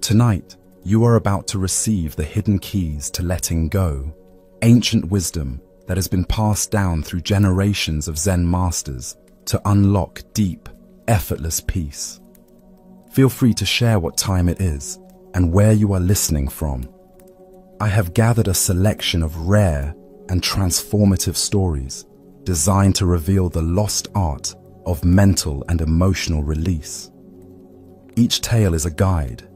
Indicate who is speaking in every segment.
Speaker 1: Tonight, you are about to receive the hidden keys to letting go, ancient wisdom that has been passed down through generations of Zen masters to unlock deep, effortless peace. Feel free to share what time it is and where you are listening from. I have gathered a selection of rare and transformative stories designed to reveal the lost art of mental and emotional release. Each tale is a guide,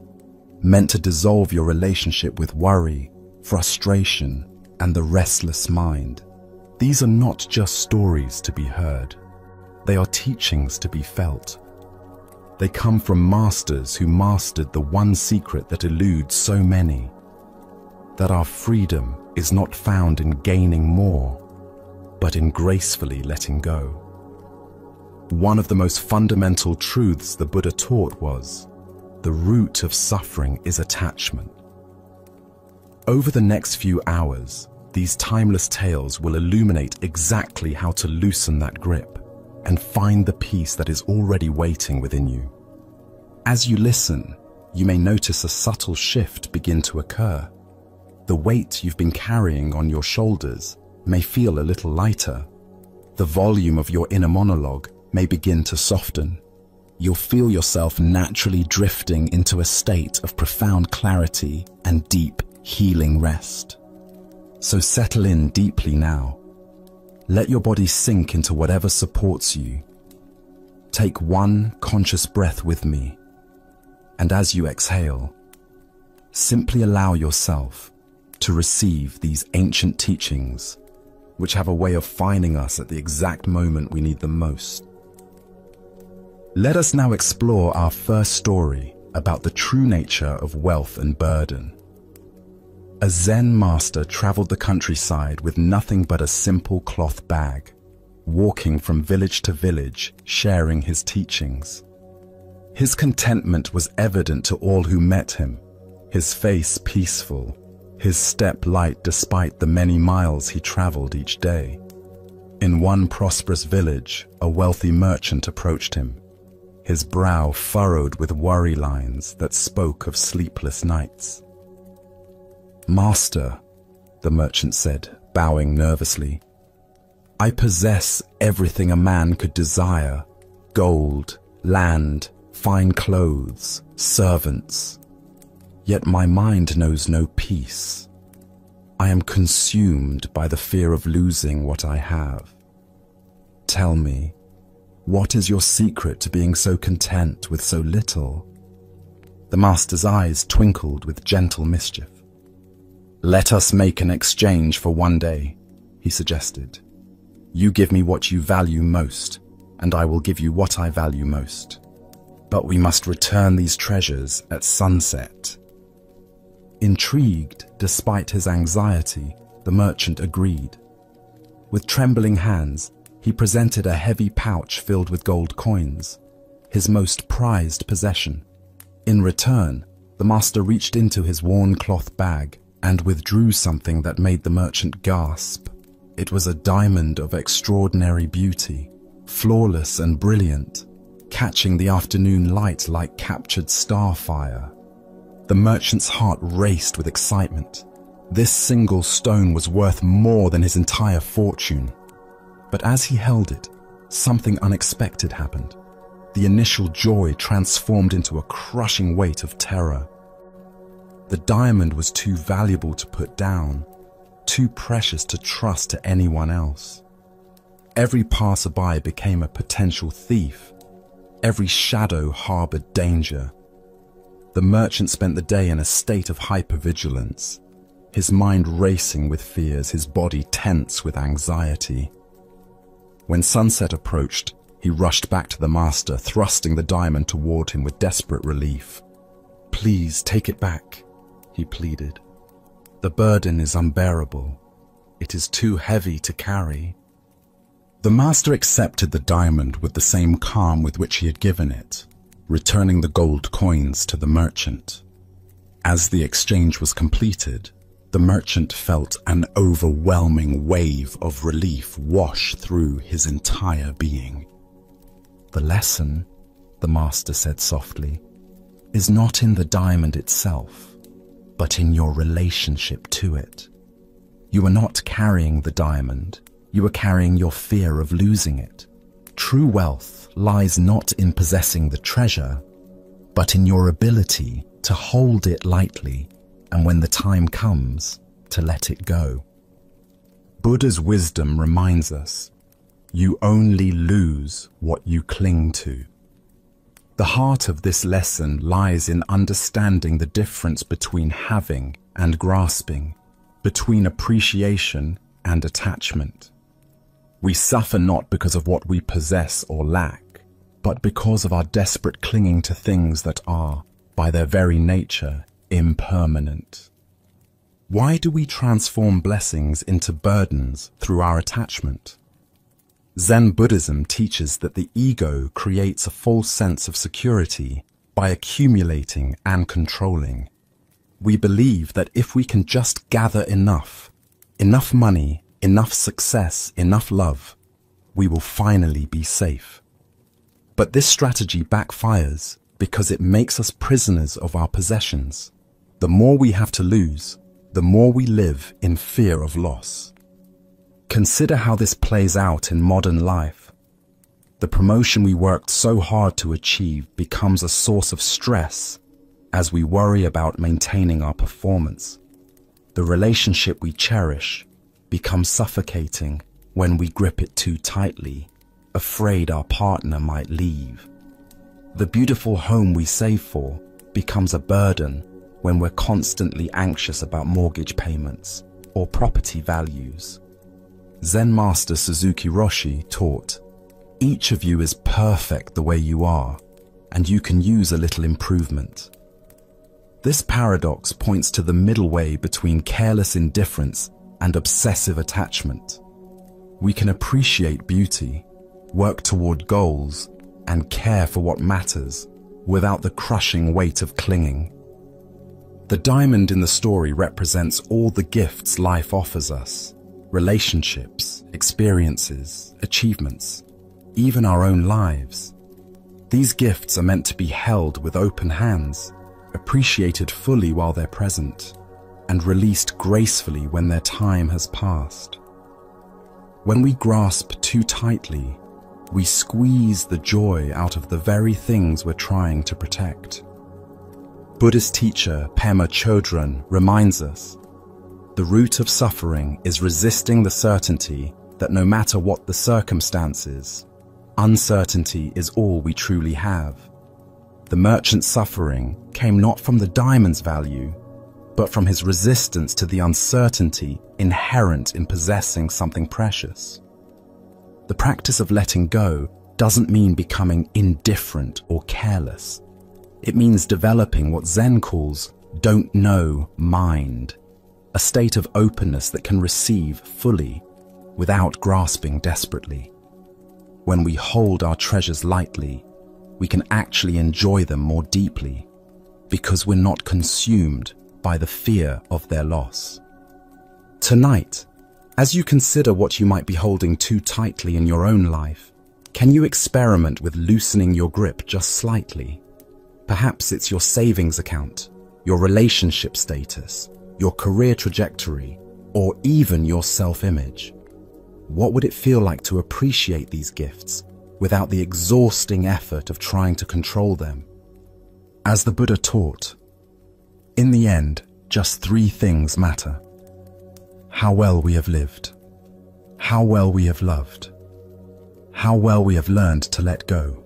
Speaker 1: meant to dissolve your relationship with worry, frustration, and the restless mind. These are not just stories to be heard. They are teachings to be felt. They come from masters who mastered the one secret that eludes so many, that our freedom is not found in gaining more, but in gracefully letting go. One of the most fundamental truths the Buddha taught was, the root of suffering is attachment. Over the next few hours, these timeless tales will illuminate exactly how to loosen that grip and find the peace that is already waiting within you. As you listen, you may notice a subtle shift begin to occur. The weight you've been carrying on your shoulders may feel a little lighter. The volume of your inner monologue may begin to soften. You'll feel yourself naturally drifting into a state of profound clarity and deep, healing rest. So settle in deeply now. Let your body sink into whatever supports you. Take one conscious breath with me, and as you exhale, simply allow yourself to receive these ancient teachings, which have a way of finding us at the exact moment we need them most. Let us now explore our first story about the true nature of wealth and burden. A Zen master traveled the countryside with nothing but a simple cloth bag, walking from village to village, sharing his teachings. His contentment was evident to all who met him, his face peaceful, his step light despite the many miles he traveled each day. In one prosperous village, a wealthy merchant approached him, his brow furrowed with worry lines that spoke of sleepless nights. "Master," the merchant said, bowing nervously, "I possess everything a man could desire: gold, land, fine clothes, servants. Yet my mind knows no peace. I am consumed by the fear of losing what I have. Tell me, what is your secret to being so content with so little?" The master's eyes twinkled with gentle mischief. "Let us make an exchange for one day," he suggested. "You give me what you value most, and I will give you what I value most. But we must return these treasures at sunset." Intrigued, despite his anxiety, the merchant agreed. With trembling hands, he presented a heavy pouch filled with gold coins, his most prized possession. In return, the master reached into his worn cloth bag and withdrew something that made the merchant gasp. It was a diamond of extraordinary beauty, flawless and brilliant, catching the afternoon light like captured starfire. The merchant's heart raced with excitement. This single stone was worth more than his entire fortune. But as he held it, something unexpected happened. The initial joy transformed into a crushing weight of terror. The diamond was too valuable to put down, too precious to trust to anyone else. Every passerby became a potential thief. Every shadow harbored danger. The merchant spent the day in a state of hypervigilance, his mind racing with fears, his body tense with anxiety. When sunset approached, he rushed back to the master, thrusting the diamond toward him with desperate relief. "Please take it back," he pleaded. "The burden is unbearable. It is too heavy to carry." The master accepted the diamond with the same calm with which he had given it, returning the gold coins to the merchant. As the exchange was completed, the merchant felt an overwhelming wave of relief wash through his entire being. "The lesson," the master said softly, is not in the diamond itself, but in your relationship to it. You are not carrying the diamond, you are carrying your fear of losing it. True wealth lies not in possessing the treasure, but in your ability to hold it lightly and when the time comes, to let it go. Buddha's wisdom reminds us, you only lose what you cling to. The heart of this lesson lies in understanding the difference between having and grasping, between appreciation and attachment. We suffer not because of what we possess or lack, but because of our desperate clinging to things that are, by their very nature, impermanent. Why do we transform blessings into burdens through our attachment? Zen Buddhism teaches that the ego creates a false sense of security by accumulating and controlling. We believe that if we can just gather enough money, enough success, enough love, we will finally be safe. But this strategy backfires because it makes us prisoners of our possessions. The more we have to lose, the more we live in fear of loss. Consider how this plays out in modern life. The promotion we worked so hard to achieve becomes a source of stress as we worry about maintaining our performance. The relationship we cherish becomes suffocating when we grip it too tightly, afraid our partner might leave. The beautiful home we save for becomes a burden when we're constantly anxious about mortgage payments or property values. Zen Master Suzuki Roshi taught, each of you is perfect the way you are, and you can use a little improvement. This paradox points to the middle way between careless indifference and obsessive attachment. We can appreciate beauty, work toward goals, and care for what matters without the crushing weight of clinging. The diamond in the story represents all the gifts life offers us: relationships, experiences, achievements, even our own lives. These gifts are meant to be held with open hands, appreciated fully while they're present, and released gracefully when their time has passed. When we grasp too tightly, we squeeze the joy out of the very things we're trying to protect. Buddhist teacher Pema Chodron reminds us, the root of suffering is resisting the certainty that no matter what the circumstances, uncertainty is all we truly have. The merchant's suffering came not from the diamond's value, but from his resistance to the uncertainty inherent in possessing something precious. The practice of letting go doesn't mean becoming indifferent or careless. It means developing what Zen calls don't know mind, a state of openness that can receive fully without grasping desperately. When we hold our treasures lightly, we can actually enjoy them more deeply because we're not consumed by the fear of their loss. Tonight, as you consider what you might be holding too tightly in your own life, can you experiment with loosening your grip just slightly? Perhaps it's your savings account, your relationship status, your career trajectory, or even your self-image. What would it feel like to appreciate these gifts without the exhausting effort of trying to control them? As the Buddha taught, in the end, just three things matter: how well we have lived, how well we have loved, how well we have learned to let go.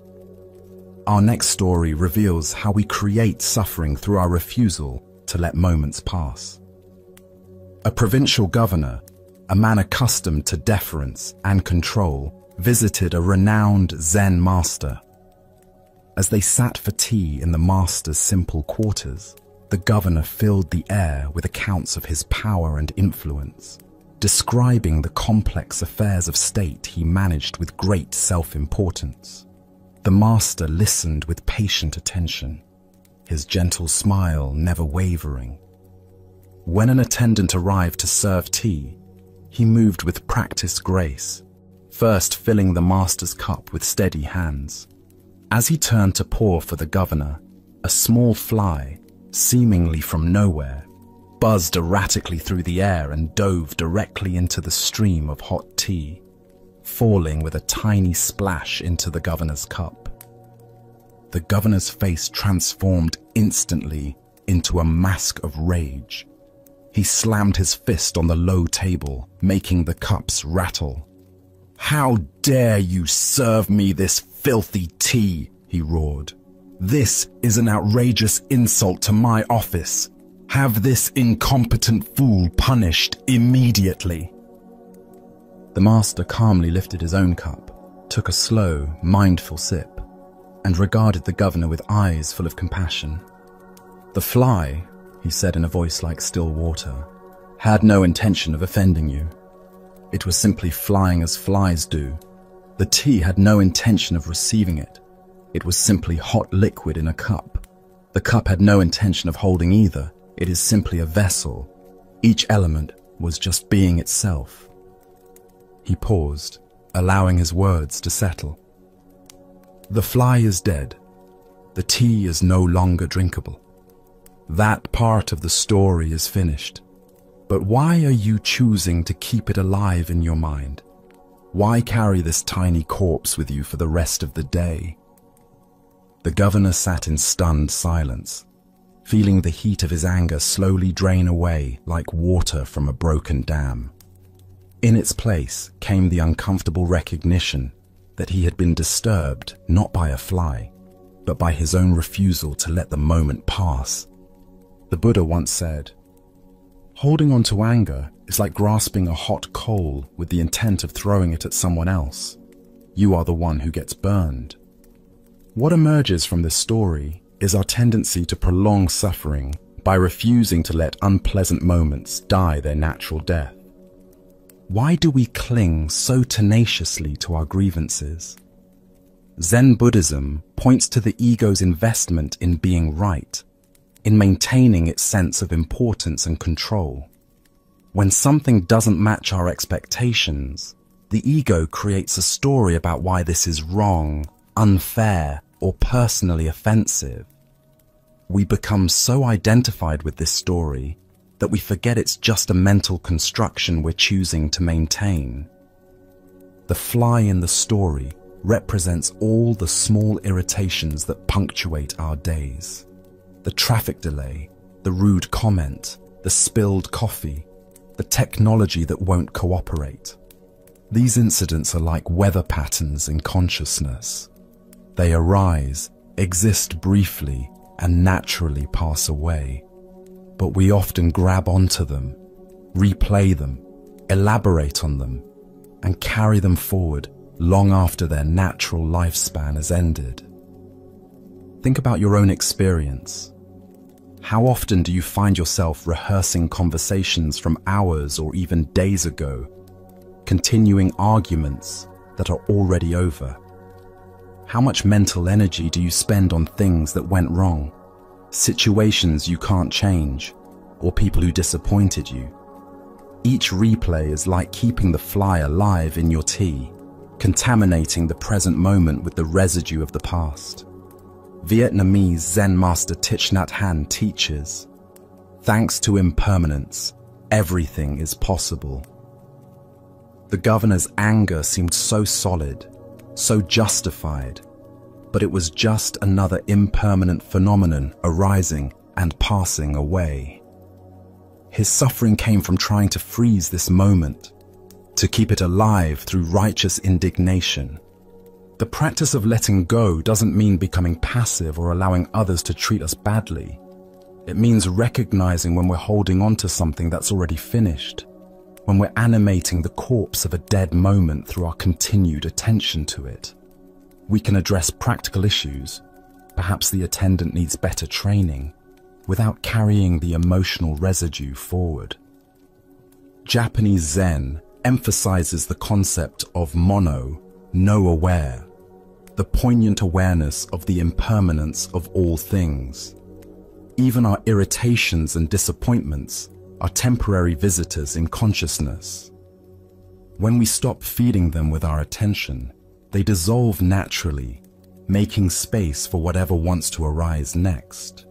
Speaker 1: Our next story reveals how we create suffering through our refusal to let moments pass. A provincial governor, a man accustomed to deference and control, visited a renowned Zen master. As they sat for tea in the master's simple quarters, the governor filled the air with accounts of his power and influence, describing the complex affairs of state he managed with great self-importance. The master listened with patient attention, his gentle smile never wavering. When an attendant arrived to serve tea, he moved with practiced grace, first filling the master's cup with steady hands. As he turned to pour for the governor, A small fly, seemingly from nowhere, buzzed erratically through the air and dove directly into the stream of hot tea, falling with a tiny splash into the governor's cup. The governor's face transformed instantly into a mask of rage. He slammed his fist on the low table, making the cups rattle. "How dare you serve me this filthy tea?" he roared. "This is an outrageous insult to my office. Have this incompetent fool punished immediately." The master calmly lifted his own cup, took a slow, mindful sip, and regarded the governor with eyes full of compassion. "The fly," he said in a voice like still water, "had no intention of offending you. It was simply flying as flies do. The tea had no intention of receiving it. It was simply hot liquid in a cup. The cup had no intention of holding either. It is simply a vessel. Each element was just being itself." He paused, allowing his words to settle. "The fly is dead. The tea is no longer drinkable. That part of the story is finished. But why are you choosing to keep it alive in your mind? Why carry this tiny corpse with you for the rest of the day?" The governor sat in stunned silence, feeling the heat of his anger slowly drain away like water from a broken dam. In its place came the uncomfortable recognition that he had been disturbed not by a fly, but by his own refusal to let the moment pass. The Buddha once said, "Holding on to anger is like grasping a hot coal with the intent of throwing it at someone else. You are the one who gets burned." What emerges from this story is our tendency to prolong suffering by refusing to let unpleasant moments die their natural death. Why do we cling so tenaciously to our grievances? Zen Buddhism points to the ego's investment in being right, in maintaining its sense of importance and control. When something doesn't match our expectations, the ego creates a story about why this is wrong, unfair, or personally offensive. We become so identified with this story that we forget it's just a mental construction we're choosing to maintain. The fly in the story represents all the small irritations that punctuate our days. The traffic delay, the rude comment, the spilled coffee, the technology that won't cooperate. These incidents are like weather patterns in consciousness. They arise, exist briefly, and naturally pass away. But we often grab onto them, replay them, elaborate on them, and carry them forward long after their natural lifespan has ended. Think about your own experience. How often do you find yourself rehearsing conversations from hours or even days ago, continuing arguments that are already over? How much mental energy do you spend on things that went wrong, situations you can't change, or people who disappointed you? Each replay is like keeping the fly alive in your tea, contaminating the present moment with the residue of the past. Vietnamese Zen master Thich Nhat Hanh teaches, "Thanks to impermanence, everything is possible." The governor's anger seemed so solid, so justified, but it was just another impermanent phenomenon arising and passing away. His suffering came from trying to freeze this moment, to keep it alive through righteous indignation. The practice of letting go doesn't mean becoming passive or allowing others to treat us badly. It means recognizing when we're holding on to something that's already finished, when we're animating the corpse of a dead moment through our continued attention to it. We can address practical issues, perhaps the attendant needs better training, without carrying the emotional residue forward. Japanese Zen emphasizes the concept of mono, no aware, the poignant awareness of the impermanence of all things. Even our irritations and disappointments are temporary visitors in consciousness. When we stop feeding them with our attention, they dissolve naturally, making space for whatever wants to arise next.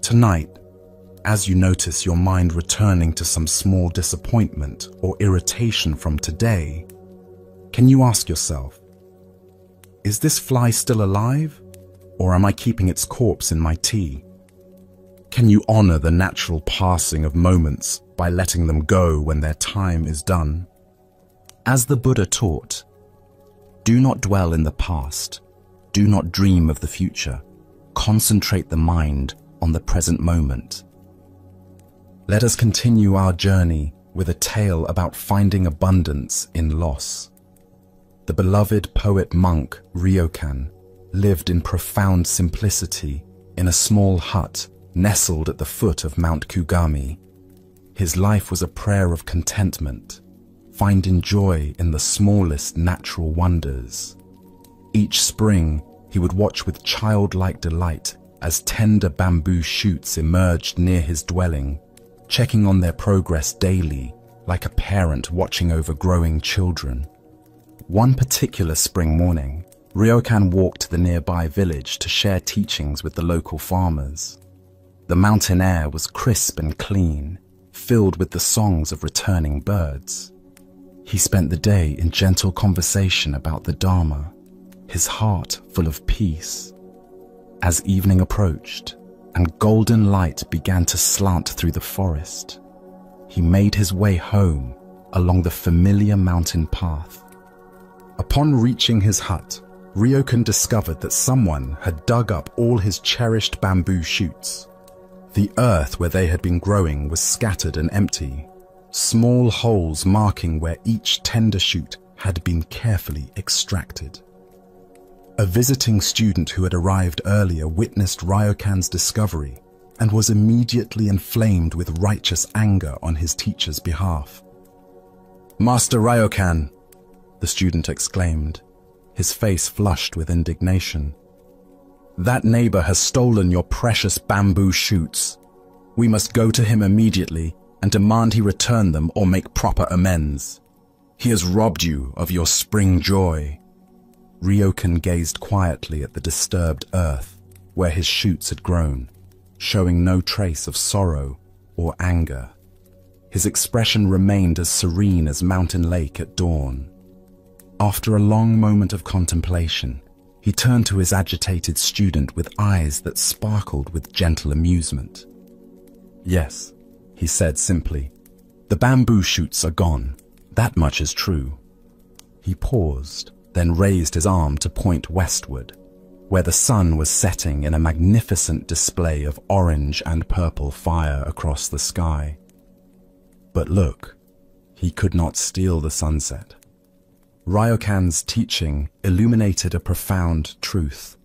Speaker 1: Tonight, as you notice your mind returning to some small disappointment or irritation from today, can you ask yourself, is this fly still alive, or am I keeping its corpse in my tea? Can you honor the natural passing of moments by letting them go when their time is done? As the Buddha taught, do not dwell in the past, do not dream of the future, concentrate the mind on the present moment. Let us continue our journey with a tale about finding abundance in loss. The beloved poet-monk Ryokan lived in profound simplicity in a small hut nestled at the foot of Mount Kugami. His life was a prayer of contentment, finding joy in the smallest natural wonders. Each spring, he would watch with childlike delight as tender bamboo shoots emerged near his dwelling, checking on their progress daily like a parent watching over growing children. One particular spring morning, Ryokan walked to the nearby village to share teachings with the local farmers. The mountain air was crisp and clean, filled with the songs of returning birds. He spent the day in gentle conversation about the Dharma, his heart full of peace. As evening approached and golden light began to slant through the forest, he made his way home along the familiar mountain path. Upon reaching his hut, Ryokan discovered that someone had dug up all his cherished bamboo shoots. The earth where they had been growing was scattered and empty, small holes marking where each tender shoot had been carefully extracted. A visiting student who had arrived earlier witnessed Ryokan's discovery and was immediately inflamed with righteous anger on his teacher's behalf. "Master Ryokan," the student exclaimed, his face flushed with indignation. "That neighbor has stolen your precious bamboo shoots. We must go to him immediately and demand he return them or make proper amends. He has robbed you of your spring joy." Ryokan gazed quietly at the disturbed earth where his shoots had grown, showing no trace of sorrow or anger. His expression remained as serene as Mountain Lake at dawn. After a long moment of contemplation, he turned to his agitated student with eyes that sparkled with gentle amusement. "Yes," he said simply, "the bamboo shoots are gone. That much is true." He paused, then raised his arm to point westward, where the sun was setting in a magnificent display of orange and purple fire across the sky. But look, he could not steal the sunset. Ryokan's teaching illuminated a profound truth.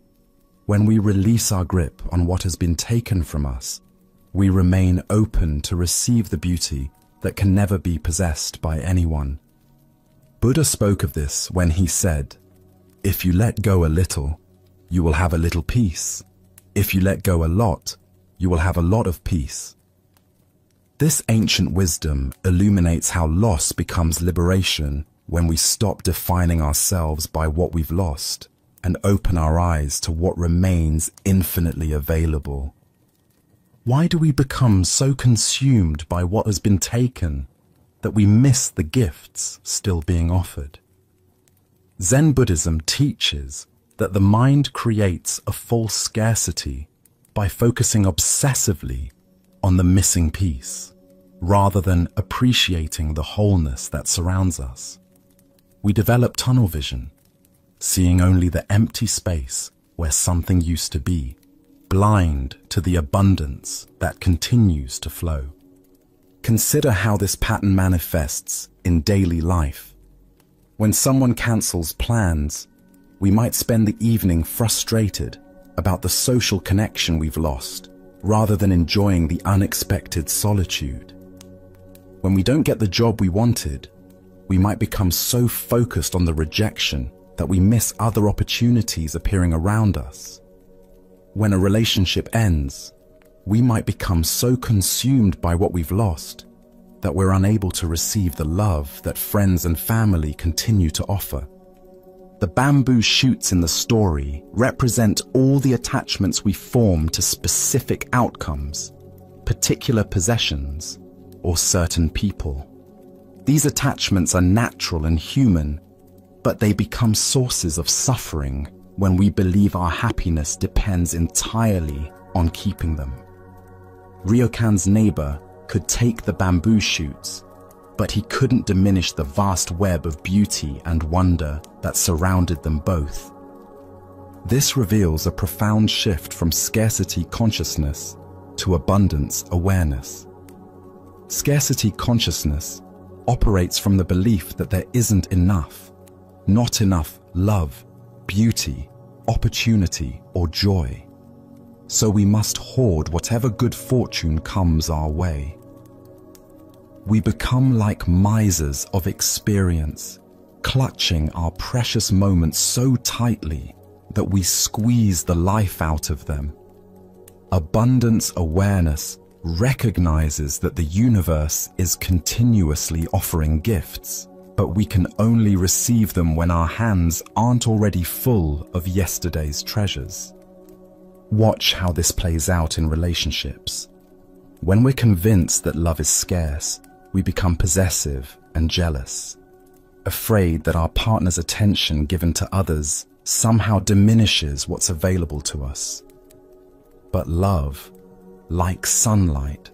Speaker 1: When we release our grip on what has been taken from us, we remain open to receive the beauty that can never be possessed by anyone. Buddha spoke of this when he said, "If you let go a little, you will have a little peace. If you let go a lot, you will have a lot of peace." This ancient wisdom illuminates how loss becomes liberation when we stop defining ourselves by what we've lost and open our eyes to what remains infinitely available. Why do we become so consumed by what has been taken that we miss the gifts still being offered? Zen Buddhism teaches that the mind creates a false scarcity by focusing obsessively on the missing piece, rather than appreciating the wholeness that surrounds us. We develop tunnel vision, seeing only the empty space where something used to be, blind to the abundance that continues to flow. Consider how this pattern manifests in daily life. When someone cancels plans, we might spend the evening frustrated about the social connection we've lost, rather than enjoying the unexpected solitude. When we don't get the job we wanted, we might become so focused on the rejection that we miss other opportunities appearing around us. When a relationship ends, we might become so consumed by what we've lost that we're unable to receive the love that friends and family continue to offer. The bamboo shoots in the story represent all the attachments we form to specific outcomes, particular possessions, or certain people. These attachments are natural and human, but they become sources of suffering when we believe our happiness depends entirely on keeping them. Ryokan's neighbor could take the bamboo shoots, but he couldn't diminish the vast web of beauty and wonder that surrounded them both. This reveals a profound shift from scarcity consciousness to abundance awareness. Scarcity consciousness operates from the belief that there isn't enough, not enough love, beauty, opportunity, or joy. So we must hoard whatever good fortune comes our way. We become like misers of experience, clutching our precious moments so tightly that we squeeze the life out of them. Abundance awareness recognizes that the universe is continuously offering gifts, but we can only receive them when our hands aren't already full of yesterday's treasures. Watch how this plays out in relationships. When we're convinced that love is scarce, we become possessive and jealous, afraid that our partner's attention given to others somehow diminishes what's available to us. But love, like sunlight,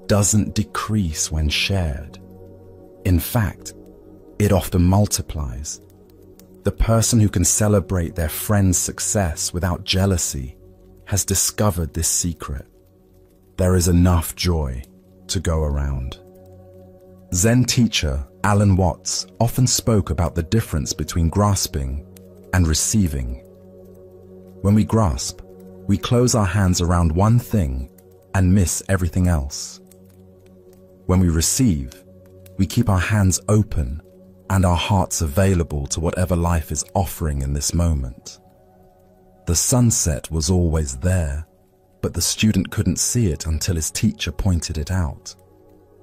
Speaker 1: doesn't decrease when shared. In fact, it often multiplies. The person who can celebrate their friend's success without jealousy has discovered this secret. There is enough joy to go around. Zen teacher Alan Watts often spoke about the difference between grasping and receiving. When we grasp, we close our hands around one thing and miss everything else. When we receive, we keep our hands open and our hearts available to whatever life is offering in this moment. The sunset was always there, but the student couldn't see it until his teacher pointed it out.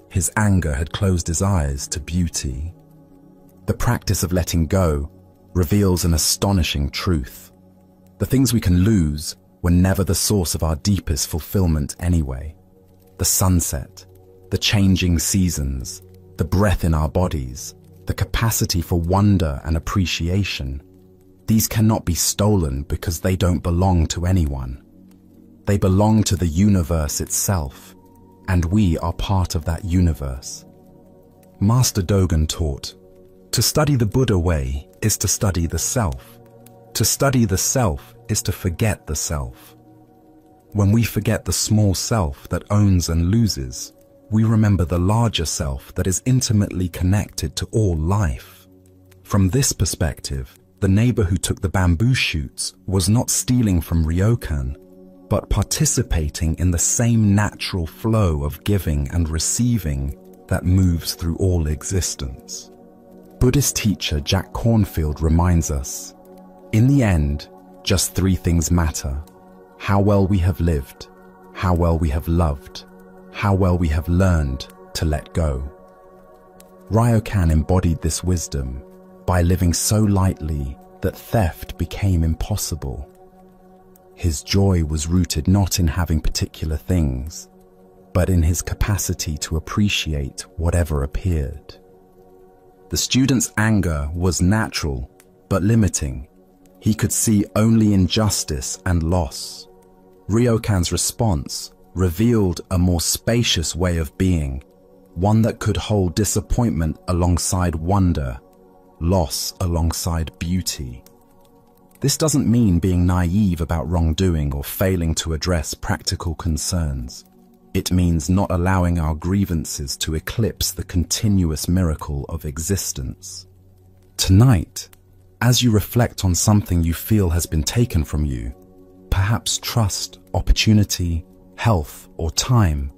Speaker 1: His anger had closed his eyes to beauty. The practice of letting go reveals an astonishing truth. The things we can lose were never the source of our deepest fulfillment anyway. The sunset, the changing seasons, the breath in our bodies, the capacity for wonder and appreciation. These cannot be stolen because they don't belong to anyone. They belong to the universe itself, and we are part of that universe. Master Dogen taught, to study the Buddha way is to study the self. To study the self is to forget the self. When we forget the small self that owns and loses, we remember the larger self that is intimately connected to all life. From this perspective, the neighbor who took the bamboo shoots was not stealing from Ryokan, but participating in the same natural flow of giving and receiving that moves through all existence. Buddhist teacher Jack Cornfield reminds us, in the end, just three things matter: how well we have lived, how well we have loved, how well we have learned to let go. Ryokan embodied this wisdom by living so lightly that theft became impossible. His joy was rooted not in having particular things, but in his capacity to appreciate whatever appeared. The student's anger was natural, but limiting. He could see only injustice and loss. Ryokan's response revealed a more spacious way of being, one that could hold disappointment alongside wonder, loss alongside beauty. This doesn't mean being naive about wrongdoing or failing to address practical concerns. It means not allowing our grievances to eclipse the continuous miracle of existence. Tonight, as you reflect on something you feel has been taken from you, perhaps trust, opportunity, health, or time,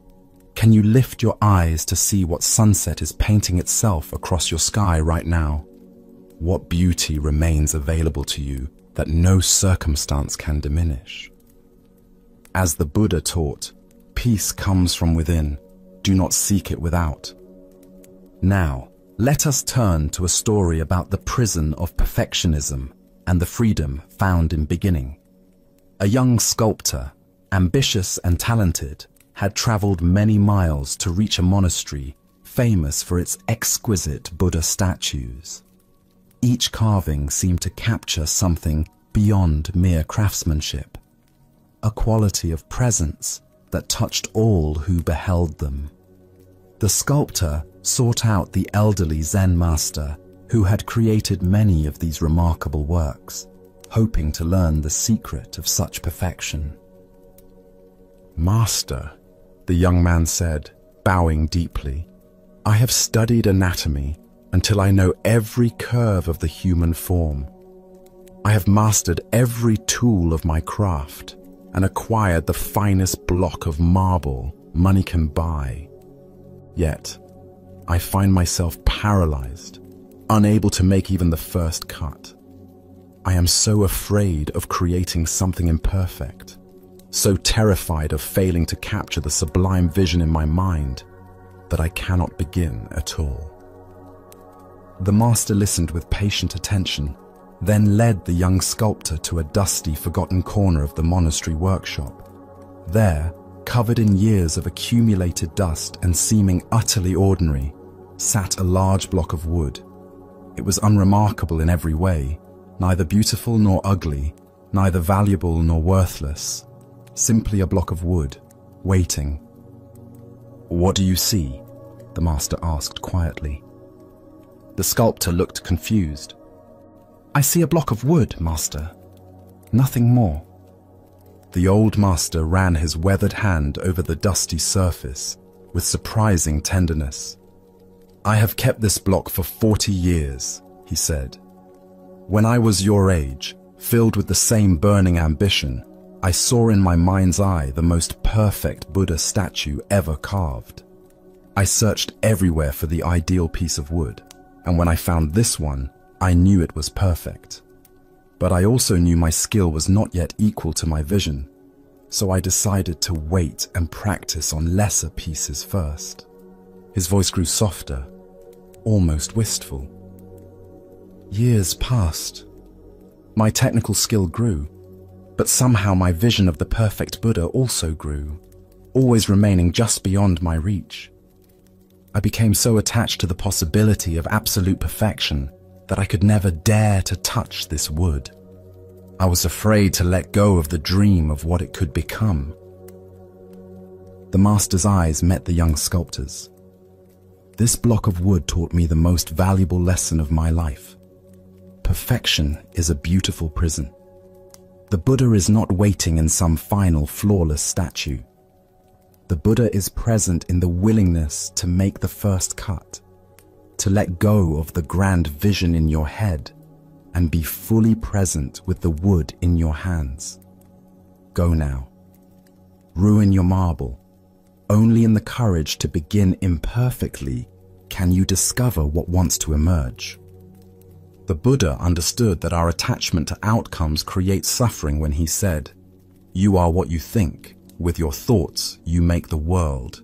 Speaker 1: can you lift your eyes to see what sunset is painting itself across your sky right now? What beauty remains available to you that no circumstance can diminish? As the Buddha taught, peace comes from within. Do not seek it without. Now, let us turn to a story about the prison of perfectionism and the freedom found in beginning. A young sculptor, ambitious and talented, had traveled many miles to reach a monastery famous for its exquisite Buddha statues. Each carving seemed to capture something beyond mere craftsmanship, a quality of presence that touched all who beheld them. The sculptor sought out the elderly Zen master who had created many of these remarkable works, hoping to learn the secret of such perfection. "Master," the young man said, bowing deeply, "I have studied anatomy until I know every curve of the human form. I have mastered every tool of my craft and acquired the finest block of marble money can buy. Yet, I find myself paralyzed, unable to make even the first cut. I am so afraid of creating something imperfect, so terrified of failing to capture the sublime vision in my mind that I cannot begin at all." The master listened with patient attention, then led the young sculptor to a dusty, forgotten corner of the monastery workshop. There, covered in years of accumulated dust and seeming utterly ordinary, sat a large block of wood. It was unremarkable in every way, neither beautiful nor ugly, neither valuable nor worthless, simply a block of wood, waiting. "What do you see?" the master asked quietly. The sculptor looked confused. "I see a block of wood, master. Nothing more." The old master ran his weathered hand over the dusty surface with surprising tenderness. "I have kept this block for 40 years, he said. "When I was your age, filled with the same burning ambition, I saw in my mind's eye the most perfect Buddha statue ever carved. I searched everywhere for the ideal piece of wood, and when I found this one, I knew it was perfect. But I also knew my skill was not yet equal to my vision, so I decided to wait and practice on lesser pieces first." His voice grew softer, almost wistful. "Years passed. My technical skill grew, but somehow my vision of the perfect Buddha also grew, always remaining just beyond my reach. I became so attached to the possibility of absolute perfection that I could never dare to touch this wood. I was afraid to let go of the dream of what it could become." The master's eyes met the young sculptor's. "This block of wood taught me the most valuable lesson of my life. Perfection is a beautiful prison. The Buddha is not waiting in some final, flawless statue. The Buddha is present in the willingness to make the first cut, to let go of the grand vision in your head and be fully present with the wood in your hands. Go now. Ruin your marble. Only in the courage to begin imperfectly can you discover what wants to emerge." The Buddha understood that our attachment to outcomes creates suffering when he said, "You are what you think. With your thoughts, you make the world."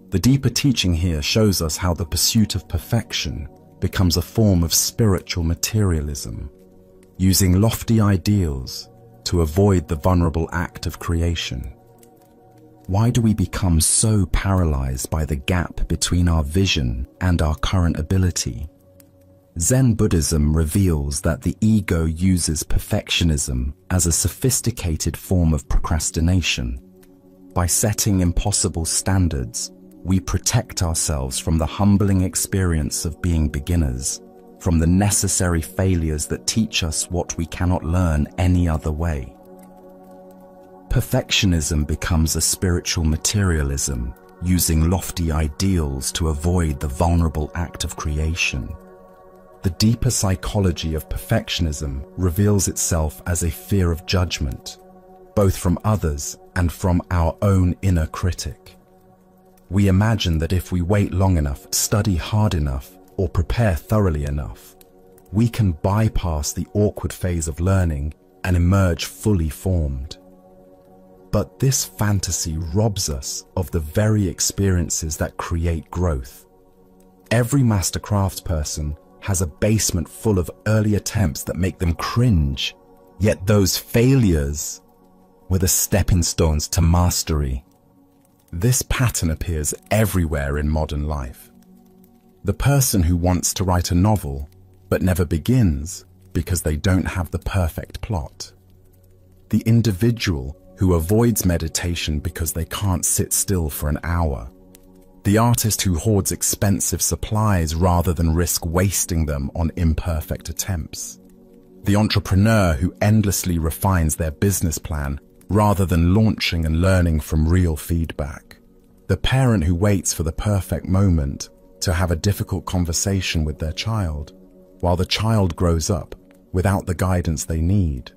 Speaker 1: The deeper teaching here shows us how the pursuit of perfection becomes a form of spiritual materialism, using lofty ideals to avoid the vulnerable act of creation. Why do we become so paralyzed by the gap between our vision and our current ability? Zen Buddhism reveals that the ego uses perfectionism as a sophisticated form of procrastination. By setting impossible standards, we protect ourselves from the humbling experience of being beginners, from the necessary failures that teach us what we cannot learn any other way. Perfectionism becomes a spiritual materialism, using lofty ideals to avoid the vulnerable act of creation. The deeper psychology of perfectionism reveals itself as a fear of judgment, both from others and from our own inner critic. We imagine that if we wait long enough, study hard enough, or prepare thoroughly enough, we can bypass the awkward phase of learning and emerge fully formed. But this fantasy robs us of the very experiences that create growth. Every master craftsperson has a basement full of early attempts that make them cringe, yet those failures were the stepping stones to mastery. This pattern appears everywhere in modern life. The person who wants to write a novel but never begins because they don't have the perfect plot. The individual who avoids meditation because they can't sit still for an hour. The artist who hoards expensive supplies rather than risk wasting them on imperfect attempts. The entrepreneur who endlessly refines their business plan rather than launching and learning from real feedback. The parent who waits for the perfect moment to have a difficult conversation with their child, while the child grows up without the guidance they need.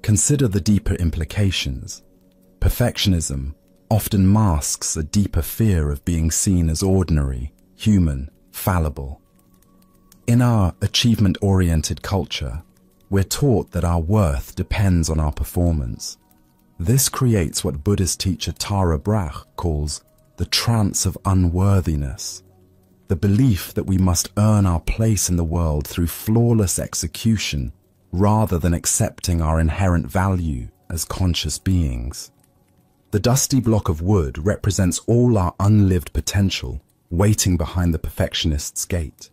Speaker 1: Consider the deeper implications. Perfectionism often masks a deeper fear of being seen as ordinary, human, fallible. In our achievement-oriented culture, we're taught that our worth depends on our performance. This creates what Buddhist teacher Tara Brach calls the trance of unworthiness, the belief that we must earn our place in the world through flawless execution rather than accepting our inherent value as conscious beings. The dusty block of wood represents all our unlived potential waiting behind the perfectionist's gate.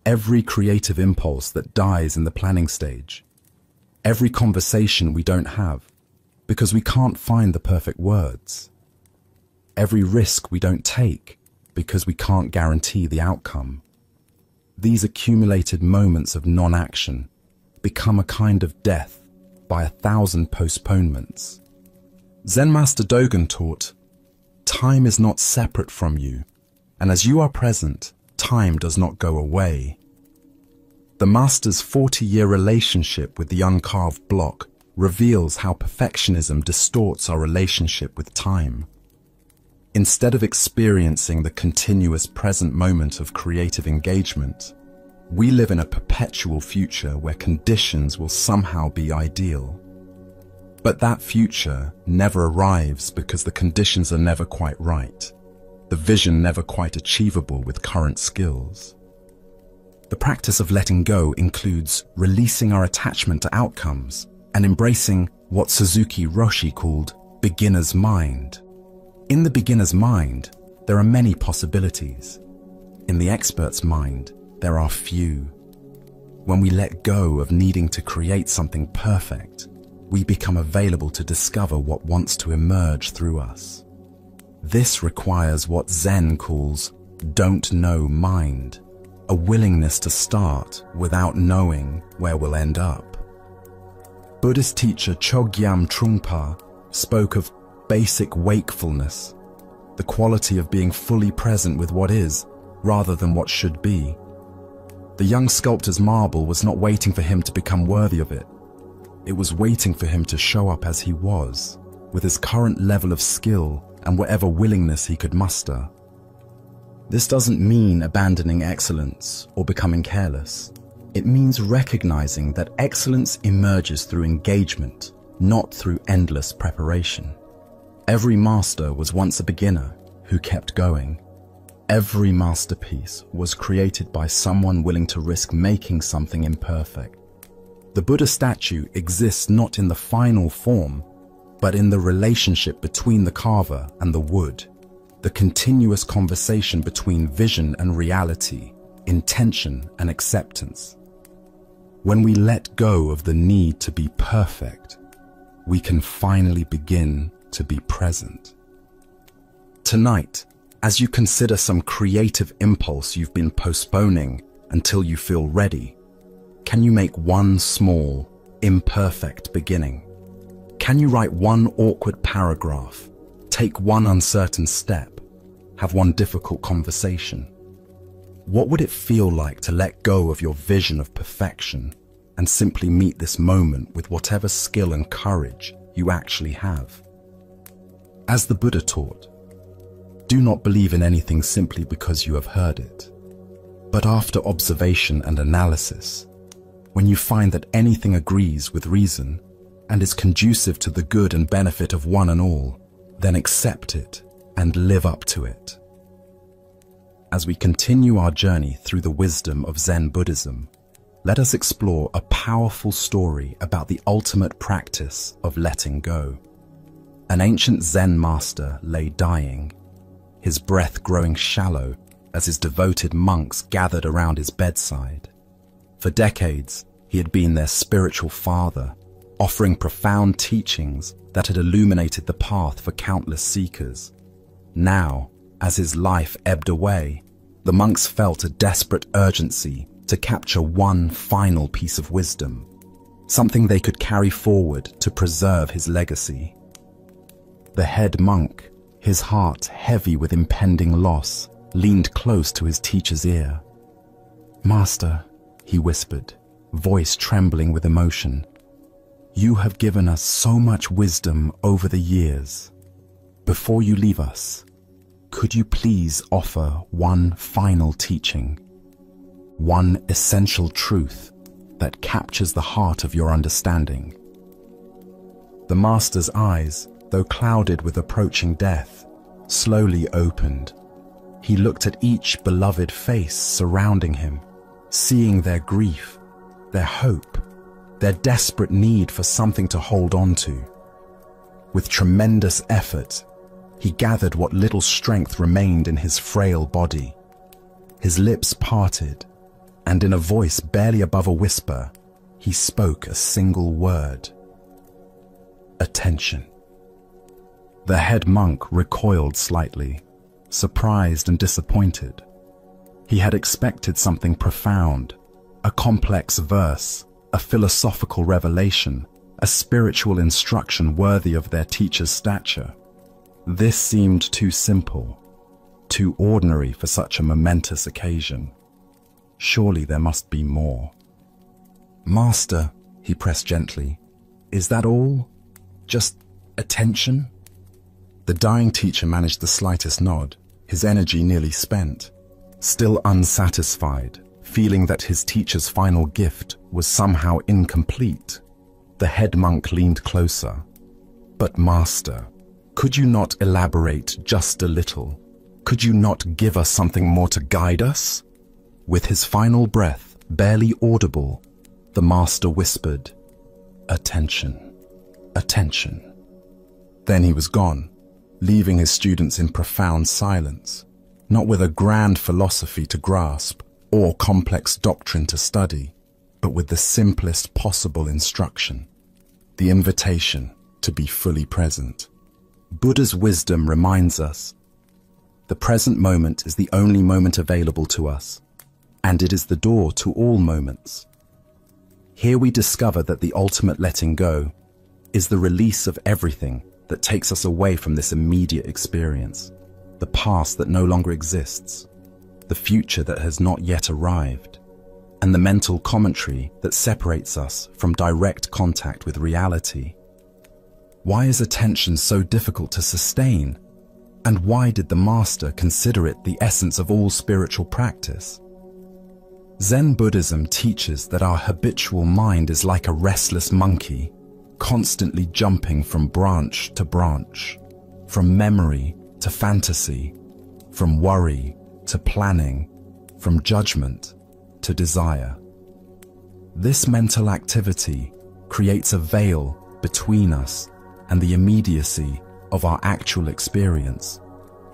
Speaker 1: Every creative impulse that dies in the planning stage. Every conversation we don't have because we can't find the perfect words. Every risk we don't take because we can't guarantee the outcome. These accumulated moments of non-action become a kind of death by 1,000 postponements. Zen Master Dogen taught, "Time is not separate from you, and as you are present, time does not go away." The Master's 40-year relationship with the uncarved block reveals how perfectionism distorts our relationship with time. Instead of experiencing the continuous present moment of creative engagement, we live in a perpetual future where conditions will somehow be ideal. But that future never arrives because the conditions are never quite right, the vision never quite achievable with current skills. The practice of letting go includes releasing our attachment to outcomes and embracing what Suzuki Roshi called beginner's mind. In the beginner's mind, there are many possibilities. In the expert's mind, there are few. When we let go of needing to create something perfect, we become available to discover what wants to emerge through us. This requires what Zen calls don't know mind, a willingness to start without knowing where we'll end up. Buddhist teacher Chogyam Trungpa spoke of basic wakefulness, the quality of being fully present with what is rather than what should be. The young sculptor's marble was not waiting for him to become worthy of it. It was waiting for him to show up as he was, with his current level of skill and whatever willingness he could muster. This doesn't mean abandoning excellence or becoming careless. It means recognizing that excellence emerges through engagement, not through endless preparation. Every master was once a beginner who kept going. Every masterpiece was created by someone willing to risk making something imperfect. The Buddha statue exists not in the final form, but in the relationship between the carver and the wood, the continuous conversation between vision and reality, intention and acceptance. When we let go of the need to be perfect, we can finally begin to be present. Tonight, as you consider some creative impulse you've been postponing until you feel ready, can you make one small, imperfect beginning? Can you write one awkward paragraph, take one uncertain step, have one difficult conversation? What would it feel like to let go of your vision of perfection and simply meet this moment with whatever skill and courage you actually have? As the Buddha taught, do not believe in anything simply because you have heard it, but after observation and analysis, when you find that anything agrees with reason and is conducive to the good and benefit of one and all, then accept it and live up to it. as we continue our journey through the wisdom of Zen Buddhism, let us explore a powerful story about the ultimate practice of letting go. An ancient Zen master lay dying, his breath growing shallow as his devoted monks gathered around his bedside. For decades, he had been their spiritual father, offering profound teachings that had illuminated the path for countless seekers. Now, as his life ebbed away, the monks felt a desperate urgency to capture one final piece of wisdom, something they could carry forward to preserve his legacy. The head monk, his heart heavy with impending loss, leaned close to his teacher's ear. "Master," he whispered, voice trembling with emotion, "you have given us so much wisdom over the years. Before you leave us, could you please offer one final teaching, one essential truth that captures the heart of your understanding?" The master's eyes, though clouded with approaching death, slowly opened. He looked at each beloved face surrounding him, seeing their grief, their hope, their desperate need for something to hold on to. With tremendous effort, he gathered what little strength remained in his frail body. His lips parted, and in a voice barely above a whisper, he spoke a single word: "Attention." The head monk recoiled slightly, surprised and disappointed. He had expected something profound, a complex verse, a philosophical revelation, a spiritual instruction worthy of their teacher's stature. This seemed too simple, too ordinary for such a momentous occasion. Surely there must be more. "Master," he pressed gently, "is that all? Just attention?" The dying teacher managed the slightest nod, his energy nearly spent. Still unsatisfied, feeling that his teacher's final gift was somehow incomplete, the head monk leaned closer. "But Master, could you not elaborate just a little? Could you not give us something more to guide us?" With his final breath barely audible, the master whispered, "Attention, attention." Then he was gone, leaving his students in profound silence, not with a grand philosophy to grasp or complex doctrine to study, but with the simplest possible instruction, the invitation to be fully present. Buddha's wisdom reminds us, the present moment is the only moment available to us, and it is the door to all moments. Here we discover that the ultimate letting go is the release of everything that takes us away from this immediate experience, the past that no longer exists, the future that has not yet arrived, and the mental commentary that separates us from direct contact with reality. Why is attention so difficult to sustain? And why did the master consider it the essence of all spiritual practice? Zen Buddhism teaches that our habitual mind is like a restless monkey, constantly jumping from branch to branch, from memory to fantasy, from worry to planning, from judgment to desire. This mental activity creates a veil between us and the immediacy of our actual experience,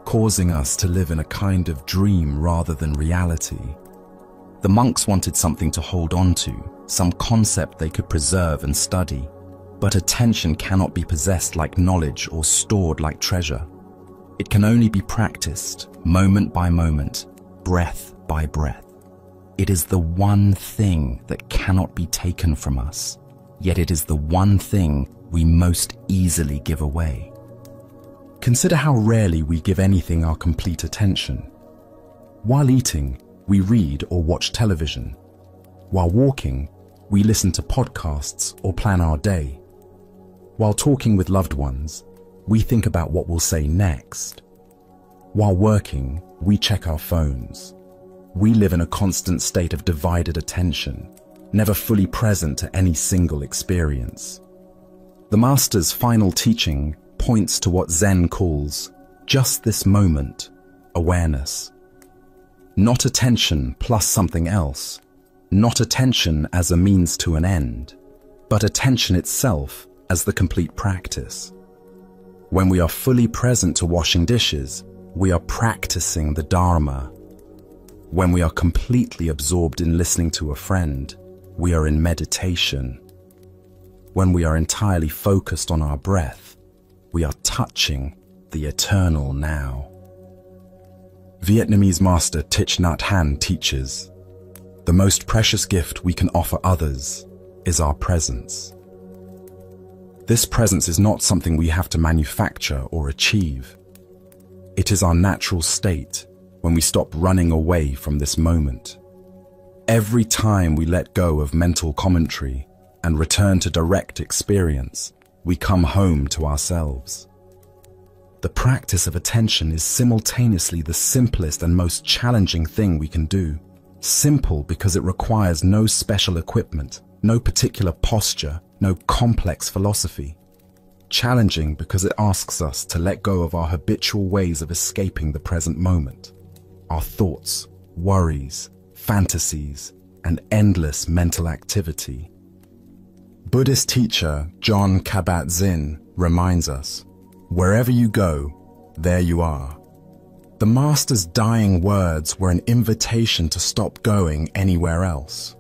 Speaker 1: causing us to live in a kind of dream rather than reality. The monks wanted something to hold on to, some concept they could preserve and study. But attention cannot be possessed like knowledge or stored like treasure. It can only be practiced, moment by moment, breath by breath. It is the one thing that cannot be taken from us, yet it is the one thing we most easily give away. Consider how rarely we give anything our complete attention. While eating, we read or watch television. While walking, we listen to podcasts or plan our day. While talking with loved ones, we think about what we'll say next. While working, we check our phones. We live in a constant state of divided attention, never fully present to any single experience. The Master's final teaching points to what Zen calls just this moment awareness. Not attention plus something else. Not attention as a means to an end, but attention itself as the complete practice. When we are fully present to washing dishes, we are practicing the Dharma. When we are completely absorbed in listening to a friend, we are in meditation. When we are entirely focused on our breath, we are touching the eternal now. Vietnamese master Thich Nhat Hanh teaches, the most precious gift we can offer others is our presence. This presence is not something we have to manufacture or achieve. It is our natural state when we stop running away from this moment. Every time we let go of mental commentary and return to direct experience, we come home to ourselves. The practice of attention is simultaneously the simplest and most challenging thing we can do. Simple because it requires no special equipment, no particular posture, no complex philosophy. Challenging because it asks us to let go of our habitual ways of escaping the present moment. Our thoughts, worries, fantasies, and endless mental activity. Buddhist teacher Jon Kabat-Zinn reminds us, wherever you go, there you are. The Master's dying words were an invitation to stop going anywhere else.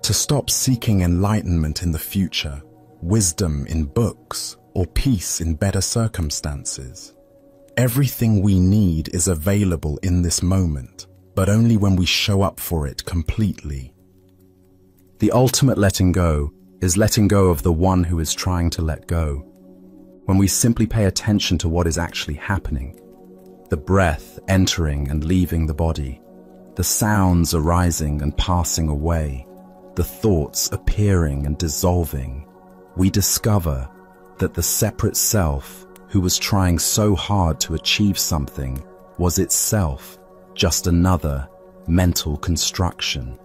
Speaker 1: To stop seeking enlightenment in the future, wisdom in books, or peace in better circumstances. Everything we need is available in this moment, but only when we show up for it completely. The ultimate letting go is letting go of the one who is trying to let go. When we simply pay attention to what is actually happening, the breath entering and leaving the body, the sounds arising and passing away, the thoughts appearing and dissolving, we discover that the separate self who was trying so hard to achieve something was itself just another mental construction.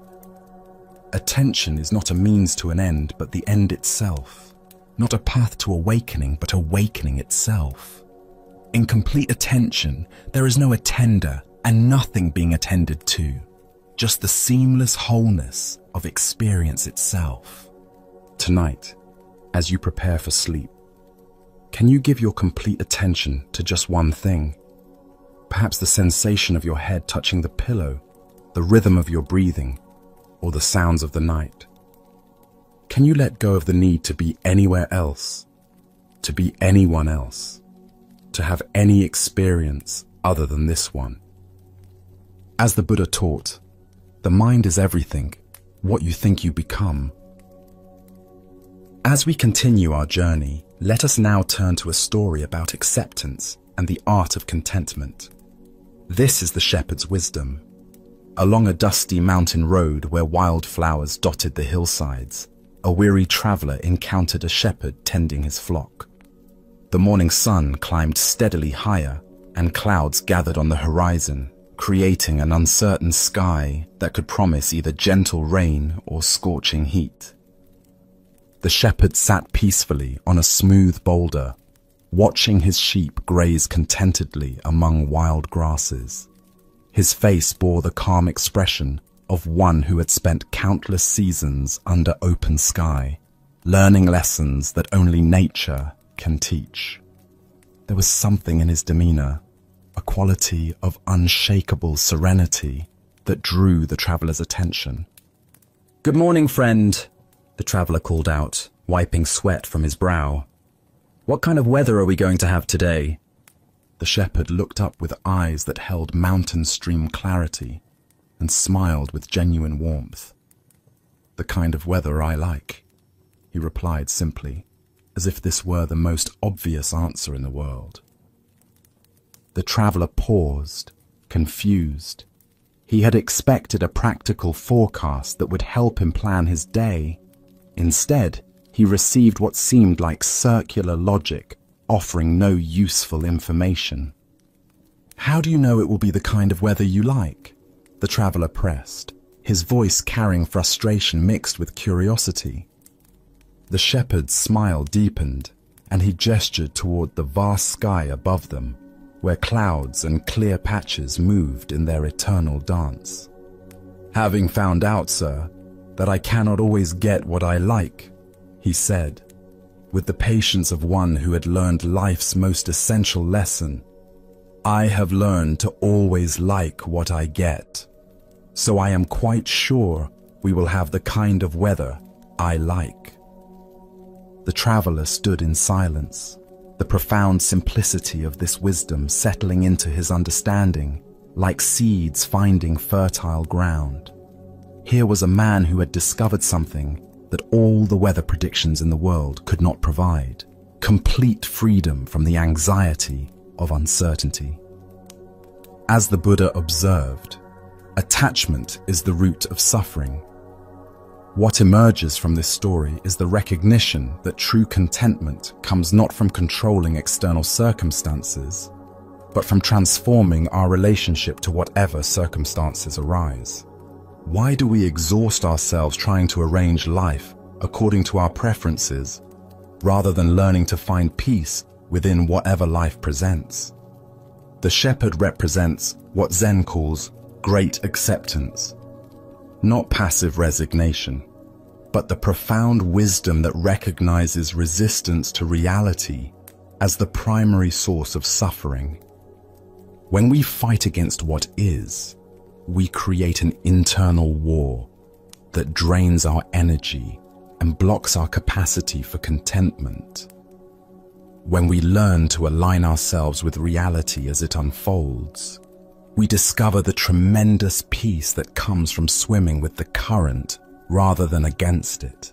Speaker 1: Attention is not a means to an end, but the end itself. Not a path to awakening, but awakening itself. In complete attention, there is no attender and nothing being attended to, just the seamless wholeness of experience itself. Tonight, as you prepare for sleep, can you give your complete attention to just one thing? Perhaps the sensation of your head touching the pillow, the rhythm of your breathing, or the sounds of the night. Can you let go of the need to be anywhere else, to be anyone else, to have any experience other than this one? As the Buddha taught, the mind is everything, what you think you become. As we continue our journey, let us now turn to a story about acceptance and the art of contentment. This is the shepherd's wisdom. Along a dusty mountain road where wildflowers dotted the hillsides, a weary traveler encountered a shepherd tending his flock. The morning sun climbed steadily higher, and clouds gathered on the horizon, creating an uncertain sky that could promise either gentle rain or scorching heat. The shepherd sat peacefully on a smooth boulder, watching his sheep graze contentedly among wild grasses. His face bore the calm expression of one who had spent countless seasons under open sky, learning lessons that only nature can teach. There was something in his demeanor, a quality of unshakable serenity that drew the traveler's attention. "Good morning, friend," the traveler called out, wiping sweat from his brow. "What kind of weather are we going to have today?" The shepherd looked up with eyes that held mountain stream clarity and smiled with genuine warmth. "The kind of weather I like," he replied simply, as if this were the most obvious answer in the world. The traveler paused, confused. He had expected a practical forecast that would help him plan his day. Instead, he received what seemed like circular logic, offering no useful information. "How do you know it will be the kind of weather you like?" the traveler pressed, his voice carrying frustration mixed with curiosity. The shepherd's smile deepened, and he gestured toward the vast sky above them, where clouds and clear patches moved in their eternal dance. "Having found out, sir, that I cannot always get what I like," he said, with the patience of one who had learned life's most essential lesson, "I have learned to always like what I get, so I am quite sure we will have the kind of weather I like." The traveler stood in silence, the profound simplicity of this wisdom settling into his understanding like seeds finding fertile ground. Here was a man who had discovered something that all the weather predictions in the world could not provide: complete freedom from the anxiety of uncertainty. As the Buddha observed, attachment is the root of suffering. What emerges from this story is the recognition that true contentment comes not from controlling external circumstances, but from transforming our relationship to whatever circumstances arise. Why do we exhaust ourselves trying to arrange life according to our preferences, rather than learning to find peace within whatever life presents? The shepherd represents what Zen calls great acceptance, not passive resignation, but the profound wisdom that recognizes resistance to reality as the primary source of suffering. When we fight against what is, we create an internal war that drains our energy and blocks our capacity for contentment. When we learn to align ourselves with reality as it unfolds, we discover the tremendous peace that comes from swimming with the current rather than against it.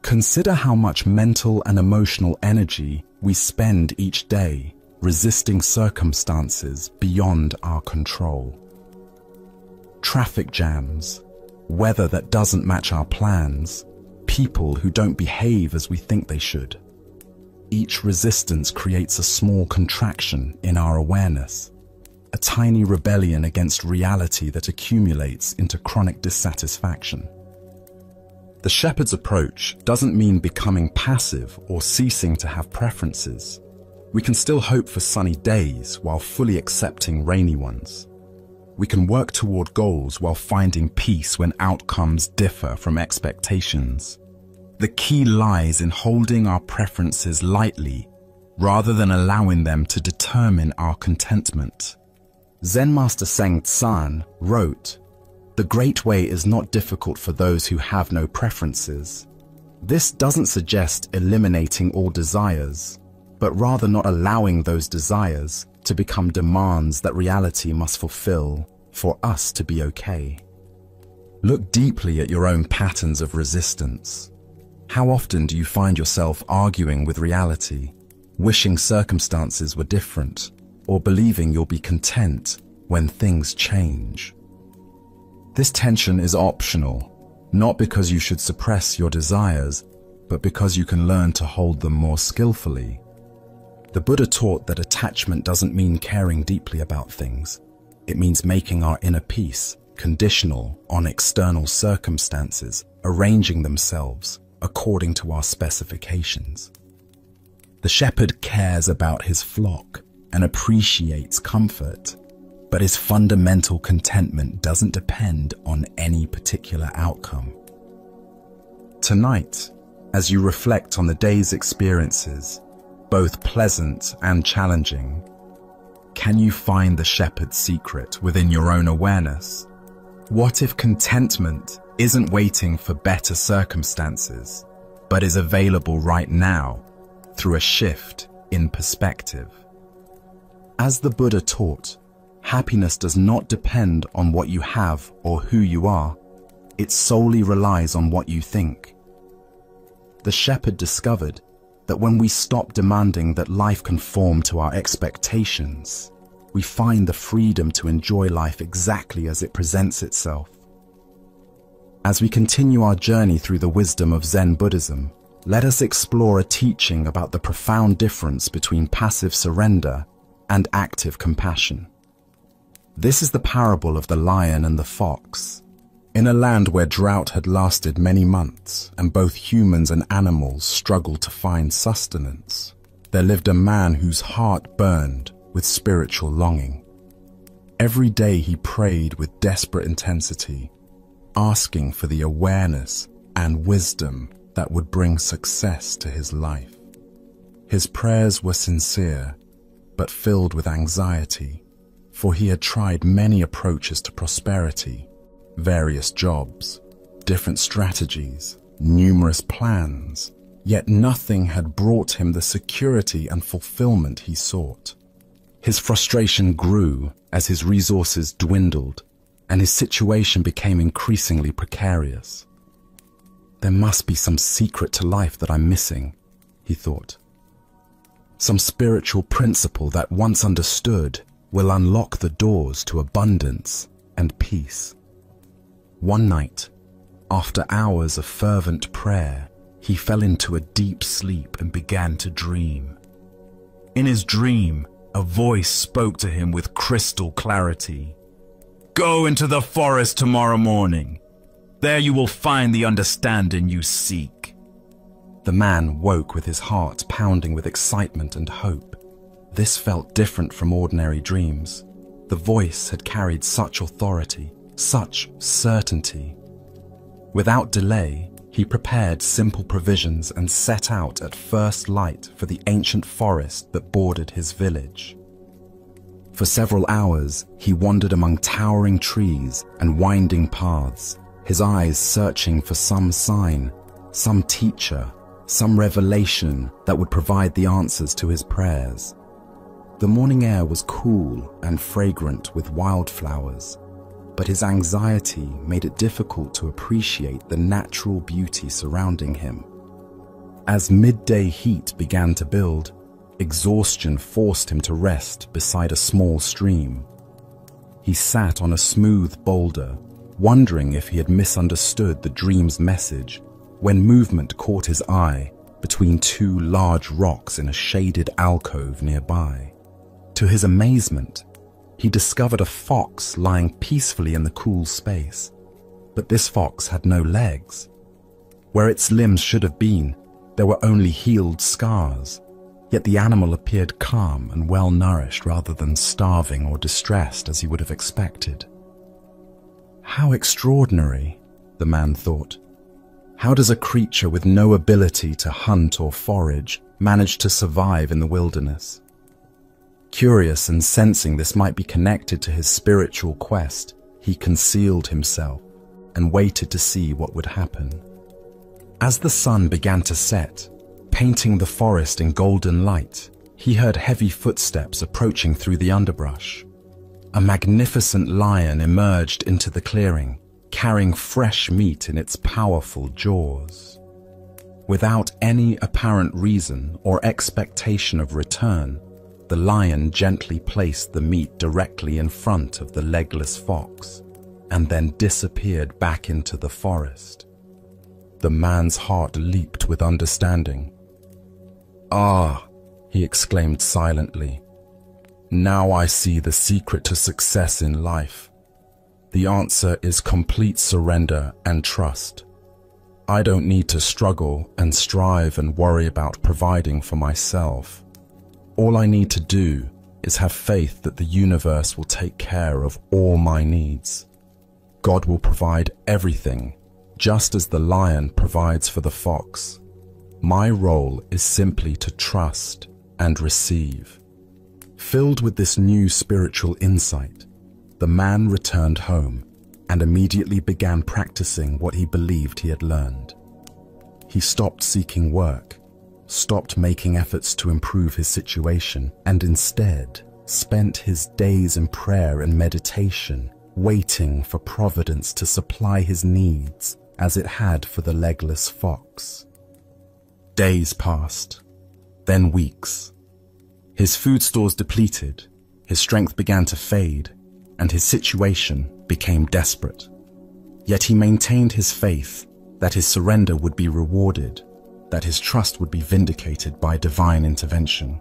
Speaker 1: Consider how much mental and emotional energy we spend each day resisting circumstances beyond our control. Traffic jams, weather that doesn't match our plans, people who don't behave as we think they should. Each resistance creates a small contraction in our awareness, a tiny rebellion against reality that accumulates into chronic dissatisfaction. The shepherd's approach doesn't mean becoming passive or ceasing to have preferences. We can still hope for sunny days while fully accepting rainy ones. We can work toward goals while finding peace when outcomes differ from expectations. The key lies in holding our preferences lightly rather than allowing them to determine our contentment. Zen Master Seng Tsan wrote, "The great way is not difficult for those who have no preferences." This doesn't suggest eliminating all desires, but rather not allowing those desires to become demands that reality must fulfill for us to be okay. Look deeply at your own patterns of resistance. How often do you find yourself arguing with reality, wishing circumstances were different, or believing you'll be content when things change? This tension is optional, not because you should suppress your desires, but because you can learn to hold them more skillfully. The Buddha taught that attachment doesn't mean caring deeply about things. It means making our inner peace conditional on external circumstances, arranging themselves according to our specifications. The shepherd cares about his flock and appreciates comfort, but his fundamental contentment doesn't depend on any particular outcome. Tonight, as you reflect on the day's experiences, both pleasant and challenging, can you find the shepherd's secret within your own awareness? What if contentment isn't waiting for better circumstances, but is available right now through a shift in perspective? As the Buddha taught, happiness does not depend on what you have or who you are. It solely relies on what you think. The shepherd discovered that when we stop demanding that life conform to our expectations, we find the freedom to enjoy life exactly as it presents itself. As we continue our journey through the wisdom of Zen Buddhism, let us explore a teaching about the profound difference between passive surrender and active compassion. This is the parable of the lion and the fox. In a land where drought had lasted many months and both humans and animals struggled to find sustenance, there lived a man whose heart burned with spiritual longing. Every day he prayed with desperate intensity, asking for the awareness and wisdom that would bring success to his life. His prayers were sincere, but filled with anxiety, for he had tried many approaches to prosperity, various jobs, different strategies, numerous plans, yet nothing had brought him the security and fulfillment he sought. His frustration grew as his resources dwindled and his situation became increasingly precarious. There must be some secret to life that I'm missing, he thought. Some spiritual principle that, once understood, will unlock the doors to abundance and peace. One night, after hours of fervent prayer, he fell into a deep sleep and began to dream. In his dream, a voice spoke to him with crystal clarity. "Go into the forest tomorrow morning. There you will find the understanding you seek." The man woke with his heart pounding with excitement and hope. This felt different from ordinary dreams. The voice had carried such authority, such certainty. Without delay, he prepared simple provisions and set out at first light for the ancient forest that bordered his village. For several hours, he wandered among towering trees and winding paths, his eyes searching for some sign, some teacher, some revelation that would provide the answers to his prayers. The morning air was cool and fragrant with wildflowers, but his anxiety made it difficult to appreciate the natural beauty surrounding him. As midday heat began to build, exhaustion forced him to rest beside a small stream. He sat on a smooth boulder, wondering if he had misunderstood the dream's message, when movement caught his eye between two large rocks in a shaded alcove nearby. To his amazement, he discovered a fox lying peacefully in the cool space. But this fox had no legs. Where its limbs should have been, there were only healed scars. Yet the animal appeared calm and well-nourished rather than starving or distressed as he would have expected. How extraordinary, the man thought. How does a creature with no ability to hunt or forage manage to survive in the wilderness? Curious and sensing this might be connected to his spiritual quest, he concealed himself and waited to see what would happen. As the sun began to set, painting the forest in golden light, he heard heavy footsteps approaching through the underbrush. A magnificent lion emerged into the clearing, carrying fresh meat in its powerful jaws. Without any apparent reason or expectation of return, the lion gently placed the meat directly in front of the legless fox, and then disappeared back into the forest. The man's heart leaped with understanding. "Ah," he exclaimed silently, "now I see the secret to success in life. The answer is complete surrender and trust. I don't need to struggle and strive and worry about providing for myself. All I need to do is have faith that the universe will take care of all my needs. God will provide everything, just as the lion provides for the fox. My role is simply to trust and receive." Filled with this new spiritual insight, the man returned home and immediately began practicing what he believed he had learned. He stopped seeking work, stopped making efforts to improve his situation, and instead spent his days in prayer and meditation, waiting for providence to supply his needs as it had for the legless fox. Days passed, then weeks. His food stores depleted, his strength began to fade, and his situation became desperate. Yet he maintained his faith that his surrender would be rewarded, that his trust would be vindicated by divine intervention.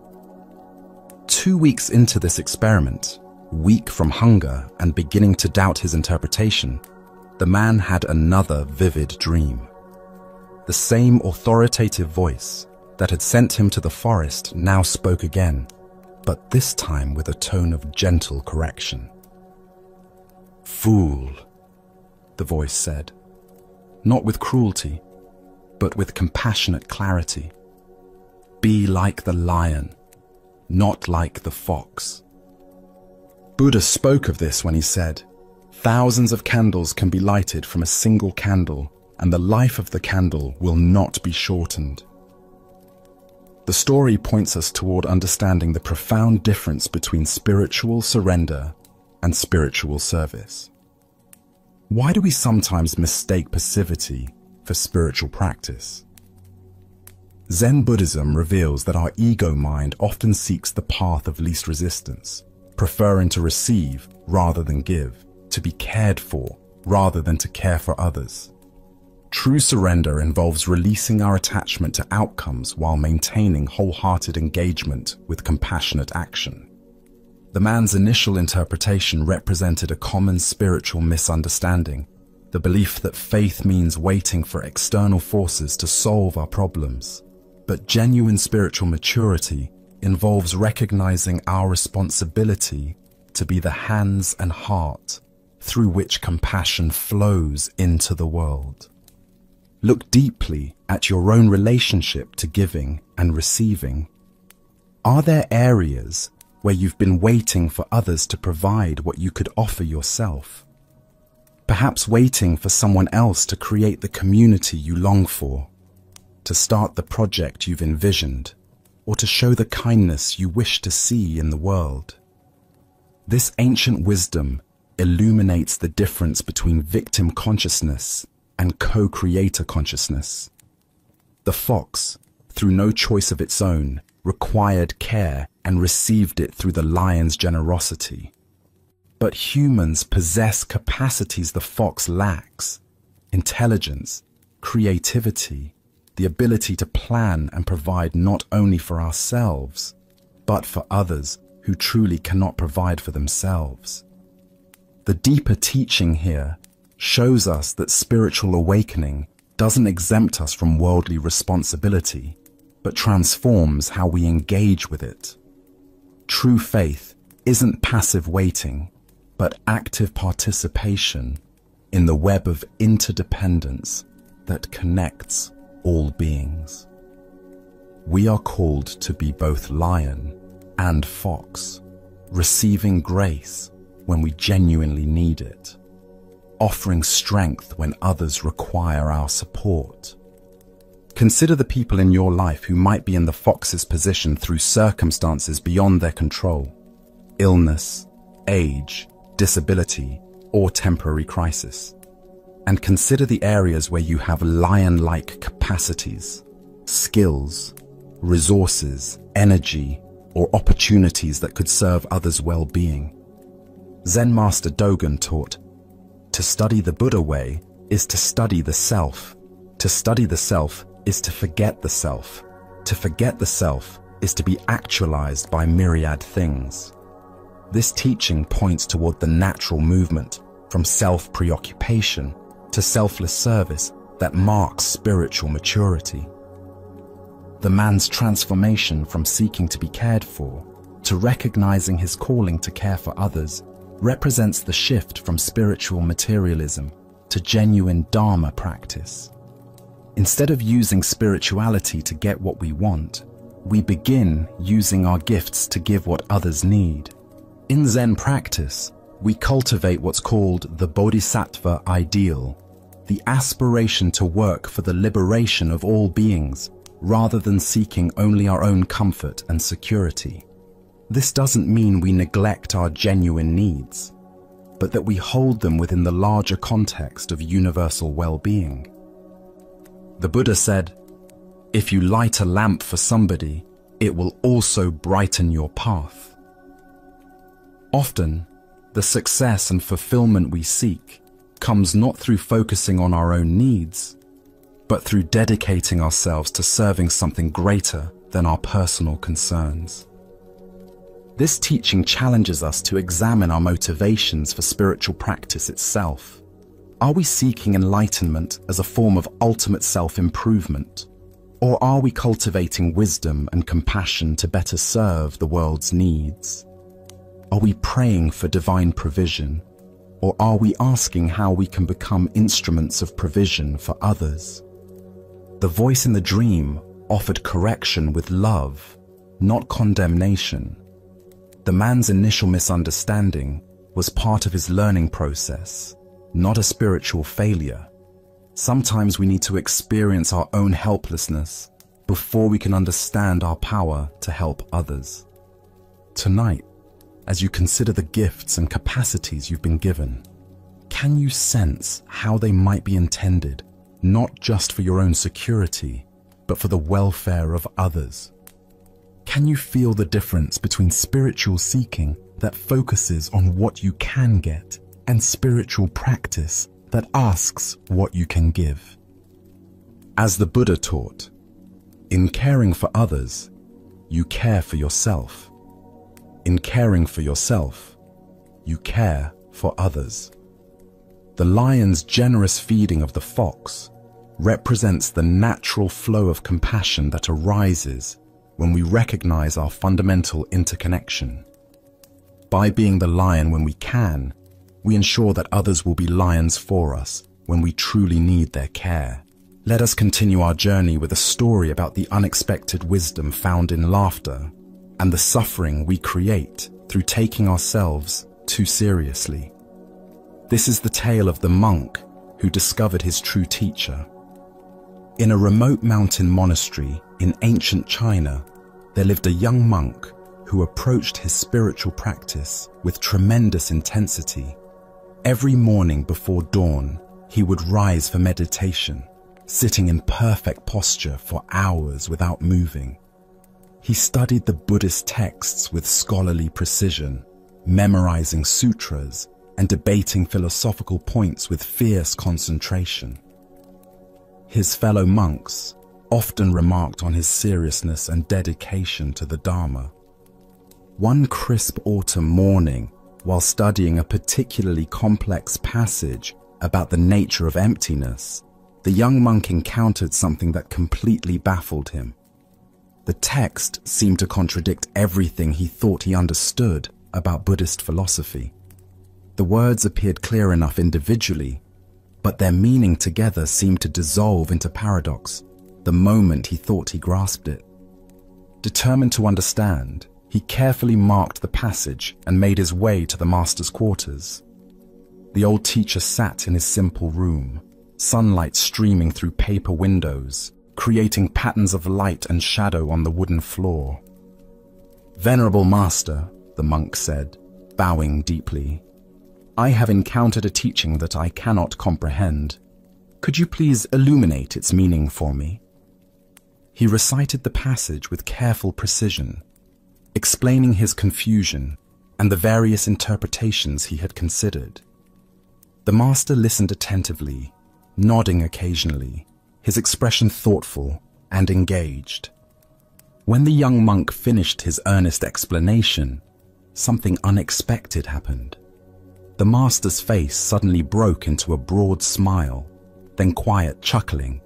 Speaker 1: 2 weeks into this experiment, weak from hunger and beginning to doubt his interpretation, the man had another vivid dream. The same authoritative voice that had sent him to the forest now spoke again, but this time with a tone of gentle correction. "Fool," the voice said, not with cruelty, but with compassionate clarity. "Be like the lion, not like the fox." Buddha spoke of this when he said, "Thousands of candles can be lighted from a single candle, and the life of the candle will not be shortened." The story points us toward understanding the profound difference between spiritual surrender and spiritual service. Why do we sometimes mistake passivity for spiritual practice? Zen Buddhism reveals that our ego mind often seeks the path of least resistance, preferring to receive rather than give, to be cared for rather than to care for others. True surrender involves releasing our attachment to outcomes while maintaining wholehearted engagement with compassionate action. The man's initial interpretation represented a common spiritual misunderstanding, the belief that faith means waiting for external forces to solve our problems. But genuine spiritual maturity involves recognizing our responsibility to be the hands and heart through which compassion flows into the world. Look deeply at your own relationship to giving and receiving. Are there areas where you've been waiting for others to provide what you could offer yourself? Perhaps waiting for someone else to create the community you long for, to start the project you've envisioned, or to show the kindness you wish to see in the world. This ancient wisdom illuminates the difference between victim consciousness and co-creator consciousness. The fox, through no choice of its own, required care and received it through the lion's generosity. But humans possess capacities the fox lacks: intelligence, creativity, the ability to plan and provide not only for ourselves, but for others who truly cannot provide for themselves. The deeper teaching here shows us that spiritual awakening doesn't exempt us from worldly responsibility, but transforms how we engage with it. True faith isn't passive waiting, but active participation in the web of interdependence that connects all beings. We are called to be both lion and fox, receiving grace when we genuinely need it, offering strength when others require our support. Consider the people in your life who might be in the fox's position through circumstances beyond their control: illness, age, disability, or temporary crisis. And consider the areas where you have lion-like capacities, skills, resources, energy, or opportunities that could serve others' well-being. Zen Master Dogen taught, "To study the Buddha way is to study the self. To study the self is to forget the self. To forget the self is to be actualized by myriad things." This teaching points toward the natural movement from self-preoccupation to selfless service that marks spiritual maturity. The man's transformation from seeking to be cared for to recognizing his calling to care for others represents the shift from spiritual materialism to genuine Dharma practice. Instead of using spirituality to get what we want, we begin using our gifts to give what others need. In Zen practice, we cultivate what's called the Bodhisattva ideal, the aspiration to work for the liberation of all beings, rather than seeking only our own comfort and security. This doesn't mean we neglect our genuine needs, but that we hold them within the larger context of universal well-being. The Buddha said, "If you light a lamp for somebody, it will also brighten your path." Often, the success and fulfillment we seek comes not through focusing on our own needs, but through dedicating ourselves to serving something greater than our personal concerns. This teaching challenges us to examine our motivations for spiritual practice itself. Are we seeking enlightenment as a form of ultimate self-improvement, Or are we cultivating wisdom and compassion to better serve the world's needs? Are we praying for divine provision? Or are we asking how we can become instruments of provision for others? The voice in the dream offered correction with love, not condemnation. The man's initial misunderstanding was part of his learning process, not a spiritual failure. Sometimes we need to experience our own helplessness before we can understand our power to help others. Tonight, as you consider the gifts and capacities you've been given, can you sense how they might be intended, not just for your own security, but for the welfare of others? Can you feel the difference between spiritual seeking that focuses on what you can get and spiritual practice that asks what you can give? As the Buddha taught, in caring for others, you care for yourself. In caring for yourself, you care for others. The lion's generous feeding of the fox represents the natural flow of compassion that arises when we recognize our fundamental interconnection. By being the lion when we can, we ensure that others will be lions for us when we truly need their care. Let us continue our journey with a story about the unexpected wisdom found in laughter and the suffering we create through taking ourselves too seriously. This is the tale of the monk who discovered his true teacher. In a remote mountain monastery in ancient China, there lived a young monk who approached his spiritual practice with tremendous intensity. Every morning before dawn, he would rise for meditation, sitting in perfect posture for hours without moving. He studied the Buddhist texts with scholarly precision, memorizing sutras and debating philosophical points with fierce concentration. His fellow monks often remarked on his seriousness and dedication to the Dharma. One crisp autumn morning, while studying a particularly complex passage about the nature of emptiness, the young monk encountered something that completely baffled him. The text seemed to contradict everything he thought he understood about Buddhist philosophy. The words appeared clear enough individually, but their meaning together seemed to dissolve into paradox the moment he thought he grasped it. Determined to understand, he carefully marked the passage and made his way to the master's quarters. The old teacher sat in his simple room, sunlight streaming through paper windows, creating patterns of light and shadow on the wooden floor. "Venerable master," the monk said, bowing deeply, "I have encountered a teaching that I cannot comprehend. Could you please illuminate its meaning for me?" He recited the passage with careful precision, explaining his confusion and the various interpretations he had considered. The master listened attentively, nodding occasionally, his expression thoughtful and engaged. When the young monk finished his earnest explanation, something unexpected happened. The master's face suddenly broke into a broad smile, then quiet chuckling,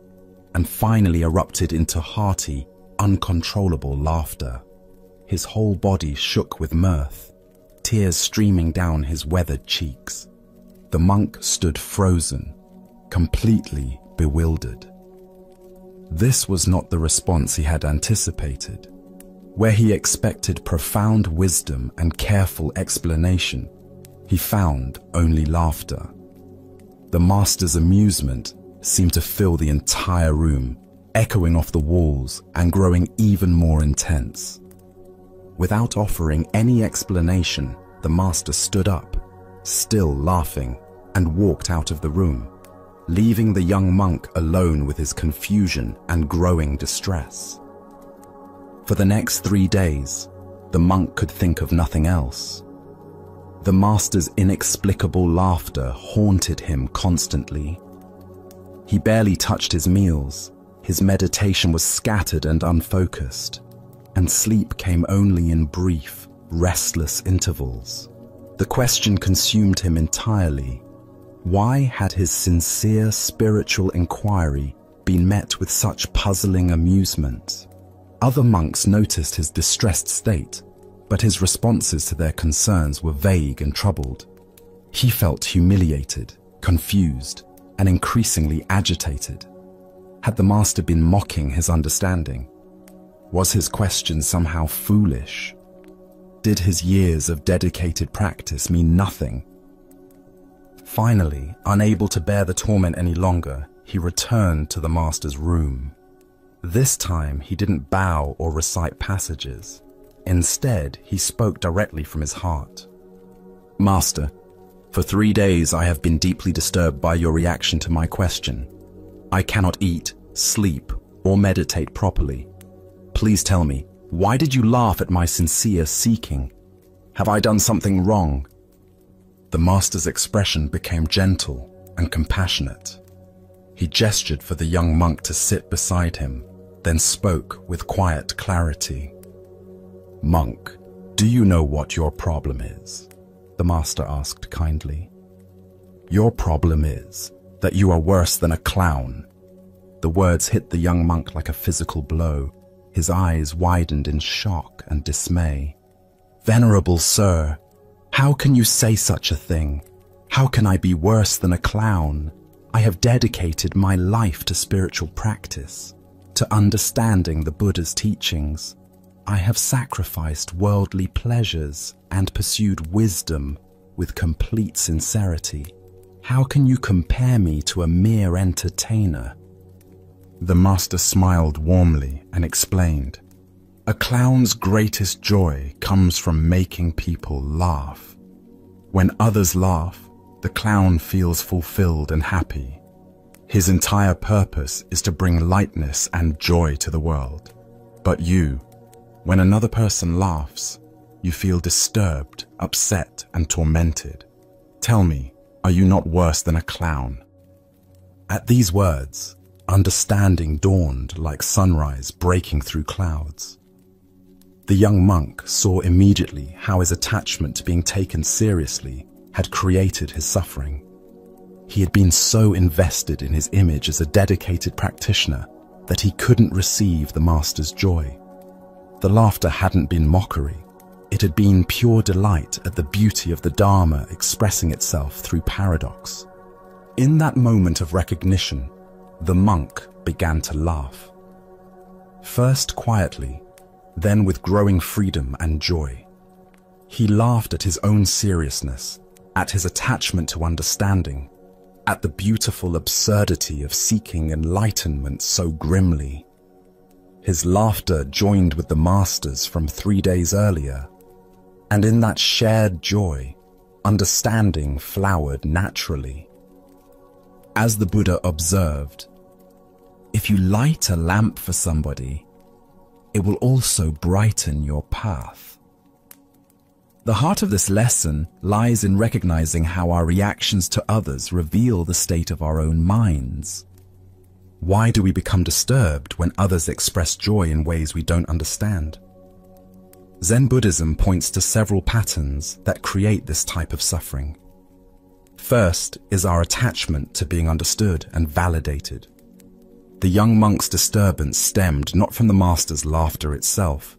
Speaker 1: and finally erupted into hearty, uncontrollable laughter. His whole body shook with mirth, tears streaming down his weathered cheeks. The monk stood frozen, completely bewildered. This was not the response he had anticipated. Where he expected profound wisdom and careful explanation, he found only laughter. The master's amusement seemed to fill the entire room, echoing off the walls and growing even more intense. Without offering any explanation, the master stood up, still laughing, and walked out of the room, leaving the young monk alone with his confusion and growing distress. For the next 3 days, the monk could think of nothing else. The master's inexplicable laughter haunted him constantly. He barely touched his meals, his meditation was scattered and unfocused, and sleep came only in brief, restless intervals. The question consumed him entirely. Why had his sincere spiritual inquiry been met with such puzzling amusement. Other monks noticed his distressed state, but his responses to their concerns were vague and troubled. He felt humiliated, confused, and increasingly agitated. Had the master been mocking his understanding? Was his question somehow foolish? Did his years of dedicated practice mean nothing? Finally, unable to bear the torment any longer, he returned to the master's room. This time, he didn't bow or recite passages. Instead, he spoke directly from his heart. "Master, for 3 days I have been deeply disturbed by your reaction to my question. I cannot eat, sleep, or meditate properly. Please tell me, why did you laugh at my sincere seeking? Have I done something wrong?" The master's expression became gentle and compassionate. He gestured for the young monk to sit beside him, then spoke with quiet clarity. "Monk, do you know what your problem is?" the master asked kindly. "Your problem is that you are worse than a clown." The words hit the young monk like a physical blow. His eyes widened in shock and dismay. "Venerable sir, how can you say such a thing? How can I be worse than a clown? I have dedicated my life to spiritual practice, to understanding the Buddha's teachings. I have sacrificed worldly pleasures and pursued wisdom with complete sincerity. How can you compare me to a mere entertainer?" The master smiled warmly and explained, "A clown's greatest joy comes from making people laugh. When others laugh, the clown feels fulfilled and happy. His entire purpose is to bring lightness and joy to the world. But you, when another person laughs, you feel disturbed, upset, and tormented. Tell me, are you not worse than a clown?" At these words, understanding dawned like sunrise breaking through clouds. The young monk saw immediately how his attachment to being taken seriously had created his suffering. He had been so invested in his image as a dedicated practitioner that he couldn't receive the master's joy. The laughter hadn't been mockery. It had been pure delight at the beauty of the Dharma expressing itself through paradox. In that moment of recognition, the monk began to laugh. First quietly, then with growing freedom and joy. He laughed at his own seriousness, at his attachment to understanding, at the beautiful absurdity of seeking enlightenment so grimly. His laughter joined with the master's from 3 days earlier, and in that shared joy, understanding flowered naturally. As the Buddha observed, if you light a lamp for somebody, it will also brighten your path. The heart of this lesson lies in recognizing how our reactions to others reveal the state of our own minds. Why do we become disturbed when others express joy in ways we don't understand? Zen Buddhism points to several patterns that create this type of suffering. First is our attachment to being understood and validated. The young monk's disturbance stemmed not from the master's laughter itself,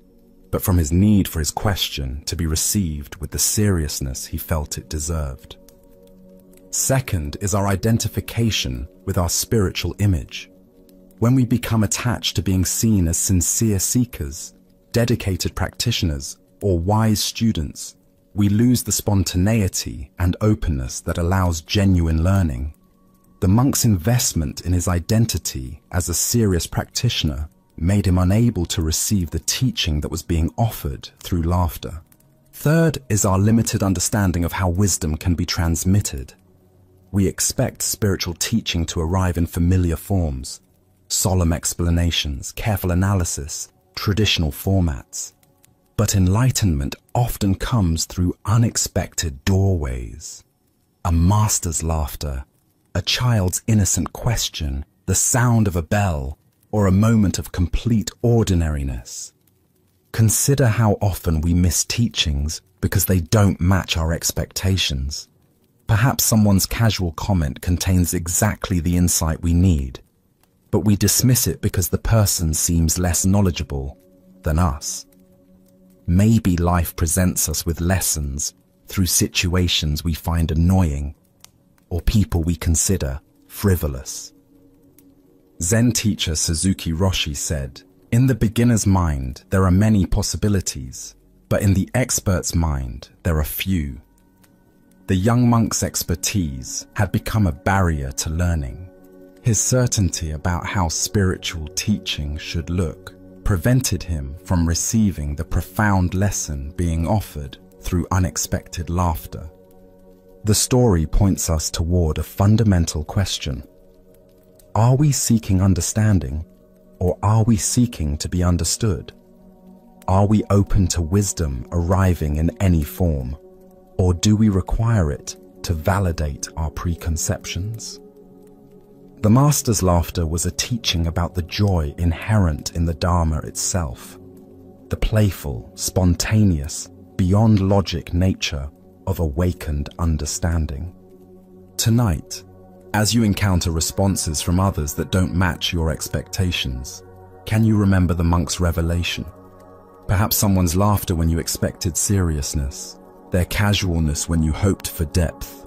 Speaker 1: but from his need for his question to be received with the seriousness he felt it deserved. Second is our identification with our spiritual image. When we become attached to being seen as sincere seekers, dedicated practitioners, or wise students, we lose the spontaneity and openness that allows genuine learning. The monk's investment in his identity as a serious practitioner made him unable to receive the teaching that was being offered through laughter. Third is our limited understanding of how wisdom can be transmitted. We expect spiritual teaching to arrive in familiar forms, solemn explanations, careful analysis, traditional formats. But enlightenment often comes through unexpected doorways. A master's laughter, a child's innocent question, the sound of a bell, or a moment of complete ordinariness. Consider how often we miss teachings because they don't match our expectations. Perhaps someone's casual comment contains exactly the insight we need. but we dismiss it because the person seems less knowledgeable than us. Maybe life presents us with lessons through situations we find annoying or people we consider frivolous. Zen teacher Suzuki Roshi said, "In the beginner's mind, there are many possibilities, but in the expert's mind, there are few." The young monk's expertise had become a barrier to learning. His certainty about how spiritual teaching should look prevented him from receiving the profound lesson being offered through unexpected laughter. The story points us toward a fundamental question. Are we seeking understanding, or are we seeking to be understood? Are we open to wisdom arriving in any form, or do we require it to validate our preconceptions? The Master's laughter was a teaching about the joy inherent in the Dharma itself, the playful, spontaneous, beyond logic nature of awakened understanding. Tonight, as you encounter responses from others that don't match your expectations, can you remember the monk's revelation? Perhaps someone's laughter when you expected seriousness, their casualness when you hoped for depth,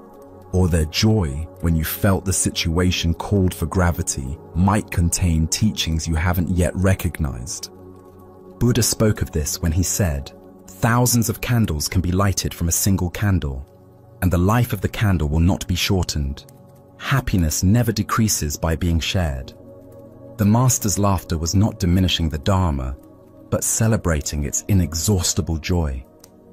Speaker 1: or their joy when you felt the situation called for gravity might contain teachings you haven't yet recognized. Buddha spoke of this when he said, "Thousands of candles can be lighted from a single candle, and the life of the candle will not be shortened. Happiness never decreases by being shared." The Master's laughter was not diminishing the Dharma, but celebrating its inexhaustible joy,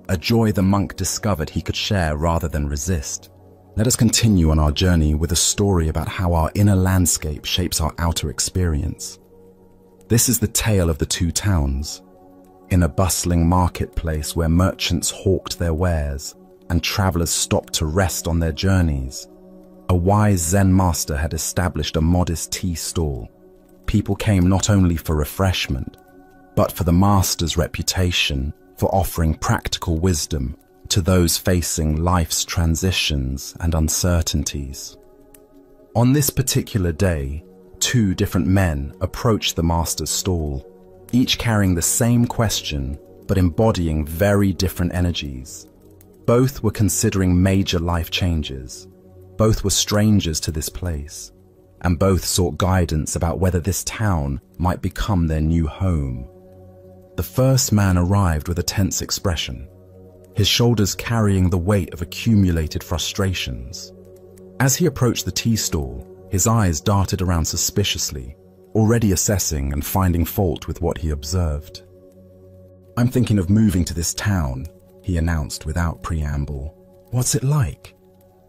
Speaker 1: a joy the monk discovered he could share rather than resist. Let us continue on our journey with a story about how our inner landscape shapes our outer experience. This is the tale of the two towns. In a bustling marketplace where merchants hawked their wares and travelers stopped to rest on their journeys, a wise Zen master had established a modest tea stall. People came not only for refreshment, but for the master's reputation for offering practical wisdom to those facing life's transitions and uncertainties. On this particular day, two different men approached the master's stall, each carrying the same question but embodying very different energies. Both were considering major life changes. Both were strangers to this place, and both sought guidance about whether this town might become their new home. The first man arrived with a tense expression, his shoulders carrying the weight of accumulated frustrations. As he approached the tea stall, his eyes darted around suspiciously, already assessing and finding fault with what he observed. "I'm thinking of moving to this town," he announced without preamble. "What's it like?"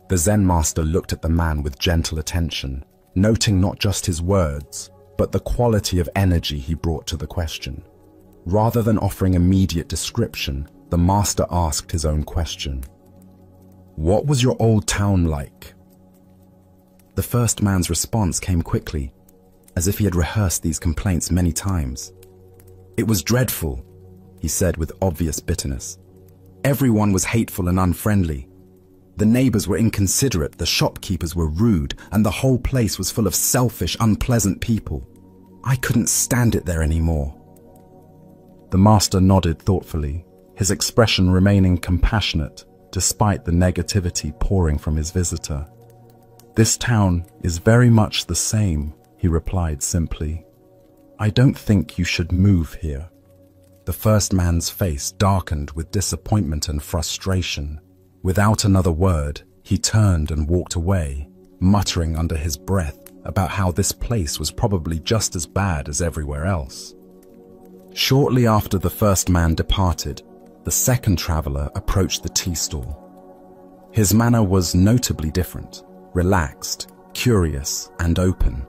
Speaker 1: The Zen master looked at the man with gentle attention, noting not just his words, but the quality of energy he brought to the question. Rather than offering immediate description, the master asked his own question. "What was your old town like?" The first man's response came quickly, as if he had rehearsed these complaints many times. "It was dreadful," he said with obvious bitterness. "Everyone was hateful and unfriendly. The neighbors were inconsiderate, the shopkeepers were rude, and the whole place was full of selfish, unpleasant people. I couldn't stand it there anymore." The master nodded thoughtfully, his expression remaining compassionate despite the negativity pouring from his visitor. "This town is very much the same," he replied simply. "I don't think you should move here." The first man's face darkened with disappointment and frustration. Without another word, he turned and walked away, muttering under his breath about how this place was probably just as bad as everywhere else. Shortly after the first man departed, the second traveler approached the tea stall. His manner was notably different, relaxed, curious, and open.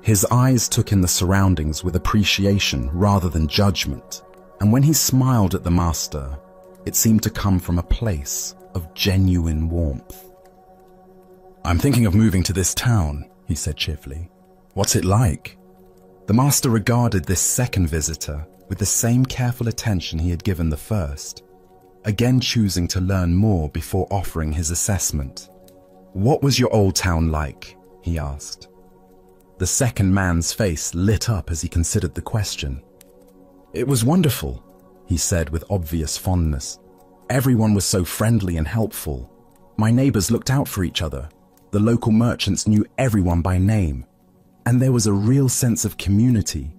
Speaker 1: His eyes took in the surroundings with appreciation rather than judgment, and when he smiled at the master, it seemed to come from a place of genuine warmth. "I'm thinking of moving to this town," he said cheerfully. "What's it like?" The master regarded this second visitor with the same careful attention he had given the first, again choosing to learn more before offering his assessment. "What was your old town like?" he asked. The second man's face lit up as he considered the question. "It was wonderful," he said with obvious fondness. "Everyone was so friendly and helpful. My neighbors looked out for each other. The local merchants knew everyone by name. And there was a real sense of community.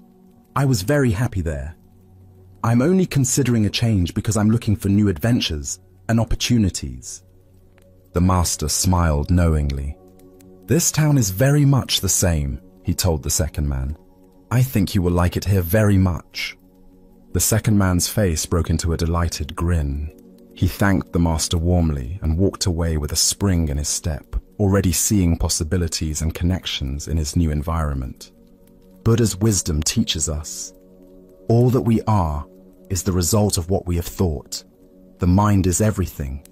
Speaker 1: I was very happy there. I'm only considering a change because I'm looking for new adventures and opportunities." The master smiled knowingly. "This town is very much the same," he told the second man. "I think you will like it here very much." The second man's face broke into a delighted grin. He thanked the master warmly and walked away with a spring in his step, already seeing possibilities and connections in his new environment. Buddha's wisdom teaches us, all that we are is the result of what we have thought. The mind is everything.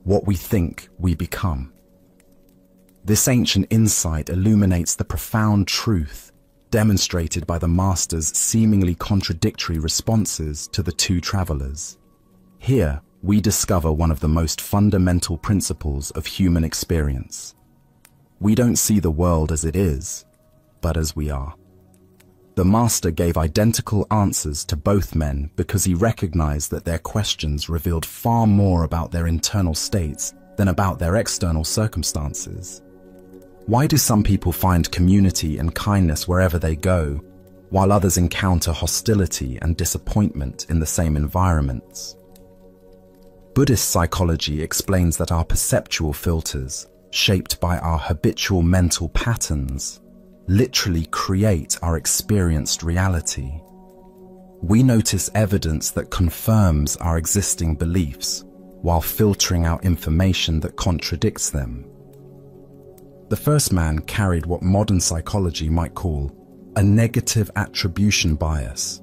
Speaker 1: What we think, we become. This ancient insight illuminates the profound truth demonstrated by the master's seemingly contradictory responses to the two travelers. Here, we discover one of the most fundamental principles of human experience. We don't see the world as it is, but as we are. The master gave identical answers to both men because he recognized that their questions revealed far more about their internal states than about their external circumstances. Why do some people find community and kindness wherever they go, while others encounter hostility and disappointment in the same environments? Buddhist psychology explains that our perceptual filters, shaped by our habitual mental patterns, literally create our experienced reality. We notice evidence that confirms our existing beliefs while filtering out information that contradicts them. The first man carried what modern psychology might call a negative attribution bias,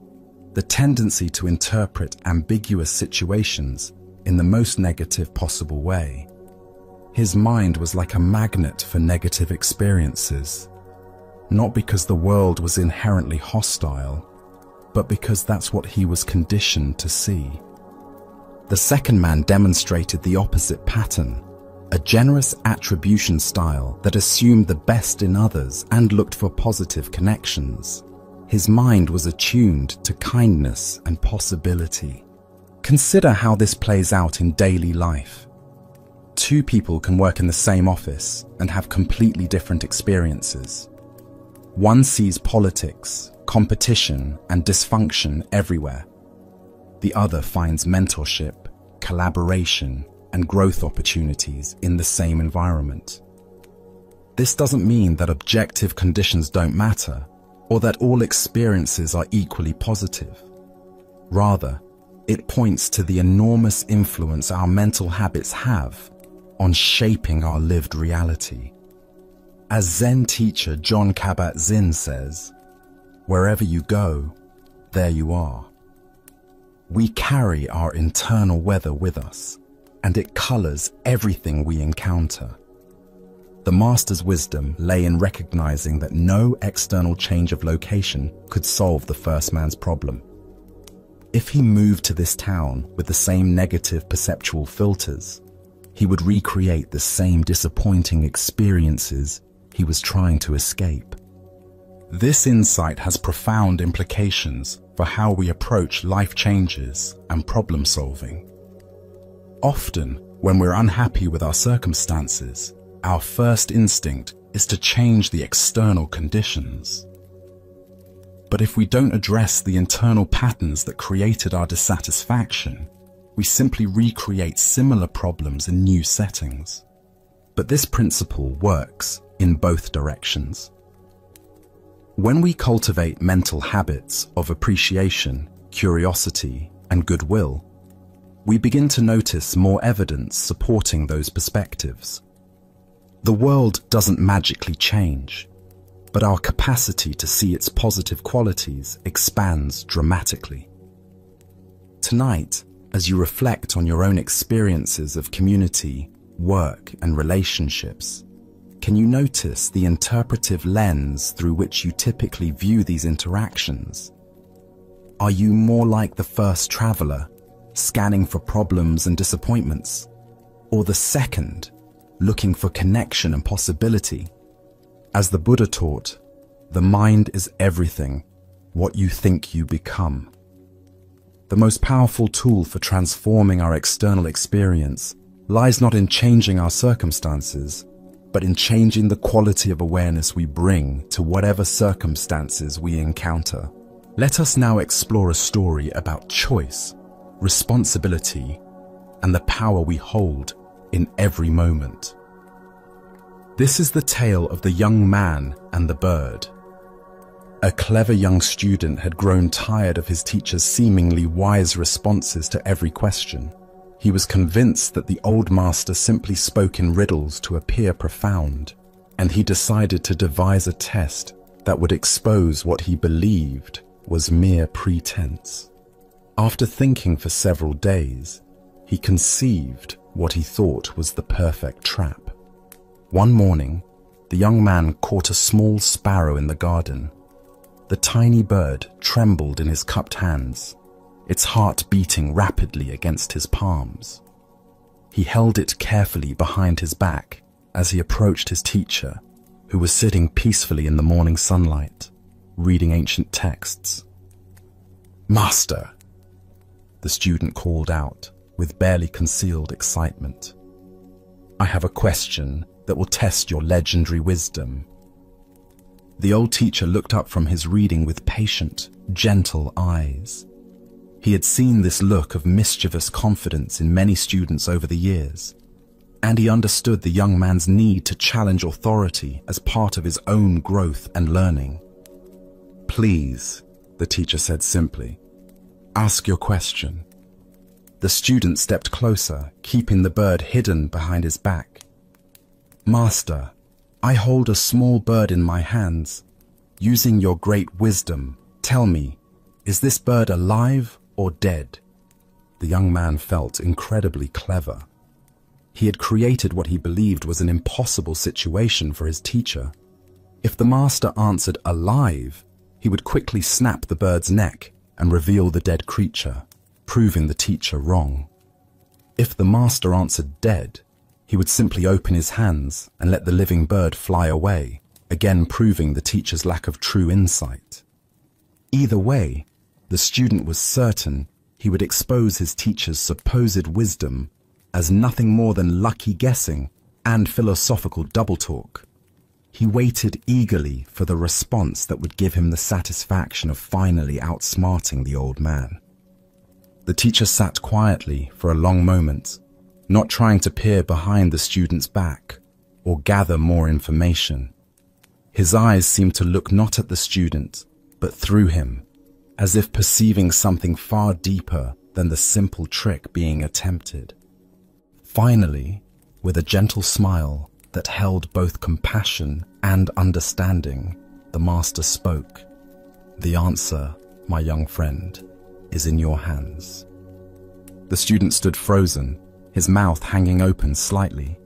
Speaker 1: the tendency to interpret ambiguous situations in the most negative possible way. His mind was like a magnet for negative experiences, not because the world was inherently hostile, but because that's what he was conditioned to see. The second man demonstrated the opposite pattern, a generous attribution style that assumed the best in others and looked for positive connections. His mind was attuned to kindness and possibility. Consider how this plays out in daily life. Two people can work in the same office and have completely different experiences. One sees politics, competition, and dysfunction everywhere. The other finds mentorship, collaboration, and growth opportunities in the same environment. This doesn't mean that objective conditions don't matter, or that all experiences are equally positive. Rather, it points to the enormous influence our mental habits have on shaping our lived reality. As Zen teacher Jon Kabat-Zinn says, "Wherever you go, there you are." We carry our internal weather with us, and it colors everything we encounter. The master's wisdom lay in recognizing that no external change of location could solve the first man's problem. If he moved to this town with the same negative perceptual filters, he would recreate the same disappointing experiences he was trying to escape. This insight has profound implications for how we approach life changes and problem solving. Often, when we're unhappy with our circumstances, our first instinct is to change the external conditions. But if we don't address the internal patterns that created our dissatisfaction, we simply recreate similar problems in new settings. But this principle works in both directions. When we cultivate mental habits of appreciation, curiosity, and goodwill, we begin to notice more evidence supporting those perspectives. The world doesn't magically change, but our capacity to see its positive qualities expands dramatically. Tonight, as you reflect on your own experiences of community, work, and relationships, can you notice the interpretive lens through which you typically view these interactions? Are you more like the first traveler, scanning for problems and disappointments, or the second, looking for connection and possibility? As the Buddha taught, The mind is everything, what you think you become. The most powerful tool for transforming our external experience lies not in changing our circumstances, but in changing the quality of awareness we bring to whatever circumstances we encounter. Let us now explore a story about choice, responsibility, and the power we hold in every moment. This is the tale of the young man and the bird. A clever young student had grown tired of his teacher's seemingly wise responses to every question. He was convinced that the old master simply spoke in riddles to appear profound, and he decided to devise a test that would expose what he believed was mere pretense. After thinking for several days, he conceived what he thought was the perfect trap. One morning, the young man caught a small sparrow in the garden. The tiny bird trembled in his cupped hands, its heart beating rapidly against his palms. He held it carefully behind his back as he approached his teacher, who was sitting peacefully in the morning sunlight, reading ancient texts. "Master," the student called out with barely concealed excitement, "I have a question that will test your legendary wisdom." The old teacher looked up from his reading with patient, gentle eyes. He had seen this look of mischievous confidence in many students over the years, and he understood the young man's need to challenge authority as part of his own growth and learning. "Please," the teacher said simply, "ask your question." The student stepped closer, keeping the bird hidden behind his back. "Master, I hold a small bird in my hands. Using your great wisdom, tell me, is this bird alive or dead?" The young man felt incredibly clever. He had created what he believed was an impossible situation for his teacher. If the master answered alive, he would quickly snap the bird's neck and reveal the dead creature, proving the teacher wrong. If the master answered dead, he would simply open his hands and let the living bird fly away, again proving the teacher's lack of true insight. Either way, the student was certain he would expose his teacher's supposed wisdom as nothing more than lucky guessing and philosophical double talk. He waited eagerly for the response that would give him the satisfaction of finally outsmarting the old man. The teacher sat quietly for a long moment, not trying to peer behind the student's back or gather more information. His eyes seemed to look not at the student, but through him, as if perceiving something far deeper than the simple trick being attempted. Finally, with a gentle smile that held both compassion and understanding, the master spoke. "The answer, my young friend, is in your hands." The student stood frozen, his mouth hanging open slightly.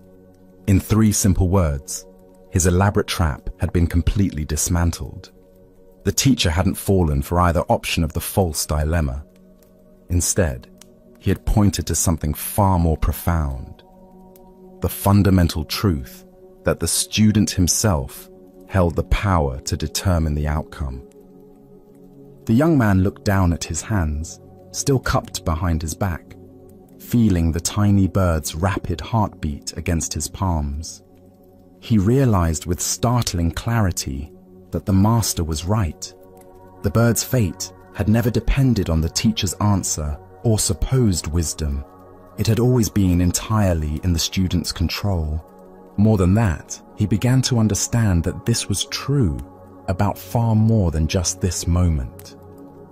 Speaker 1: In 3 simple words, his elaborate trap had been completely dismantled. The teacher hadn't fallen for either option of the false dilemma. Instead, he had pointed to something far more profound: the fundamental truth that the student himself held the power to determine the outcome. The young man looked down at his hands, still cupped behind his back, feeling the tiny bird's rapid heartbeat against his palms. He realized with startling clarity that the master was right. The bird's fate had never depended on the teacher's answer or supposed wisdom. It had always been entirely in the student's control. More than that, he began to understand that this was true about far more than just this moment.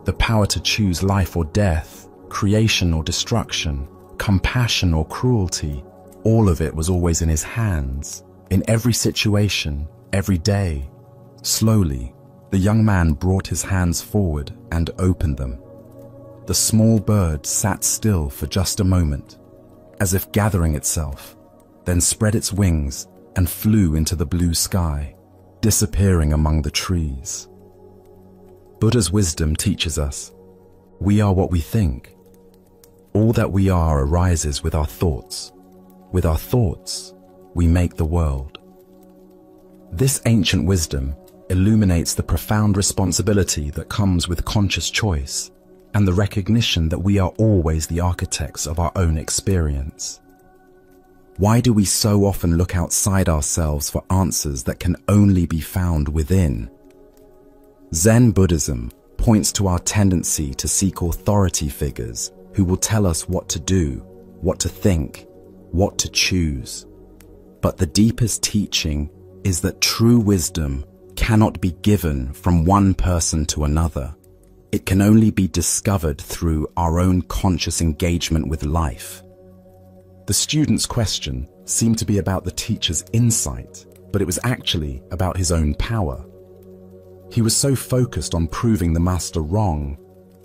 Speaker 1: The power to choose life or death, creation or destruction, compassion or cruelty, all of it was always in his hands, in every situation, every day. Slowly, the young man brought his hands forward and opened them. The small bird sat still for just a moment, as if gathering itself, then spread its wings and flew into the blue sky, disappearing among the trees. Buddha's wisdom teaches us, we are what we think. All that we are arises with our thoughts. With our thoughts, we make the world. This ancient wisdom illuminates the profound responsibility that comes with conscious choice and the recognition that we are always the architects of our own experience. Why do we so often look outside ourselves for answers that can only be found within? Zen Buddhism points to our tendency to seek authority figures who will tell us what to do, what to think, what to choose. But the deepest teaching is that true wisdom cannot be given from one person to another. It can only be discovered through our own conscious engagement with life. The student's question seemed to be about the teacher's insight, but it was actually about his own power. He was so focused on proving the master wrong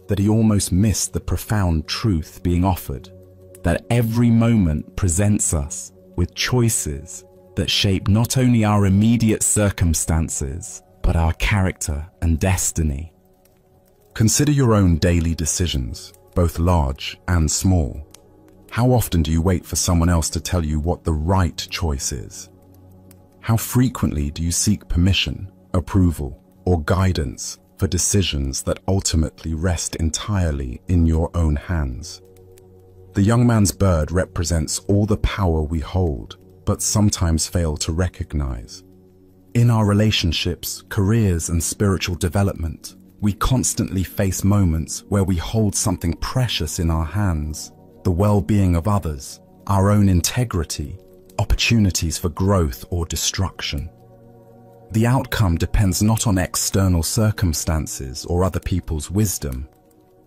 Speaker 1: that he almost missed the profound truth being offered, that every moment presents us with choices that shape not only our immediate circumstances, but our character and destiny. Consider your own daily decisions, both large and small. How often do you wait for someone else to tell you what the right choice is? How frequently do you seek permission, approval, or guidance for decisions that ultimately rest entirely in your own hands? The young man's bird represents all the power we hold, but sometimes fail to recognize. In our relationships, careers, and spiritual development, we constantly face moments where we hold something precious in our hands: the well-being of others, our own integrity, opportunities for growth or destruction. The outcome depends not on external circumstances or other people's wisdom,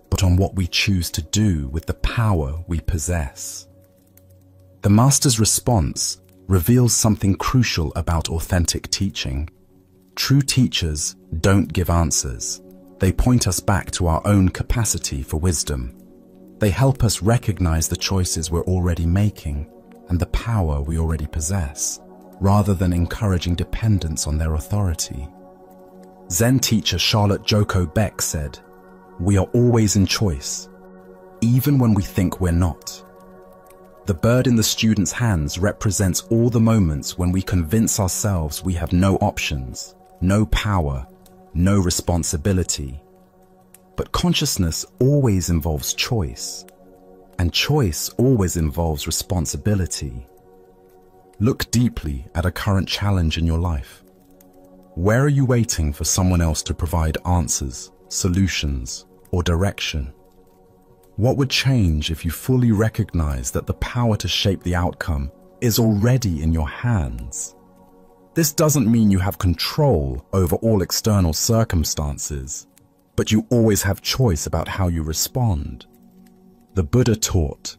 Speaker 1: but on what we choose to do with the power we possess. The master's response reveals something crucial about authentic teaching. True teachers don't give answers. They point us back to our own capacity for wisdom. They help us recognize the choices we're already making and the power we already possess, rather than encouraging dependence on their authority. Zen teacher Charlotte Joko Beck said, "We are always in choice, even when we think we're not." The bird in the student's hands represents all the moments when we convince ourselves we have no options, no power, no responsibility. But consciousness always involves choice, and choice always involves responsibility. Look deeply at a current challenge in your life. Where are you waiting for someone else to provide answers, solutions, or direction? What would change if you fully recognize that the power to shape the outcome is already in your hands? This doesn't mean you have control over all external circumstances, but you always have choice about how you respond. The Buddha taught,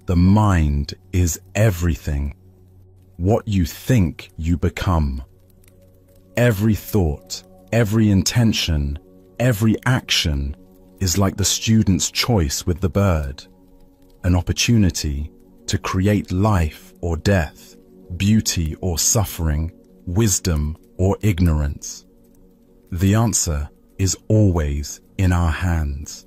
Speaker 1: the mind is everything. What you think, you become. Every thought, every intention, every action is like the student's choice with the bird, an opportunity to create life or death, beauty or suffering, wisdom or ignorance. The answer is always in our hands.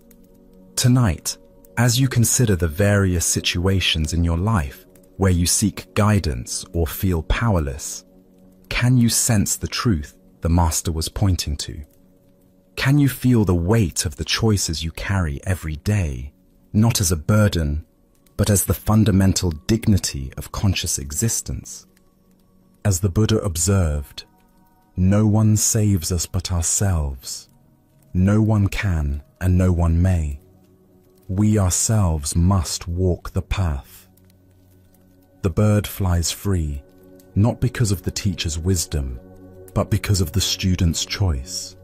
Speaker 1: Tonight, as you consider the various situations in your life where you seek guidance or feel powerless, can you sense the truth the Master was pointing to? Can you feel the weight of the choices you carry every day, not as a burden, but as the fundamental dignity of conscious existence? As the Buddha observed, no one saves us but ourselves. No one can and no one may. We ourselves must walk the path. The bird flies free, not because of the teacher's wisdom, but because of the student's choice.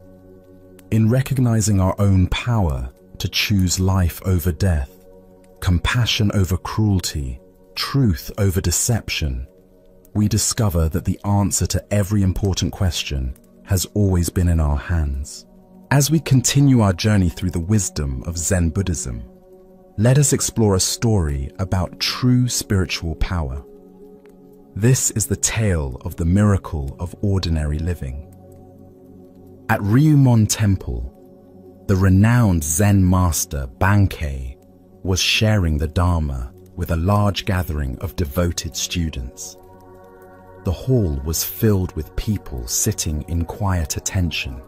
Speaker 1: In recognizing our own power to choose life over death, compassion over cruelty, truth over deception, we discover that the answer to every important question has always been in our hands. As we continue our journey through the wisdom of Zen Buddhism, let us explore a story about true spiritual power. This is the tale of the miracle of ordinary living. At Ryumon Temple, the renowned Zen master Bankei was sharing the Dharma with a large gathering of devoted students. The hall was filled with people sitting in quiet attention,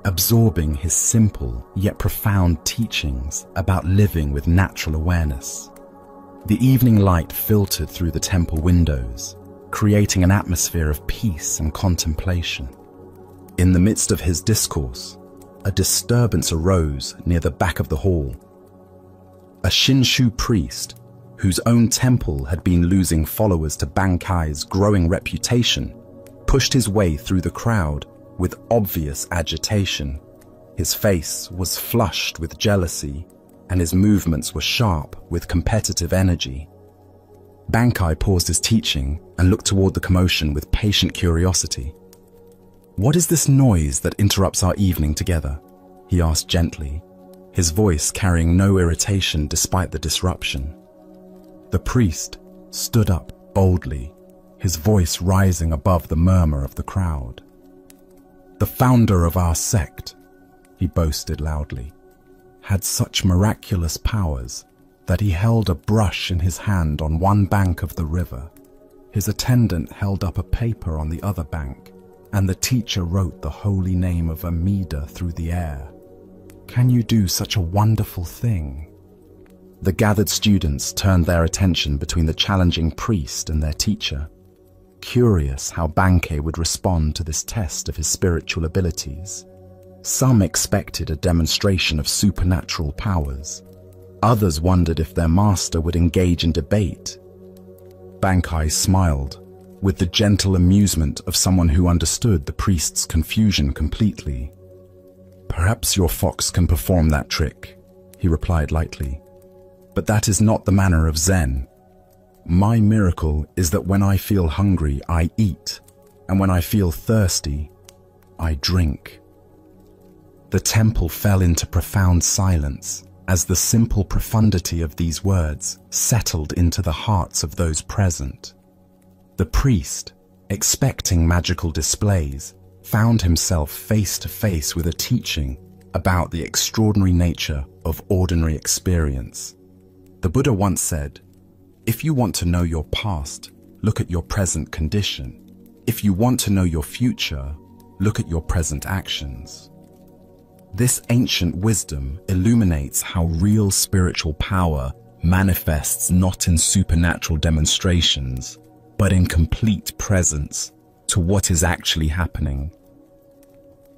Speaker 1: absorbing his simple yet profound teachings about living with natural awareness. The evening light filtered through the temple windows, creating an atmosphere of peace and contemplation. In the midst of his discourse, a disturbance arose near the back of the hall. A Shinshu priest, whose own temple had been losing followers to Bankai's growing reputation, pushed his way through the crowd with obvious agitation. His face was flushed with jealousy, and his movements were sharp with competitive energy. Bankai paused his teaching and looked toward the commotion with patient curiosity. "What is this noise that interrupts our evening together?" he asked gently, his voice carrying no irritation despite the disruption. The priest stood up boldly, his voice rising above the murmur of the crowd. "The founder of our sect," he boasted loudly, had such miraculous powers that he held a brush in his hand on one bank of the river. His attendant held up a paper on the other bank, and the teacher wrote the holy name of Amida through the air. "Can you do such a wonderful thing?" The gathered students turned their attention between the challenging priest and their teacher, curious how Bankei would respond to this test of his spiritual abilities. Some expected a demonstration of supernatural powers. Others wondered if their master would engage in debate. Bankai smiled, with the gentle amusement of someone who understood the priest's confusion completely. "Perhaps your fox can perform that trick," he replied lightly. "But that is not the manner of Zen. My miracle is that when I feel hungry, I eat, and when I feel thirsty, I drink." The temple fell into profound silence as the simple profundity of these words settled into the hearts of those present. The priest, expecting magical displays, found himself face to face with a teaching about the extraordinary nature of ordinary experience. The Buddha once said, "If you want to know your past, look at your present condition. If you want to know your future, look at your present actions." This ancient wisdom illuminates how real spiritual power manifests not in supernatural demonstrations, but in complete presence to what is actually happening.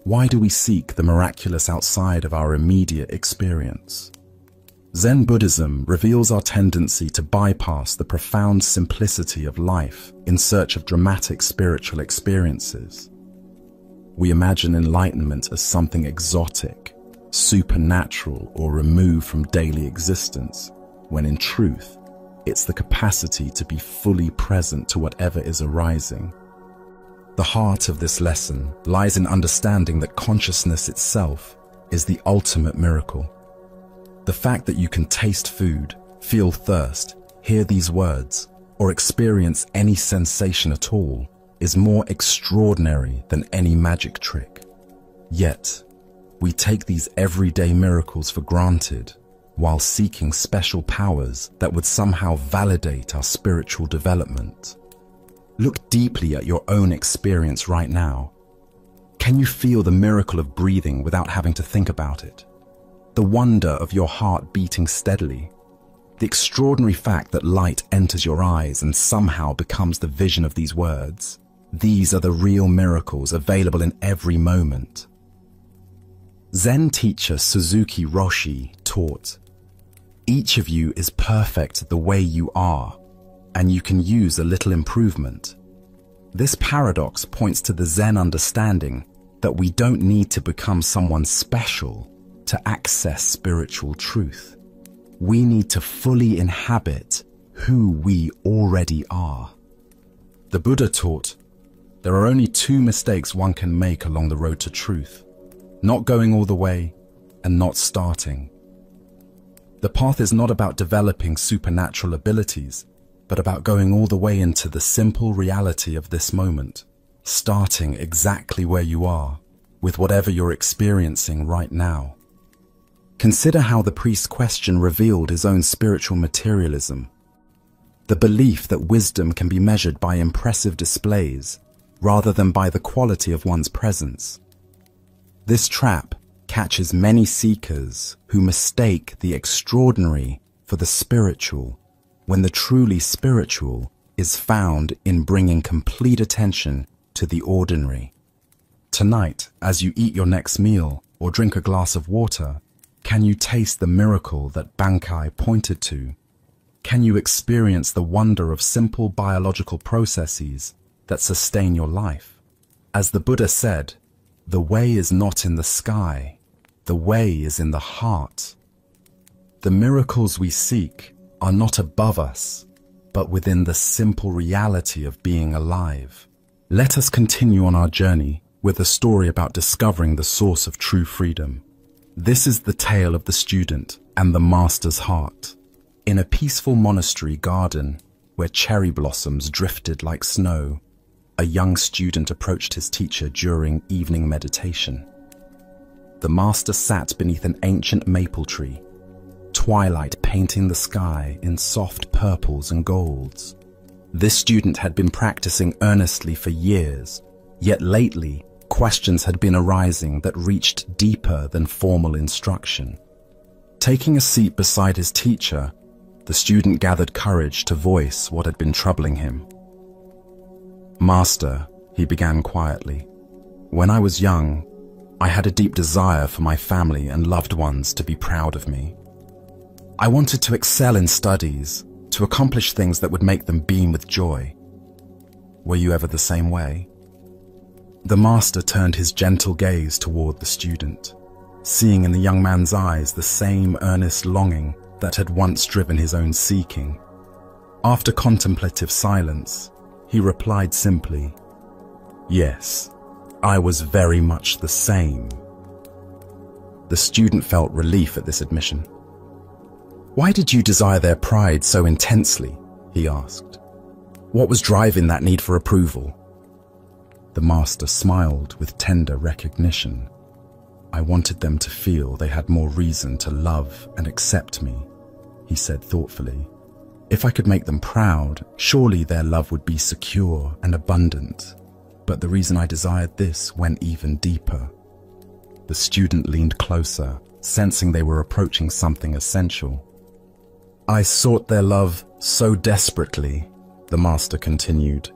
Speaker 1: Why do we seek the miraculous outside of our immediate experience? Zen Buddhism reveals our tendency to bypass the profound simplicity of life in search of dramatic spiritual experiences. We imagine enlightenment as something exotic, supernatural, or removed from daily existence, when in truth, it's the capacity to be fully present to whatever is arising. The heart of this lesson lies in understanding that consciousness itself is the ultimate miracle. The fact that you can taste food, feel thirst, hear these words, or experience any sensation at all is more extraordinary than any magic trick. Yet, we take these everyday miracles for granted while seeking special powers that would somehow validate our spiritual development. Look deeply at your own experience right now. Can you feel the miracle of breathing without having to think about it? The wonder of your heart beating steadily? The extraordinary fact that light enters your eyes and somehow becomes the vision of these words? These are the real miracles available in every moment. Zen teacher Suzuki Roshi taught, "Each of you is perfect the way you are, and you can use a little improvement." This paradox points to the Zen understanding that we don't need to become someone special to access spiritual truth. We need to fully inhabit who we already are. The Buddha taught, there are only two mistakes one can make along the road to truth: not going all the way and not starting. The path is not about developing supernatural abilities, but about going all the way into the simple reality of this moment, starting exactly where you are, with whatever you're experiencing right now. Consider how the priest's question revealed his own spiritual materialism. the belief that wisdom can be measured by impressive displays rather than by the quality of one's presence. This trap catches many seekers who mistake the extraordinary for the spiritual, when the truly spiritual is found in bringing complete attention to the ordinary. Tonight, as you eat your next meal or drink a glass of water, can you taste the miracle that Bankai pointed to? Can you experience the wonder of simple biological processes that sustain your life? As the Buddha said, the way is not in the sky, the way is in the heart. The miracles we seek are not above us, but within the simple reality of being alive. Let us continue on our journey with a story about discovering the source of true freedom. This is the tale of the student and the master's heart. In a peaceful monastery garden where cherry blossoms drifted like snow, a young student approached his teacher during evening meditation. The master sat beneath an ancient maple tree, twilight painting the sky in soft purples and golds. This student had been practicing earnestly for years, yet lately questions had been arising that reached deeper than formal instruction. Taking a seat beside his teacher, the student gathered courage to voice what had been troubling him. "Master," he began quietly, "when I was young, I had a deep desire for my family and loved ones to be proud of me. I wanted to excel in studies, to accomplish things that would make them beam with joy. Were you ever the same way?" The master turned his gentle gaze toward the student, seeing in the young man's eyes the same earnest longing that had once driven his own seeking. After contemplative silence, he replied simply, "Yes, I was very much the same." The student felt relief at this admission. "Why did you desire their pride so intensely?" he asked. "What was driving that need for approval?" The master smiled with tender recognition. "I wanted them to feel they had more reason to love and accept me," he said thoughtfully. "If I could make them proud, surely their love would be secure and abundant. But the reason I desired this went even deeper." The student leaned closer, sensing they were approaching something essential. "I sought their love so desperately," the master continued,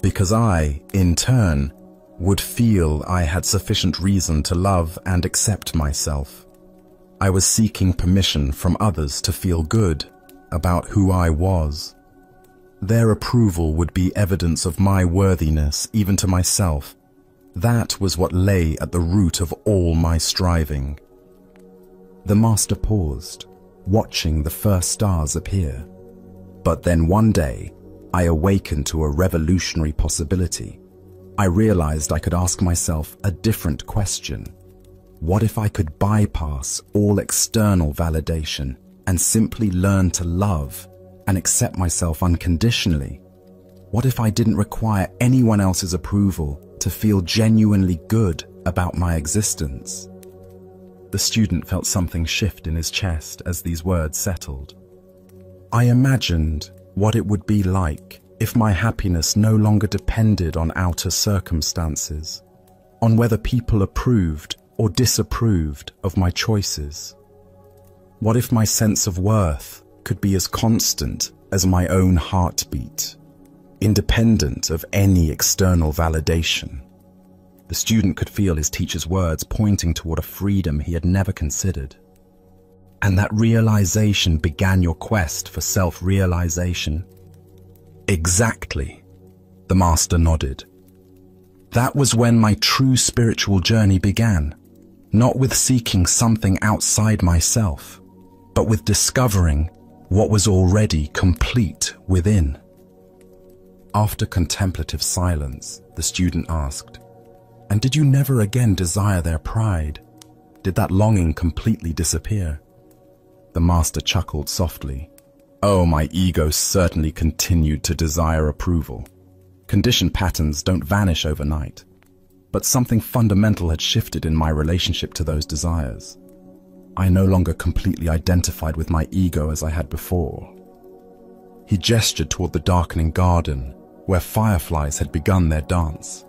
Speaker 1: "because I, in turn, would feel I had sufficient reason to love and accept myself. I was seeking permission from others to feel good about who I was. Their approval would be evidence of my worthiness even to myself. That was what lay at the root of all my striving." The master paused, watching the first stars appear. "But then one day, I awakened to a revolutionary possibility. I realized I could ask myself a different question. What if I could bypass all external validation and simply learn to love and accept myself unconditionally? What if I didn't require anyone else's approval to feel genuinely good about my existence?" The student felt something shift in his chest as these words settled. "I imagined what it would be like if my happiness no longer depended on outer circumstances, on whether people approved or disapproved of my choices. What if my sense of worth could be as constant as my own heartbeat, independent of any external validation?" The student could feel his teacher's words pointing toward a freedom he had never considered. "And that realization began your quest for self-realization?" "Exactly," the master nodded. "That was when my true spiritual journey began, not with seeking something outside myself, but with discovering what was already complete within." After contemplative silence, the student asked, "And did you never again desire their pride? Did that longing completely disappear?" The master chuckled softly. "Oh, my ego certainly continued to desire approval. Conditioned patterns don't vanish overnight, but something fundamental had shifted in my relationship to those desires. I no longer completely identified with my ego as I had before." He gestured toward the darkening garden, where fireflies had begun their dance.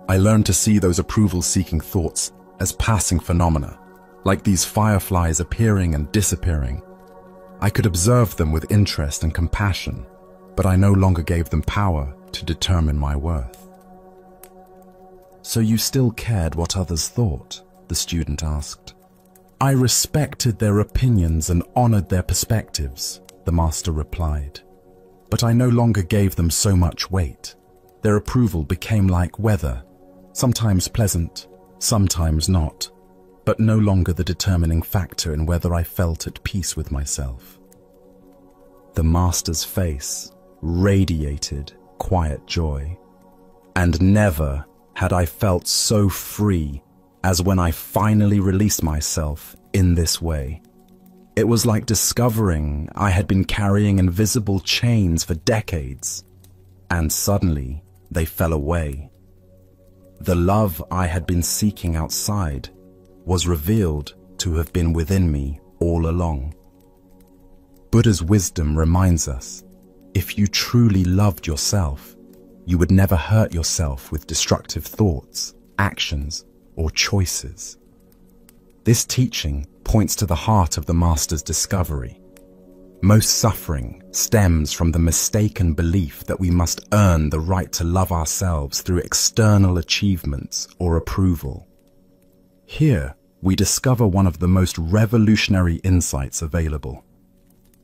Speaker 1: I learned to see those approval-seeking thoughts as passing phenomena, like these fireflies appearing and disappearing. I could observe them with interest and compassion, but I no longer gave them power to determine my worth. "So you still cared what others thought?" the student asked. "I respected their opinions and honored their perspectives," the master replied. "But I no longer gave them so much weight. Their approval became like weather, sometimes pleasant, sometimes not, but no longer the determining factor in whether I felt at peace with myself." The master's face radiated quiet joy, and never had I felt so free as when I finally released myself in this way. It was like discovering I had been carrying invisible chains for decades, and suddenly they fell away. The love I had been seeking outside was revealed to have been within me all along. Buddha's wisdom reminds us, if you truly loved yourself, you would never hurt yourself with destructive thoughts, actions, or choices. This teaching points to the heart of the master's discovery. Most suffering stems from the mistaken belief that we must earn the right to love ourselves through external achievements or approval. Here, we discover one of the most revolutionary insights available.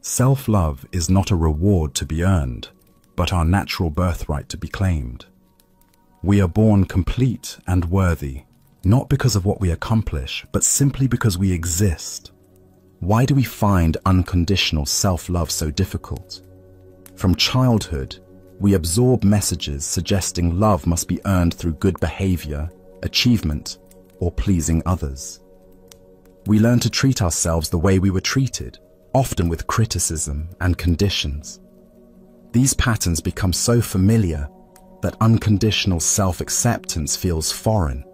Speaker 1: Self-love is not a reward to be earned, but our natural birthright to be claimed. We are born complete and worthy, not because of what we accomplish, but simply because we exist. Why do we find unconditional self-love so difficult? From childhood, we absorb messages suggesting love must be earned through good behavior, achievement, or pleasing others. We learn to treat ourselves the way we were treated, often with criticism and conditions. These patterns become so familiar that unconditional self-acceptance feels foreign.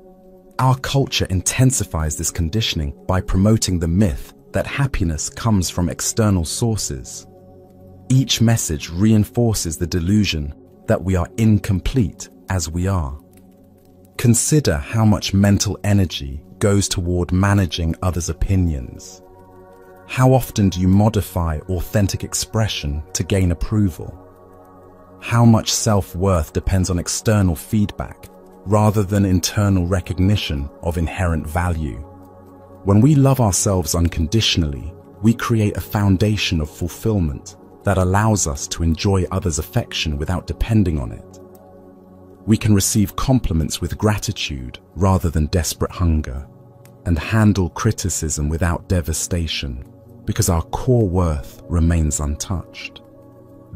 Speaker 1: Our culture intensifies this conditioning by promoting the myth that happiness comes from external sources. Each message reinforces the delusion that we are incomplete as we are. Consider how much mental energy goes toward managing others' opinions. How often do you modify authentic expression to gain approval? How much self-worth depends on external feedback rather than internal recognition of inherent value? When we love ourselves unconditionally, we create a foundation of fulfillment that allows us to enjoy others' affection without depending on it. We can receive compliments with gratitude rather than desperate hunger, and handle criticism without devastation, because our core worth remains untouched.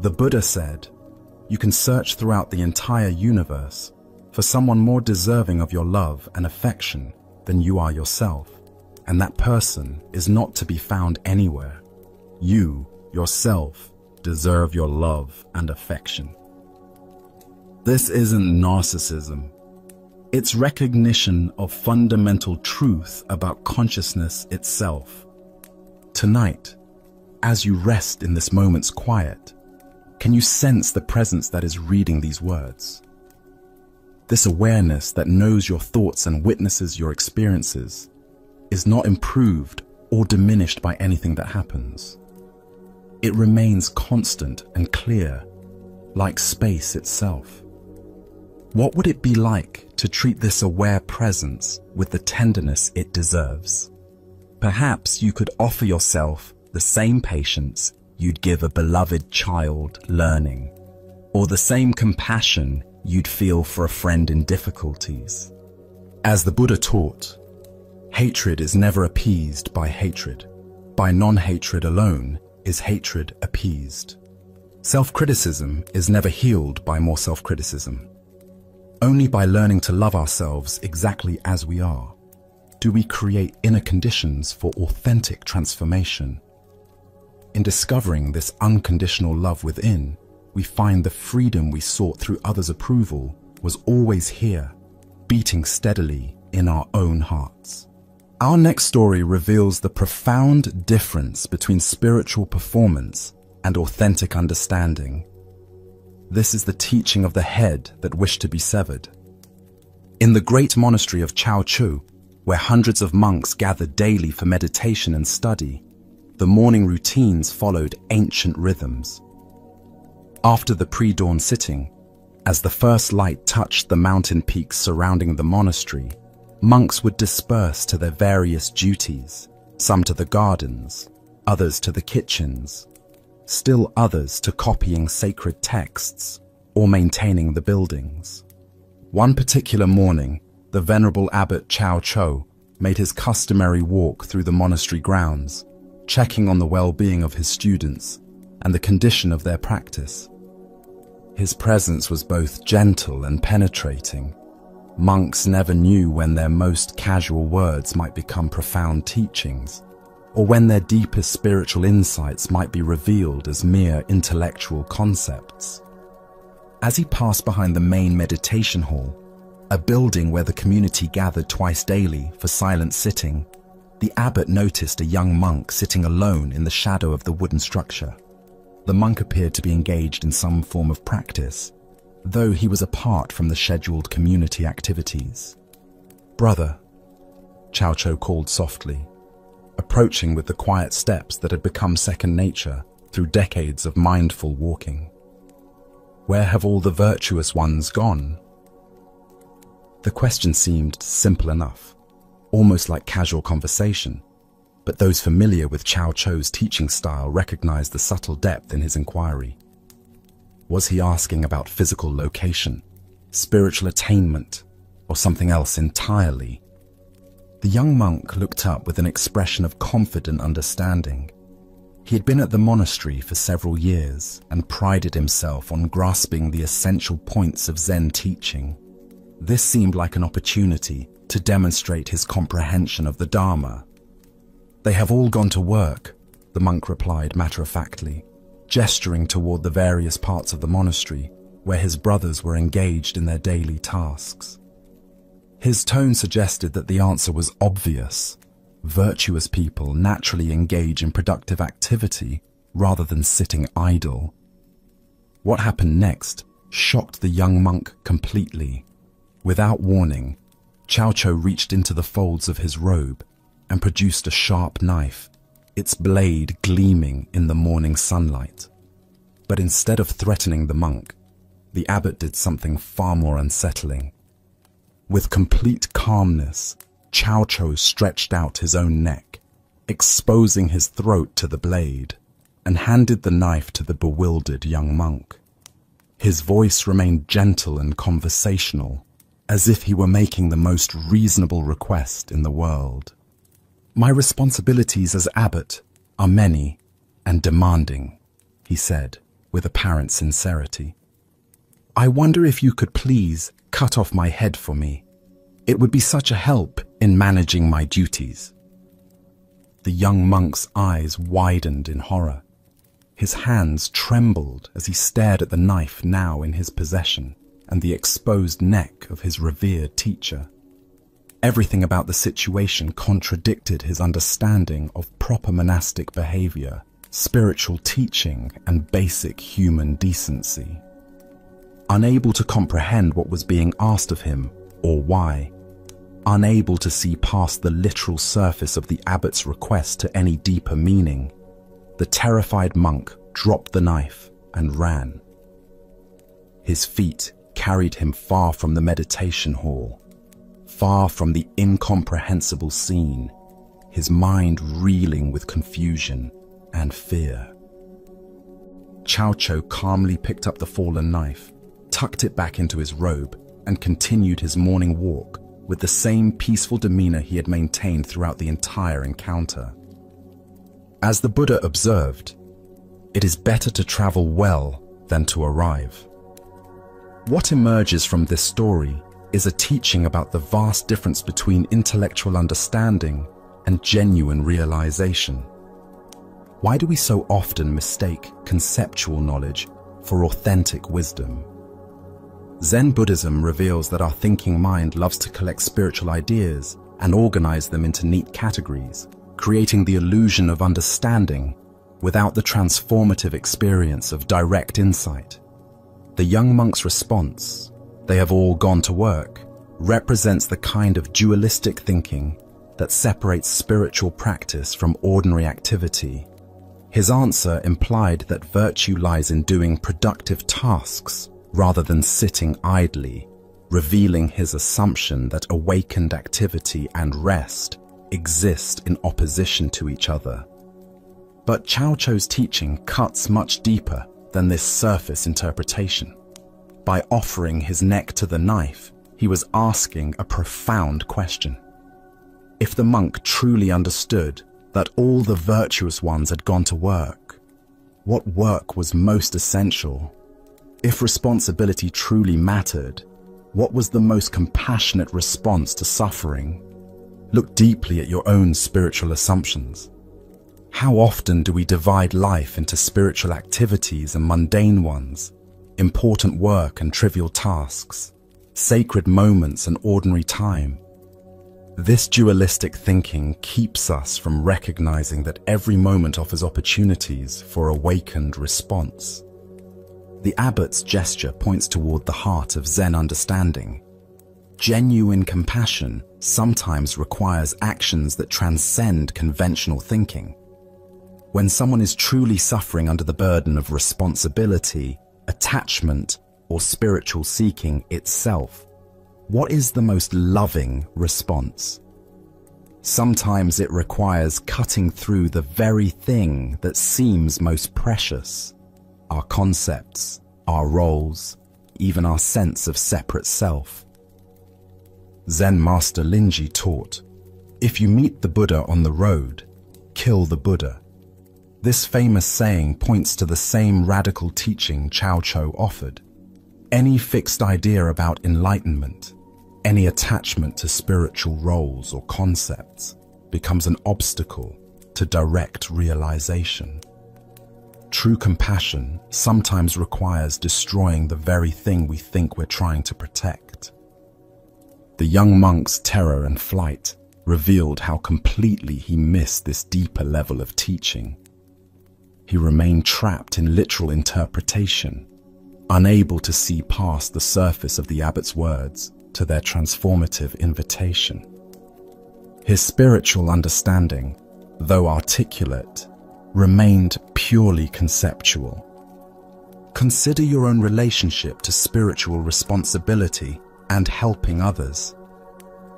Speaker 1: The Buddha said, "You can search throughout the entire universe for someone more deserving of your love and affection than you are yourself, and that person is not to be found anywhere. You, yourself, deserve your love and affection." This isn't narcissism. It's recognition of fundamental truth about consciousness itself. Tonight, as you rest in this moment's quiet, can you sense the presence that is reading these words? This awareness that knows your thoughts and witnesses your experiences is not improved or diminished by anything that happens. It remains constant and clear, like space itself. What would it be like to treat this aware presence with the tenderness it deserves? Perhaps you could offer yourself the same patience you'd give a beloved child learning, or the same compassion you'd feel for a friend in difficulties. As the Buddha taught, hatred is never appeased by hatred. By non-hatred alone is hatred appeased. Self-criticism is never healed by more self-criticism. Only by learning to love ourselves exactly as we are do we create inner conditions for authentic transformation. In discovering this unconditional love within, we find the freedom we sought through others' approval was always here, beating steadily in our own hearts. Our next story reveals the profound difference between spiritual performance and authentic understanding. This is the teaching of the head that wished to be severed. In the great monastery of Chaochu, where hundreds of monks gathered daily for meditation and study, the morning routines followed ancient rhythms. After the pre-dawn sitting, as the first light touched the mountain peaks surrounding the monastery, monks would disperse to their various duties, some to the gardens, others to the kitchens, still others to copying sacred texts or maintaining the buildings. One particular morning, the venerable abbot Chao Cho made his customary walk through the monastery grounds, checking on the well-being of his students and the condition of their practice. His presence was both gentle and penetrating. Monks never knew when their most casual words might become profound teachings, or when their deepest spiritual insights might be revealed as mere intellectual concepts. As he passed behind the main meditation hall, a building where the community gathered twice daily for silent sitting, the abbot noticed a young monk sitting alone in the shadow of the wooden structure. The monk appeared to be engaged in some form of practice, though he was apart from the scheduled community activities. "Brother," Chao Cho called softly, approaching with the quiet steps that had become second nature through decades of mindful walking. "Where have all the virtuous ones gone?" The question seemed simple enough, almost like casual conversation, but those familiar with Chao Cho's teaching style recognized the subtle depth in his inquiry. Was he asking about physical location, spiritual attainment, or something else entirely? The young monk looked up with an expression of confident understanding. He had been at the monastery for several years and prided himself on grasping the essential points of Zen teaching. This seemed like an opportunity to demonstrate his comprehension of the Dharma. "They have all gone to work," the monk replied matter-of-factly, gesturing toward the various parts of the monastery where his brothers were engaged in their daily tasks. His tone suggested that the answer was obvious. Virtuous people naturally engage in productive activity rather than sitting idle. What happened next shocked the young monk completely. Without warning, Chao Cho reached into the folds of his robe and produced a sharp knife, its blade gleaming in the morning sunlight. But instead of threatening the monk, the abbot did something far more unsettling. With complete calmness, Chao Cho stretched out his own neck, exposing his throat to the blade, and handed the knife to the bewildered young monk. His voice remained gentle and conversational, as if he were making the most reasonable request in the world. "My responsibilities as abbot are many and demanding," he said with apparent sincerity. "I wonder if you could please cut off my head for me. It would be such a help in managing my duties." The young monk's eyes widened in horror. His hands trembled as he stared at the knife now in his possession and the exposed neck of his revered teacher. Everything about the situation contradicted his understanding of proper monastic behavior, spiritual teaching, and basic human decency. Unable to comprehend what was being asked of him or why, unable to see past the literal surface of the abbot's request to any deeper meaning, the terrified monk dropped the knife and ran. His feet carried him far from the meditation hall, far from the incomprehensible scene, his mind reeling with confusion and fear. Chao Cho calmly picked up the fallen knife, tucked it back into his robe, and continued his morning walk with the same peaceful demeanor he had maintained throughout the entire encounter. As the Buddha observed, it is better to travel well than to arrive. What emerges from this story is a teaching about the vast difference between intellectual understanding and genuine realization. Why do we so often mistake conceptual knowledge for authentic wisdom? Zen Buddhism reveals that our thinking mind loves to collect spiritual ideas and organize them into neat categories, creating the illusion of understanding without the transformative experience of direct insight. The young monk's response, "They have all gone to work," represents the kind of dualistic thinking that separates spiritual practice from ordinary activity. His answer implied that virtue lies in doing productive tasks rather than sitting idly, revealing his assumption that awakened activity and rest exist in opposition to each other. But Cao Chou's teaching cuts much deeper than this surface interpretation. By offering his neck to the knife, he was asking a profound question. If the monk truly understood that all the virtuous ones had gone to work, what work was most essential? If responsibility truly mattered, what was the most compassionate response to suffering? Look deeply at your own spiritual assumptions. How often do we divide life into spiritual activities and mundane ones, important work and trivial tasks, sacred moments and ordinary time? This dualistic thinking keeps us from recognizing that every moment offers opportunities for awakened response. The abbot's gesture points toward the heart of Zen understanding. Genuine compassion sometimes requires actions that transcend conventional thinking. When someone is truly suffering under the burden of responsibility, attachment, or spiritual seeking itself, what is the most loving response? Sometimes it requires cutting through the very thing that seems most precious: our concepts, our roles, even our sense of separate self. Zen master Linji taught, "If you meet the Buddha on the road, kill the Buddha." This famous saying points to the same radical teaching Cao Chou offered. Any fixed idea about enlightenment, any attachment to spiritual roles or concepts, becomes an obstacle to direct realization. True compassion sometimes requires destroying the very thing we think we're trying to protect. The young monk's terror and flight revealed how completely he missed this deeper level of teaching. He remained trapped in literal interpretation, unable to see past the surface of the abbot's words to their transformative invitation. His spiritual understanding, though articulate, remained purely conceptual. Consider your own relationship to spiritual responsibility and helping others.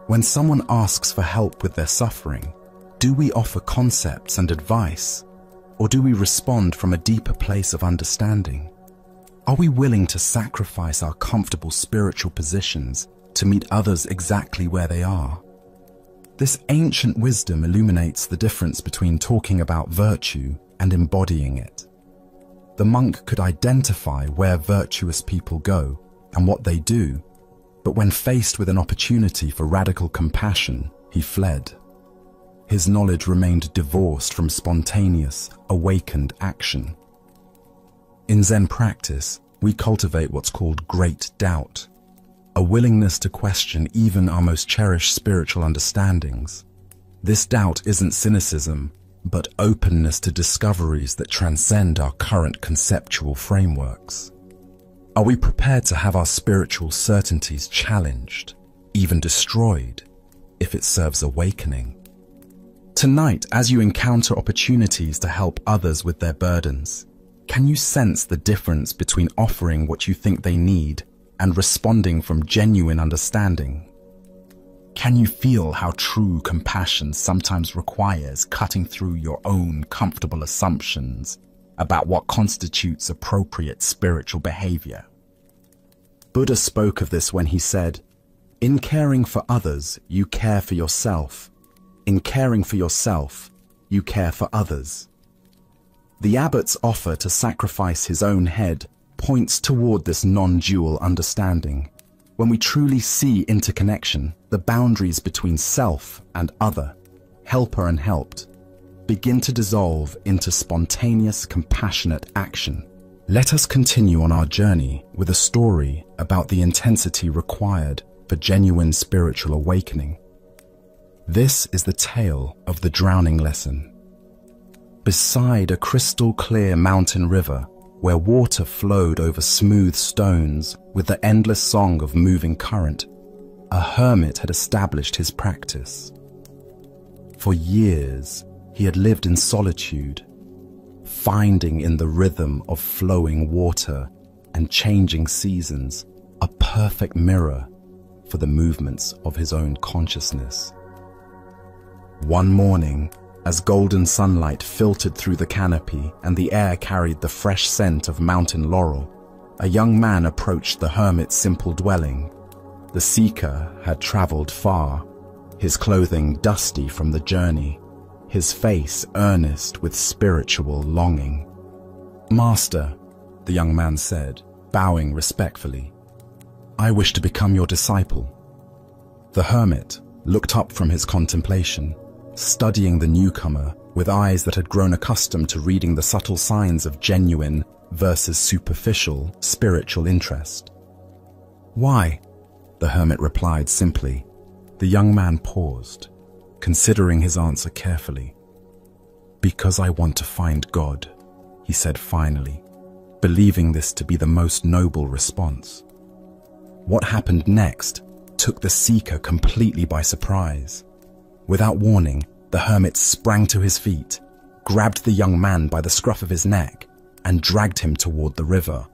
Speaker 1: When someone asks for help with their suffering, do we offer concepts and advice, or do we respond from a deeper place of understanding? Are we willing to sacrifice our comfortable spiritual positions to meet others exactly where they are? This ancient wisdom illuminates the difference between talking about virtue and embodying it. The monk could identify where virtuous people go and what they do, but when faced with an opportunity for radical compassion, he fled. His knowledge remained divorced from spontaneous, awakened action. In Zen practice, we cultivate what's called great doubt, a willingness to question even our most cherished spiritual understandings. This doubt isn't cynicism, but openness to discoveries that transcend our current conceptual frameworks. Are we prepared to have our spiritual certainties challenged, even destroyed, if it serves awakening? Tonight, as you encounter opportunities to help others with their burdens, can you sense the difference between offering what you think they need and responding from genuine understanding? Can you feel how true compassion sometimes requires cutting through your own comfortable assumptions about what constitutes appropriate spiritual behavior? Buddha spoke of this when he said, "In caring for others, you care for yourself. In caring for yourself, you care for others." The abbot's offer to sacrifice his own head points toward this non-dual understanding. When we truly see interconnection, the boundaries between self and other, helper and helped, begin to dissolve into spontaneous, compassionate action. Let us continue on our journey with a story about the intensity required for genuine spiritual awakening. This is the tale of the drowning lesson. beside a crystal-clear mountain river where water flowed over smooth stones with the endless song of moving current, a hermit had established his practice. For years, he had lived in solitude, finding in the rhythm of flowing water and changing seasons a perfect mirror for the movements of his own consciousness. One morning, as golden sunlight filtered through the canopy and the air carried the fresh scent of mountain laurel, a young man approached the hermit's simple dwelling. The seeker had traveled far, his clothing dusty from the journey, his face earnest with spiritual longing. "Master," the young man said, bowing respectfully, "I wish to become your disciple." The hermit looked up from his contemplation, studying the newcomer with eyes that had grown accustomed to reading the subtle signs of genuine versus superficial spiritual interest. "Why?" the hermit replied simply. The young man paused, considering his answer carefully. "Because I want to find God," he said finally, believing this to be the most noble response. What happened next took the seeker completely by surprise. Without warning, the hermit sprang to his feet, grabbed the young man by the scruff of his neck, and dragged him toward the river.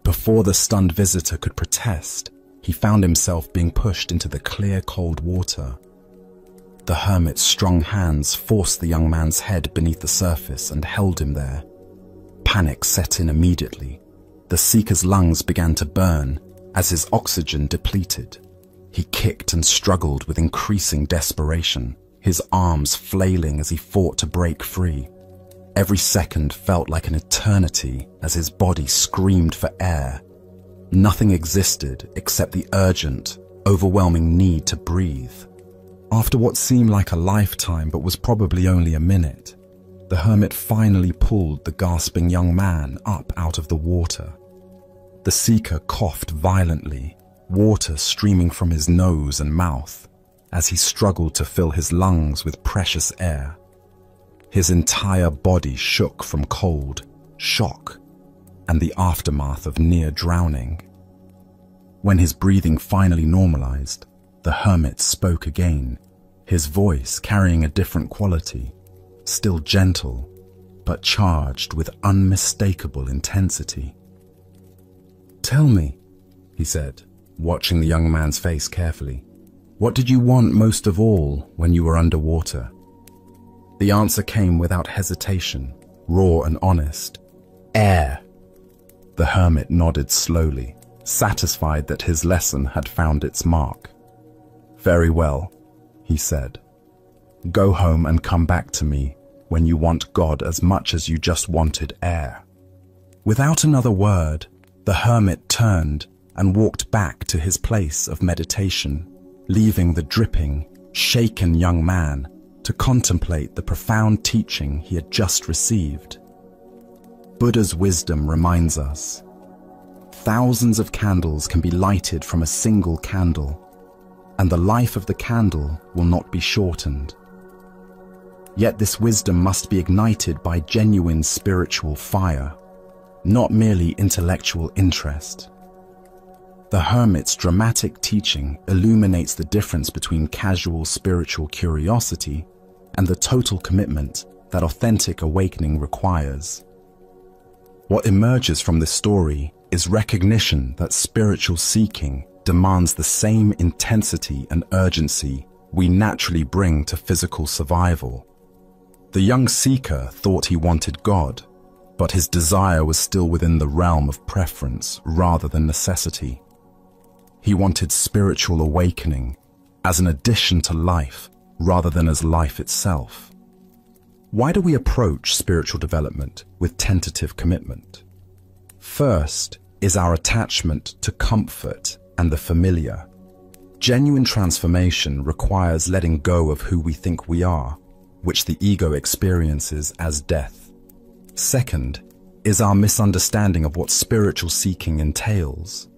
Speaker 1: Before the stunned visitor could protest, he found himself being pushed into the clear, cold water. The hermit's strong hands forced the young man's head beneath the surface and held him there. Panic set in immediately. The seeker's lungs began to burn as his oxygen depleted. He kicked and struggled with increasing desperation, his arms flailing as he fought to break free. Every second felt like an eternity as his body screamed for air. Nothing existed except the urgent, overwhelming need to breathe. After what seemed like a lifetime but was probably only a minute, the hermit finally pulled the gasping young man up out of the water. The seeker coughed violently, water streaming from his nose and mouth as he struggled to fill his lungs with precious air. His entire body shook from cold, shock, and the aftermath of near drowning. When his breathing finally normalized, the hermit spoke again, his voice carrying a different quality, still gentle, but charged with unmistakable intensity. "Tell me," he said, watching the young man's face carefully, "what did you want most of all when you were underwater?" The answer came without hesitation, raw and honest. "Air." The hermit nodded slowly, satisfied that his lesson had found its mark. "Very well," he said. "Go home and come back to me when you want God as much as you just wanted air." Without another word, the hermit turned and walked back to his place of meditation, leaving the dripping, shaken young man to contemplate the profound teaching he had just received. Buddha's wisdom reminds us, thousands of candles can be lighted from a single candle, and the life of the candle will not be shortened. Yet this wisdom must be ignited by genuine spiritual fire, not merely intellectual interest. The hermit's dramatic teaching illuminates the difference between casual spiritual curiosity and the total commitment that authentic awakening requires. What emerges from this story is recognition that spiritual seeking demands the same intensity and urgency we naturally bring to physical survival. The young seeker thought he wanted God, but his desire was still within the realm of preference rather than necessity. He wanted spiritual awakening as an addition to life rather than as life itself. Why do we approach spiritual development with tentative commitment? First is our attachment to comfort and the familiar. Genuine transformation requires letting go of who we think we are, which the ego experiences as death. Second is our misunderstanding of what spiritual seeking entails.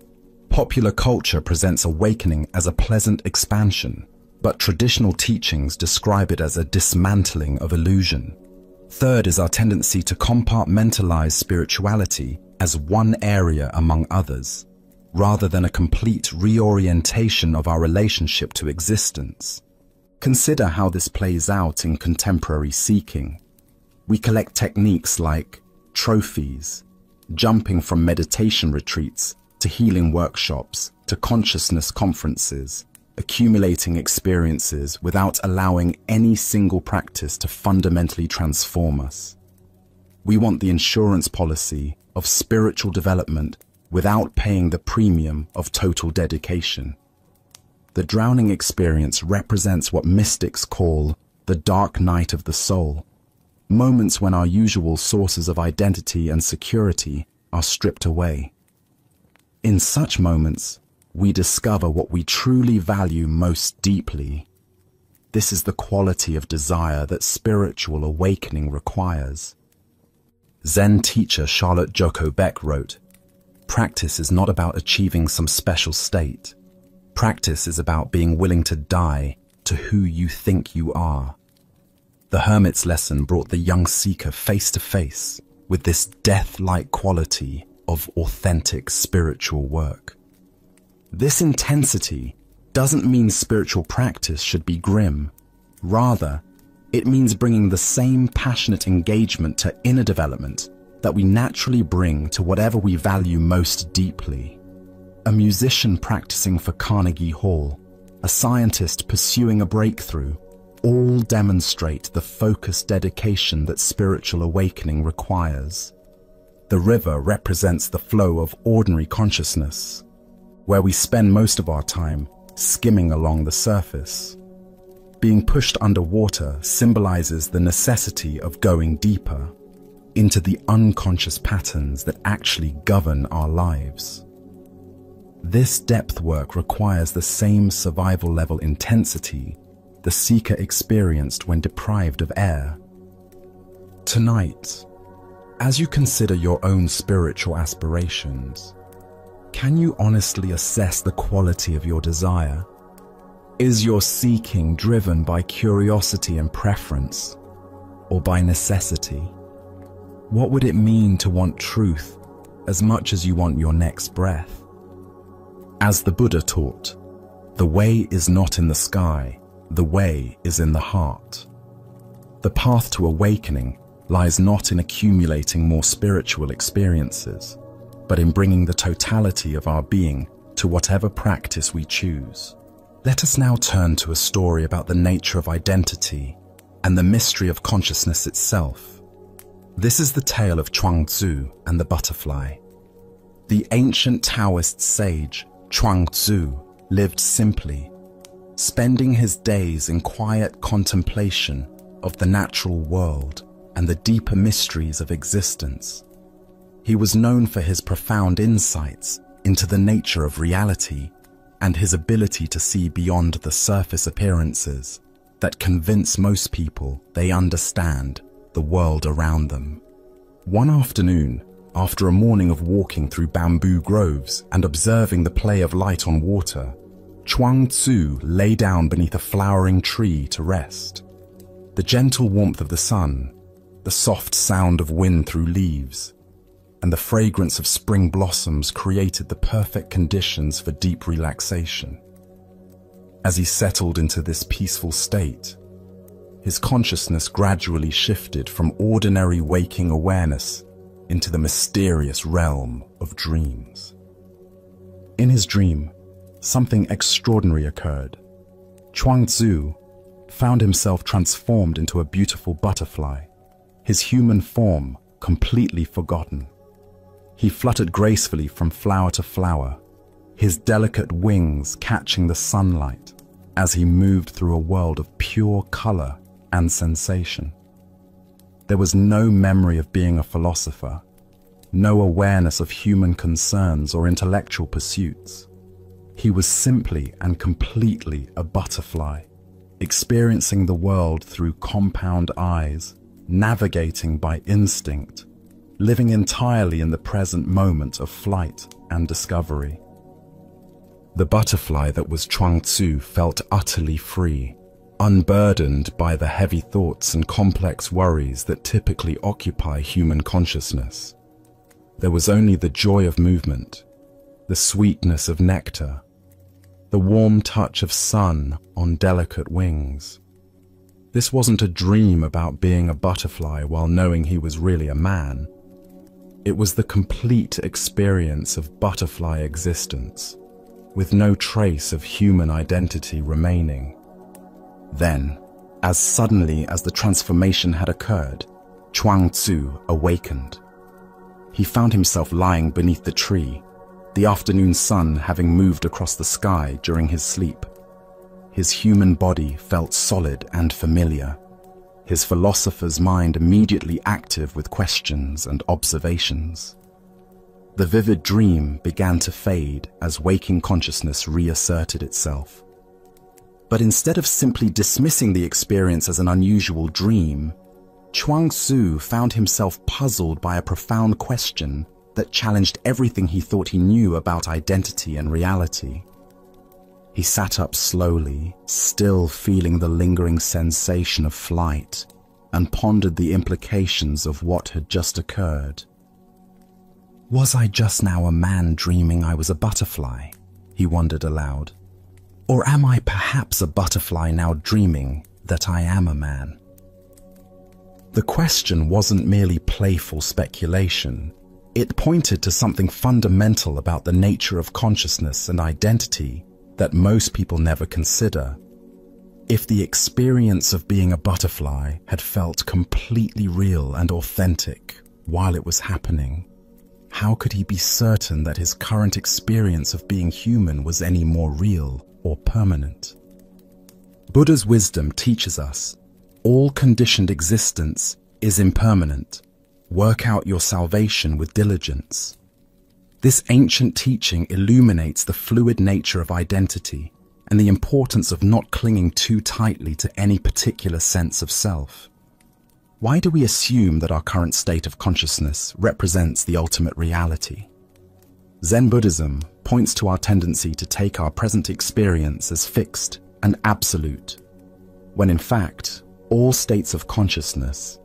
Speaker 1: Popular culture presents awakening as a pleasant expansion, but traditional teachings describe it as a dismantling of illusion. Third is our tendency to compartmentalize spirituality as one area among others, rather than a complete reorientation of our relationship to existence. Consider how this plays out in contemporary seeking. We collect techniques like trophies, jumping from meditation retreats to healing workshops to consciousness conferences, accumulating experiences without allowing any single practice to fundamentally transform us. We want the insurance policy of spiritual development without paying the premium of total dedication. The drowning experience represents what mystics call the dark night of the soul, moments when our usual sources of identity and security are stripped away. In such moments, we discover what we truly value most deeply. This is the quality of desire that spiritual awakening requires. Zen teacher Charlotte Joko Beck wrote, "Practice is not about achieving some special state. Practice is about being willing to die to who you think you are." The hermit's lesson brought the young seeker face to face with this death-like quality of authentic spiritual work. This intensity doesn't mean spiritual practice should be grim. Rather, it means bringing the same passionate engagement to inner development that we naturally bring to whatever we value most deeply. A musician practicing for Carnegie Hall, a scientist pursuing a breakthrough, all demonstrate the focused dedication that spiritual awakening requires. The river represents the flow of ordinary consciousness, where we spend most of our time skimming along the surface. Being pushed underwater symbolizes the necessity of going deeper into the unconscious patterns that actually govern our lives. This depth work requires the same survival level intensity the seeker experienced when deprived of air. Tonight, as you consider your own spiritual aspirations, can you honestly assess the quality of your desire? Is your seeking driven by curiosity and preference, or by necessity? What would it mean to want truth as much as you want your next breath? As the Buddha taught, the way is not in the sky, the way is in the heart. The path to awakening lies not in accumulating more spiritual experiences, but in bringing the totality of our being to whatever practice we choose. Let us now turn to a story about the nature of identity and the mystery of consciousness itself. This is the tale of Chuang-Tzu and the butterfly. The ancient Taoist sage Chuang-Tzu lived simply, spending his days in quiet contemplation of the natural world and the deeper mysteries of existence. He was known for his profound insights into the nature of reality and his ability to see beyond the surface appearances that convince most people they understand the world around them. One afternoon, after a morning of walking through bamboo groves and observing the play of light on water, Chuang-Tzu lay down beneath a flowering tree to rest. The gentle warmth of the sun, the soft sound of wind through leaves, and the fragrance of spring blossoms created the perfect conditions for deep relaxation. As he settled into this peaceful state, his consciousness gradually shifted from ordinary waking awareness into the mysterious realm of dreams. In his dream, something extraordinary occurred. Chuang-Tzu found himself transformed into a beautiful butterfly, his human form completely forgotten. He fluttered gracefully from flower to flower, his delicate wings catching the sunlight as he moved through a world of pure color and sensation. There was no memory of being a philosopher, no awareness of human concerns or intellectual pursuits. He was simply and completely a butterfly, experiencing the world through compound eyes, navigating by instinct, living entirely in the present moment of flight and discovery. The butterfly that was Chuang-Tzu felt utterly free, unburdened by the heavy thoughts and complex worries that typically occupy human consciousness. There was only the joy of movement, the sweetness of nectar, the warm touch of sun on delicate wings. This wasn't a dream about being a butterfly while knowing he was really a man. It was the complete experience of butterfly existence, with no trace of human identity remaining. Then, as suddenly as the transformation had occurred, Chuang Tzu awakened. He found himself lying beneath the tree, the afternoon sun having moved across the sky during his sleep. His human body felt solid and familiar, his philosopher's mind immediately active with questions and observations. The vivid dream began to fade as waking consciousness reasserted itself. But instead of simply dismissing the experience as an unusual dream, Chuang Tzu found himself puzzled by a profound question that challenged everything he thought he knew about identity and reality. He sat up slowly, still feeling the lingering sensation of flight, and pondered the implications of what had just occurred. Was I just now a man dreaming I was a butterfly? He wondered aloud. Or am I perhaps a butterfly now dreaming that I am a man? The question wasn't merely playful speculation. It pointed to something fundamental about the nature of consciousness and identity that most people never consider. If the experience of being a butterfly had felt completely real and authentic while it was happening, how could he be certain that his current experience of being human was any more real or permanent? Buddha's wisdom teaches us, all conditioned existence is impermanent. Work out your salvation with diligence. This ancient teaching illuminates the fluid nature of identity and the importance of not clinging too tightly to any particular sense of self. Why do we assume that our current state of consciousness represents the ultimate reality? Zen Buddhism points to our tendency to take our present experience as fixed and absolute, when in fact, all states of consciousness,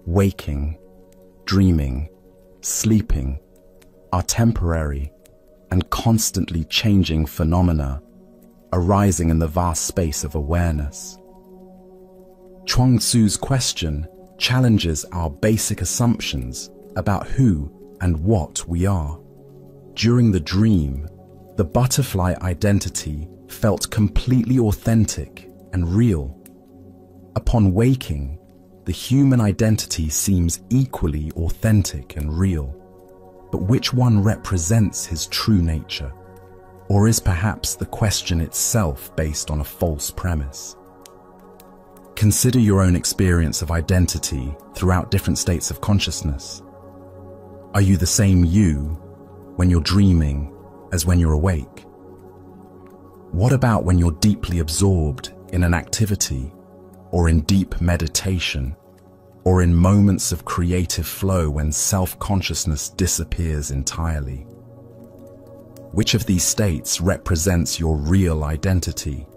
Speaker 1: waking, dreaming, sleeping, are temporary and constantly changing phenomena arising in the vast space of awareness. Chuang Tzu's question challenges our basic assumptions about who and what we are. During the dream, the butterfly identity felt completely authentic and real. Upon waking, the human identity seems equally authentic and real. But which one represents his true nature? Or is perhaps the question itself based on a false premise? Consider your own experience of identity throughout different states of consciousness. Are you the same you when you're dreaming as when you're awake? What about when you're deeply absorbed in an activity, or in deep meditation, or in moments of creative flow when self-consciousness disappears entirely? Which of these states represents your real identity?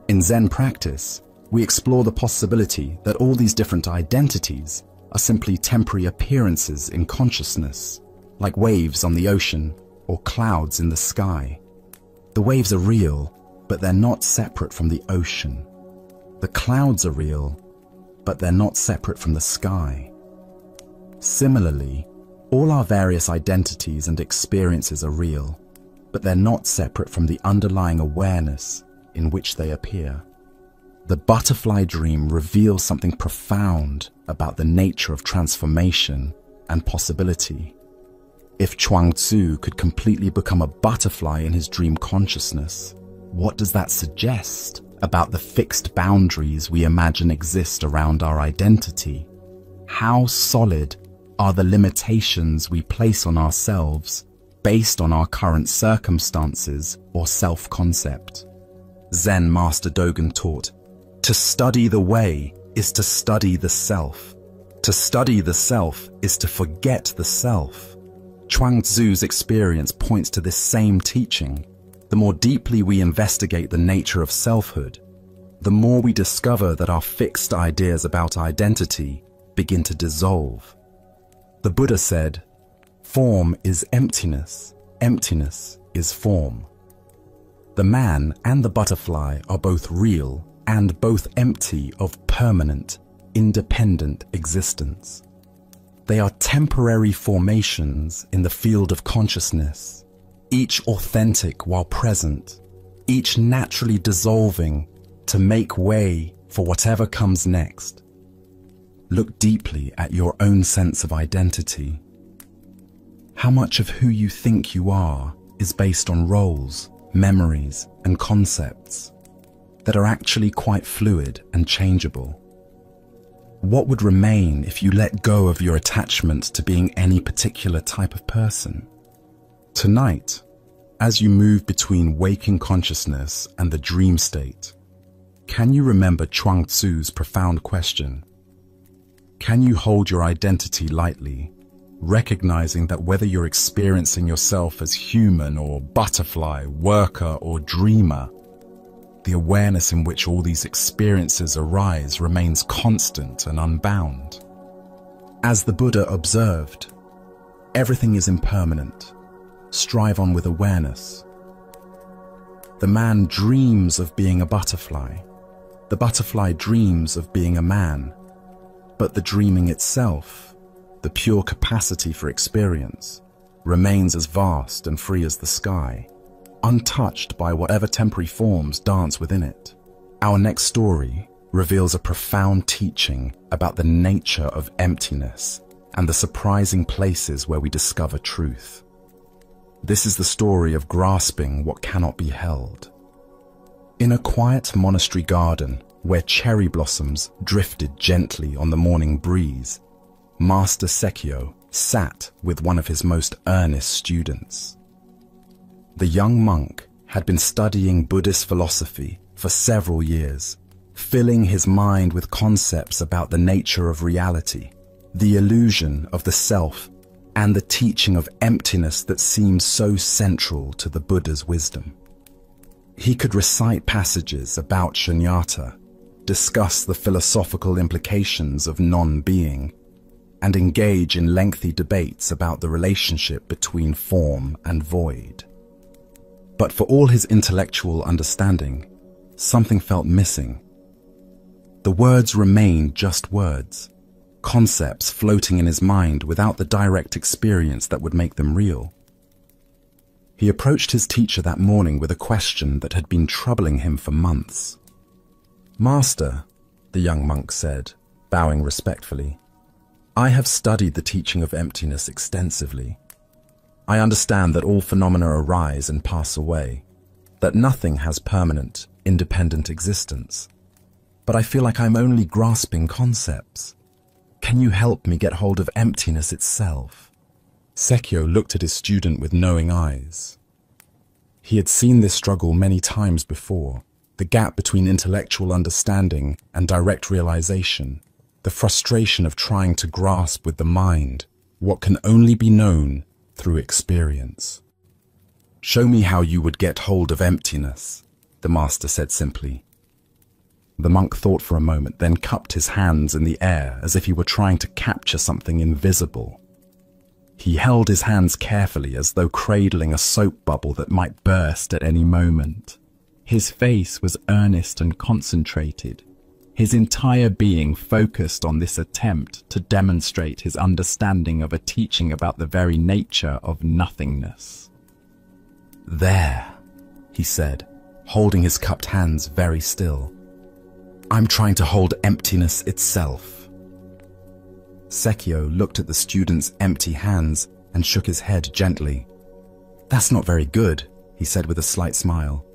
Speaker 1: In Zen practice, we explore the possibility that all these different identities are simply temporary appearances in consciousness, like waves on the ocean or clouds in the sky. The waves are real, but they're not separate from the ocean. The clouds are real, but they're not separate from the sky. Similarly, all our various identities and experiences are real, but they're not separate from the underlying awareness in which they appear. The butterfly dream reveals something profound about the nature of transformation and possibility. If Chuang Tzu could completely become a butterfly in his dream consciousness, what does that suggest about the fixed boundaries we imagine exist around our identity? How solid are the limitations we place on ourselves based on our current circumstances or self-concept? Zen Master Dogen taught, "To study the way is to study the self. To study the self is to forget the self." Chuang Tzu's experience points to this same teaching. The more deeply we investigate the nature of selfhood, the more we discover that our fixed ideas about identity begin to dissolve. The Buddha said, "Form is emptiness, emptiness is form." The man and the butterfly are both real and both empty of permanent, independent existence. They are temporary formations in the field of consciousness, each authentic while present, each naturally dissolving to make way for whatever comes next. Look deeply at your own sense of identity. How much of who you think you are is based on roles, memories, and concepts that are actually quite fluid and changeable? What would remain if you let go of your attachment to being any particular type of person? Tonight, as you move between waking consciousness and the dream state, can you remember Chuang Tzu's profound question? Can you hold your identity lightly, recognizing that whether you're experiencing yourself as human or butterfly, worker or dreamer, the awareness in which all these experiences arise remains constant and unbound? As the Buddha observed, everything is impermanent. Strive on with awareness. The man dreams of being a butterfly. The butterfly dreams of being a man. But the dreaming itself, the pure capacity for experience, remains as vast and free as the sky, untouched by whatever temporary forms dance within it. Our next story reveals a profound teaching about the nature of emptiness and the surprising places where we discover truth. This is the story of grasping what cannot be held. In a quiet monastery garden where cherry blossoms drifted gently on the morning breeze, Master Sekio sat with one of his most earnest students. The young monk had been studying Buddhist philosophy for several years, filling his mind with concepts about the nature of reality, the illusion of the self, and the teaching of emptiness that seems so central to the Buddha's wisdom. He could recite passages about shunyata, discuss the philosophical implications of non-being, and engage in lengthy debates about the relationship between form and void. But for all his intellectual understanding, something felt missing. The words remained just words, concepts floating in his mind without the direct experience that would make them real. He approached his teacher that morning with a question that had been troubling him for months. "Master," the young monk said, bowing respectfully, "I have studied the teaching of emptiness extensively. I understand that all phenomena arise and pass away, that nothing has permanent, independent existence. But I feel like I'm only grasping concepts. Can you help me get hold of emptiness itself?" Sekio looked at his student with knowing eyes. He had seen this struggle many times before, the gap between intellectual understanding and direct realization, the frustration of trying to grasp with the mind what can only be known through experience. "Show me how you would get hold of emptiness," the master said simply. The monk thought for a moment, then cupped his hands in the air as if he were trying to capture something invisible. He held his hands carefully as though cradling a soap bubble that might burst at any moment. His face was earnest and concentrated, his entire being focused on this attempt to demonstrate his understanding of a teaching about the very nature of nothingness. "There," he said, holding his cupped hands very still. "I'm trying to hold emptiness itself." Sekio looked at the student's empty hands and shook his head gently. "That's not very good," he said with a slight smile.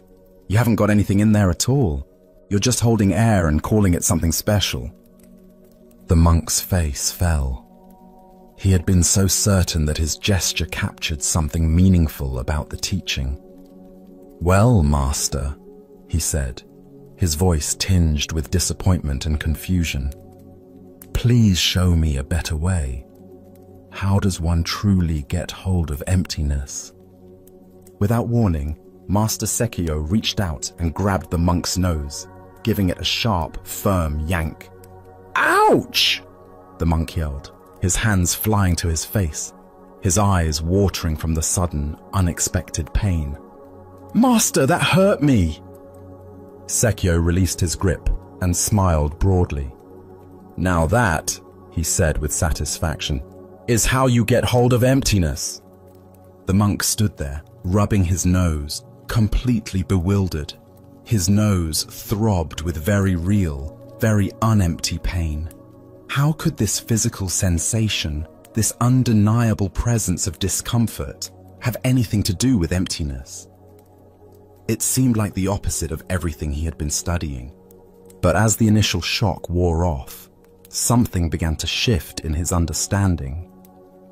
Speaker 1: "You haven't got anything in there at all. You're just holding air and calling it something special." The monk's face fell. He had been so certain that his gesture captured something meaningful about the teaching. "Well, master," he said, his voice tinged with disappointment and confusion, "please show me a better way. How does one truly get hold of emptiness?" Without warning, Master Sekio reached out and grabbed the monk's nose. giving it a sharp, firm yank. "Ouch!" the monk yelled, his hands flying to his face, his eyes watering from the sudden, unexpected pain. "Master, that hurt me!" Sekio released his grip and smiled broadly. "Now that," he said with satisfaction, "is how you get hold of emptiness." The monk stood there, rubbing his nose, completely bewildered. His nose throbbed with very real, very unempty pain. How could this physical sensation, this undeniable presence of discomfort, have anything to do with emptiness? It seemed like the opposite of everything he had been studying. But as the initial shock wore off, something began to shift in his understanding.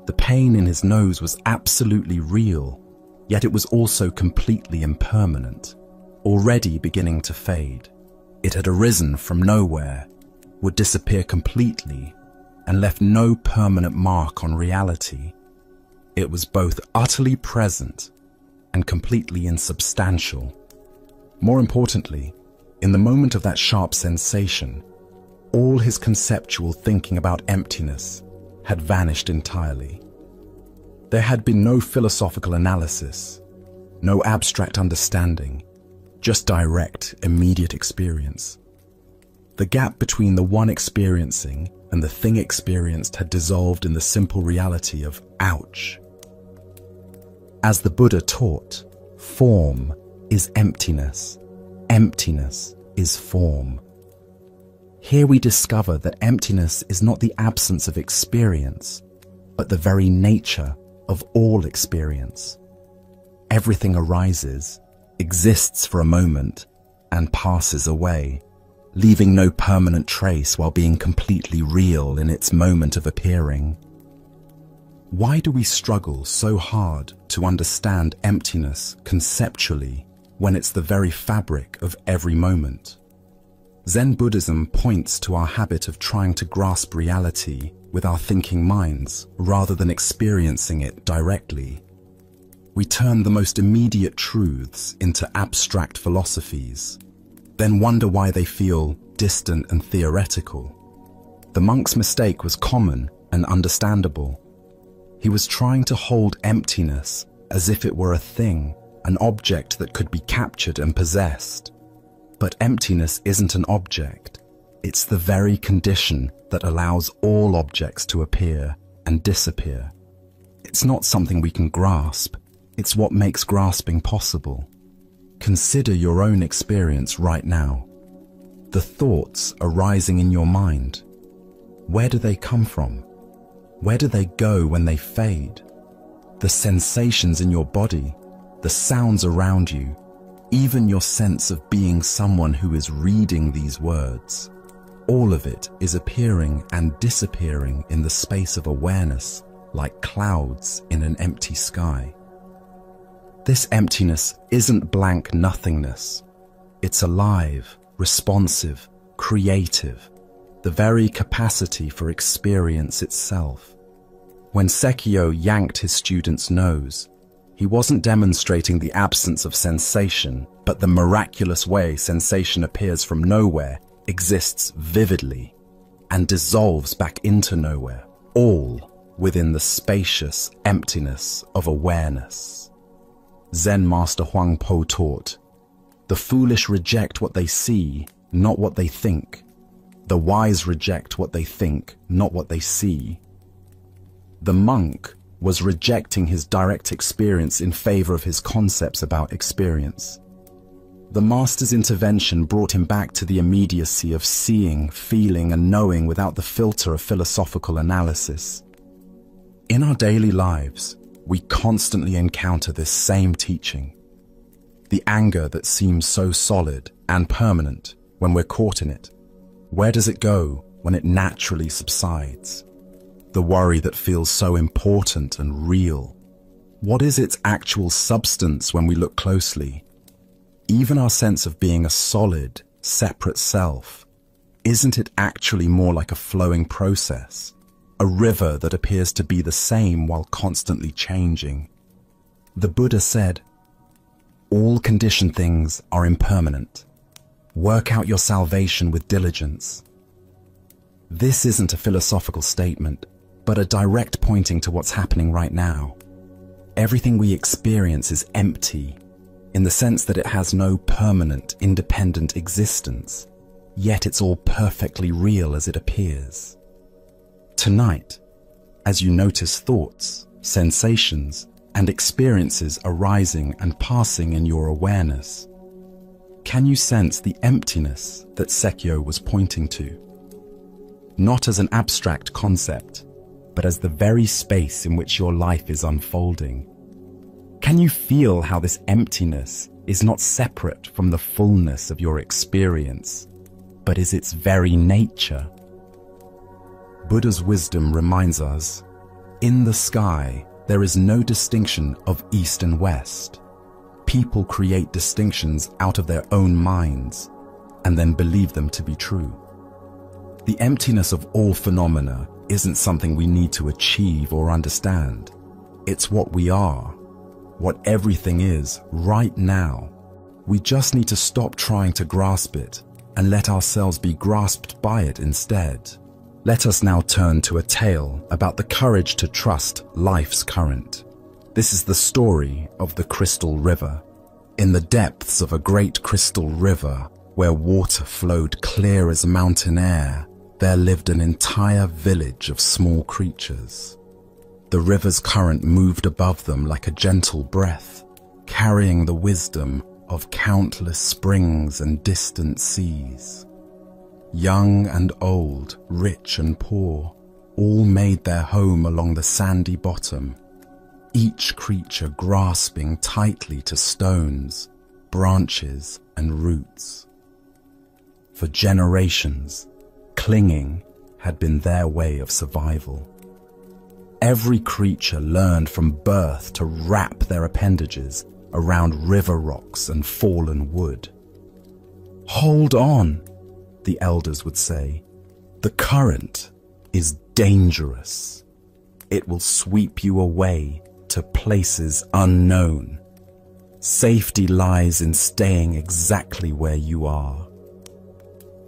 Speaker 1: The pain in his nose was absolutely real, yet it was also completely impermanent, already beginning to fade. It had arisen from nowhere, would disappear completely, and left no permanent mark on reality. It was both utterly present and completely insubstantial. More importantly, in the moment of that sharp sensation, all his conceptual thinking about emptiness had vanished entirely. There had been no philosophical analysis, no abstract understanding, just direct, immediate experience. The gap between the one experiencing and the thing experienced had dissolved in the simple reality of ouch. As the Buddha taught, form is emptiness. Emptiness is form. Here we discover that emptiness is not the absence of experience, but the very nature of all experience. Everything arises, exists for a moment, and passes away, leaving no permanent trace while being completely real in its moment of appearing. Why do we struggle so hard to understand emptiness conceptually when it's the very fabric of every moment? Zen Buddhism points to our habit of trying to grasp reality with our thinking minds rather than experiencing it directly. We turn the most immediate truths into abstract philosophies, then wonder why they feel distant and theoretical. The monk's mistake was common and understandable. He was trying to hold emptiness as if it were a thing, an object that could be captured and possessed. But emptiness isn't an object. It's the very condition that allows all objects to appear and disappear. It's not something we can grasp. It's what makes grasping possible. Consider your own experience right now. The thoughts arising in your mind. Where do they come from? Where do they go when they fade? The sensations in your body, the sounds around you, even your sense of being someone who is reading these words. All of it is appearing and disappearing in the space of awareness, like clouds in an empty sky. This emptiness isn't blank nothingness. It's alive, responsive, creative, the very capacity for experience itself. When Sekio yanked his student's nose, he wasn't demonstrating the absence of sensation, but the miraculous way sensation appears from nowhere, exists vividly, and dissolves back into nowhere, all within the spacious emptiness of awareness. Zen Master Huang Po taught, "The foolish reject what they see, not what they think. The wise reject what they think, not what they see." The monk was rejecting his direct experience in favor of his concepts about experience. The master's intervention brought him back to the immediacy of seeing, feeling, and knowing without the filter of philosophical analysis. In our daily lives, we constantly encounter this same teaching. The anger that seems so solid and permanent when we're caught in it. Where does it go when it naturally subsides? The worry that feels so important and real. What is its actual substance when we look closely? Even our sense of being a solid, separate self, isn't it actually more like a flowing process? A river that appears to be the same while constantly changing. The Buddha said, "All conditioned things are impermanent. Work out your salvation with diligence. This isn't a philosophical statement, but a direct pointing to what's happening right now. Everything we experience is empty, in the sense that it has no permanent, independent existence, yet it's all perfectly real as it appears. Tonight, as you notice thoughts, sensations, and experiences arising and passing in your awareness, can you sense the emptiness that Sekyo was pointing to? Not as an abstract concept, but as the very space in which your life is unfolding. Can you feel how this emptiness is not separate from the fullness of your experience, but is its very nature? Buddha's wisdom reminds us, in the sky, there is no distinction of east and west. People create distinctions out of their own minds and then believe them to be true. The emptiness of all phenomena isn't something we need to achieve or understand. It's what we are, what everything is right now. We just need to stop trying to grasp it and let ourselves be grasped by it instead. Let us now turn to a tale about the courage to trust life's current. This is the story of the Crystal River. In the depths of a great crystal river, where water flowed clear as mountain air, there lived an entire village of small creatures. The river's current moved above them like a gentle breath, carrying the wisdom of countless springs and distant seas. Young and old, rich and poor, all made their home along the sandy bottom, each creature grasping tightly to stones, branches, and roots. For generations, clinging had been their way of survival. Every creature learned from birth to wrap their appendages around river rocks and fallen wood. "Hold on," the elders would say. "The current is dangerous. It will sweep you away to places unknown. Safety lies in staying exactly where you are."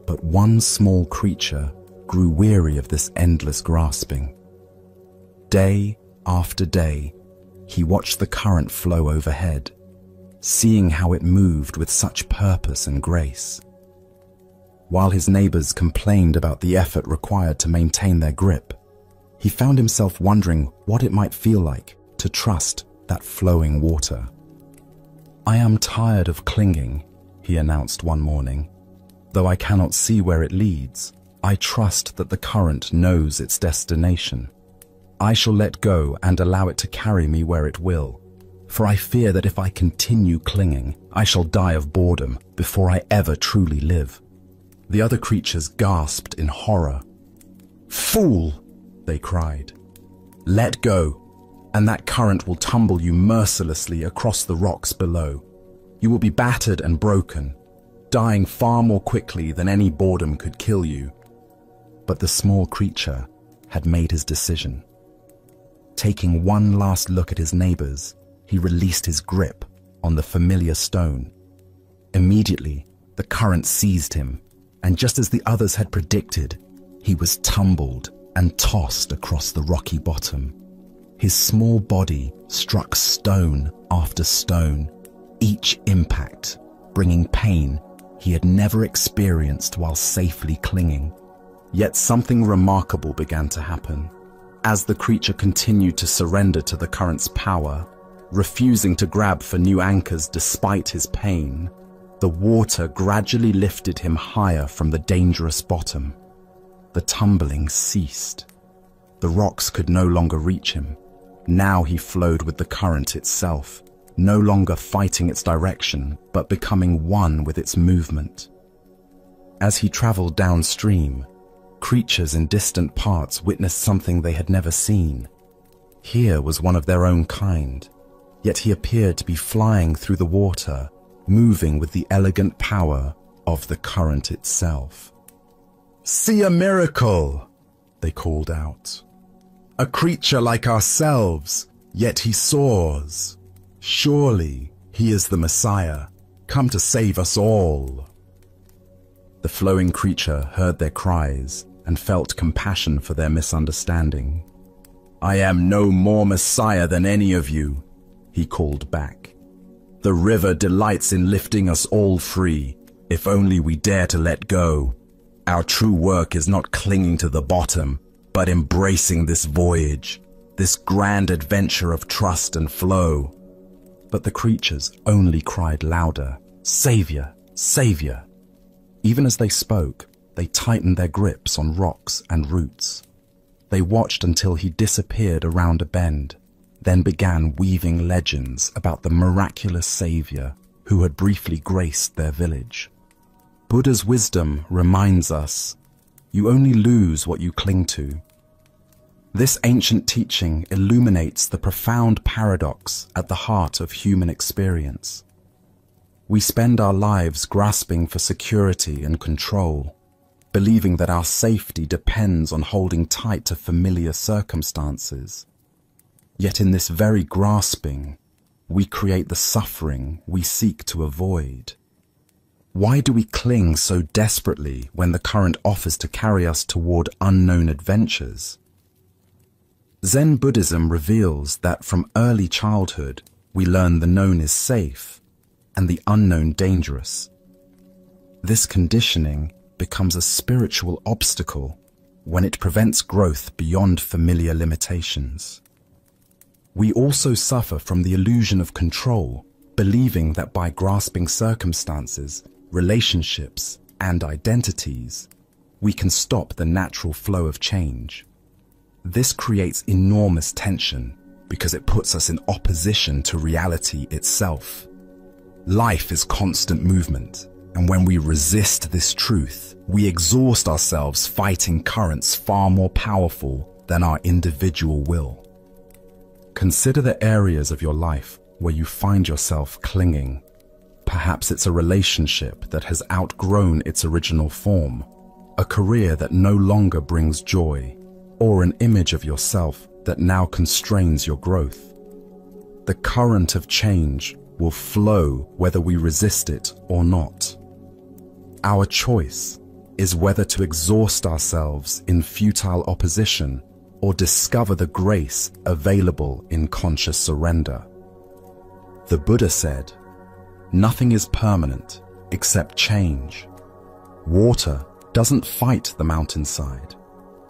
Speaker 1: But one small creature grew weary of this endless grasping. Day after day, he watched the current flow overhead, seeing how it moved with such purpose and grace. While his neighbors complained about the effort required to maintain their grip, he found himself wondering what it might feel like to trust that flowing water. "I am tired of clinging," he announced one morning. "Though I cannot see where it leads, I trust that the current knows its destination. I shall let go and allow it to carry me where it will, for I fear that if I continue clinging, I shall die of boredom before I ever truly live." The other creatures gasped in horror. "Fool!" they cried. "Let go, and that current will tumble you mercilessly across the rocks below. You will be battered and broken, dying far more quickly than any boredom could kill you." But the small creature had made his decision. Taking one last look at his neighbors, he released his grip on the familiar stone. Immediately, the current seized him, and just as the others had predicted, he was tumbled and tossed across the rocky bottom. His small body struck stone after stone, each impact bringing pain he had never experienced while safely clinging. Yet something remarkable began to happen. As the creature continued to surrender to the current's power, refusing to grab for new anchors despite his pain, the water gradually lifted him higher from the dangerous bottom. The tumbling ceased. The rocks could no longer reach him. Now he flowed with the current itself, no longer fighting its direction, but becoming one with its movement. As he traveled downstream, creatures in distant parts witnessed something they had never seen. Here was one of their own kind, yet he appeared to be flying through the water, moving with the elegant power of the current itself. "See a miracle!" they called out. "A creature like ourselves, yet he soars. Surely he is the Messiah, come to save us all." The flowing creature heard their cries and felt compassion for their misunderstanding. "I am no more Messiah than any of you," he called back. "The river delights in lifting us all free, if only we dare to let go. Our true work is not clinging to the bottom, but embracing this voyage, this grand adventure of trust and flow." But the creatures only cried louder, "Savior, Savior!" Even as they spoke, they tightened their grips on rocks and roots. They watched until he disappeared around a bend, then began weaving legends about the miraculous Savior who had briefly graced their village. Buddha's wisdom reminds us, you only lose what you cling to. This ancient teaching illuminates the profound paradox at the heart of human experience. We spend our lives grasping for security and control, believing that our safety depends on holding tight to familiar circumstances. Yet in this very grasping, we create the suffering we seek to avoid. Why do we cling so desperately when the current offers to carry us toward unknown adventures? Zen Buddhism reveals that from early childhood, we learn the known is safe and the unknown dangerous. This conditioning becomes a spiritual obstacle when it prevents growth beyond familiar limitations. We also suffer from the illusion of control, believing that by grasping circumstances, relationships, and identities, we can stop the natural flow of change. This creates enormous tension because it puts us in opposition to reality itself. Life is constant movement, and when we resist this truth, we exhaust ourselves fighting currents far more powerful than our individual will. Consider the areas of your life where you find yourself clinging. Perhaps it's a relationship that has outgrown its original form, a career that no longer brings joy, or an image of yourself that now constrains your growth. The current of change will flow whether we resist it or not. Our choice is whether to exhaust ourselves in futile opposition or discover the grace available in conscious surrender. The Buddha said, "Nothing is permanent except change." Water doesn't fight the mountainside.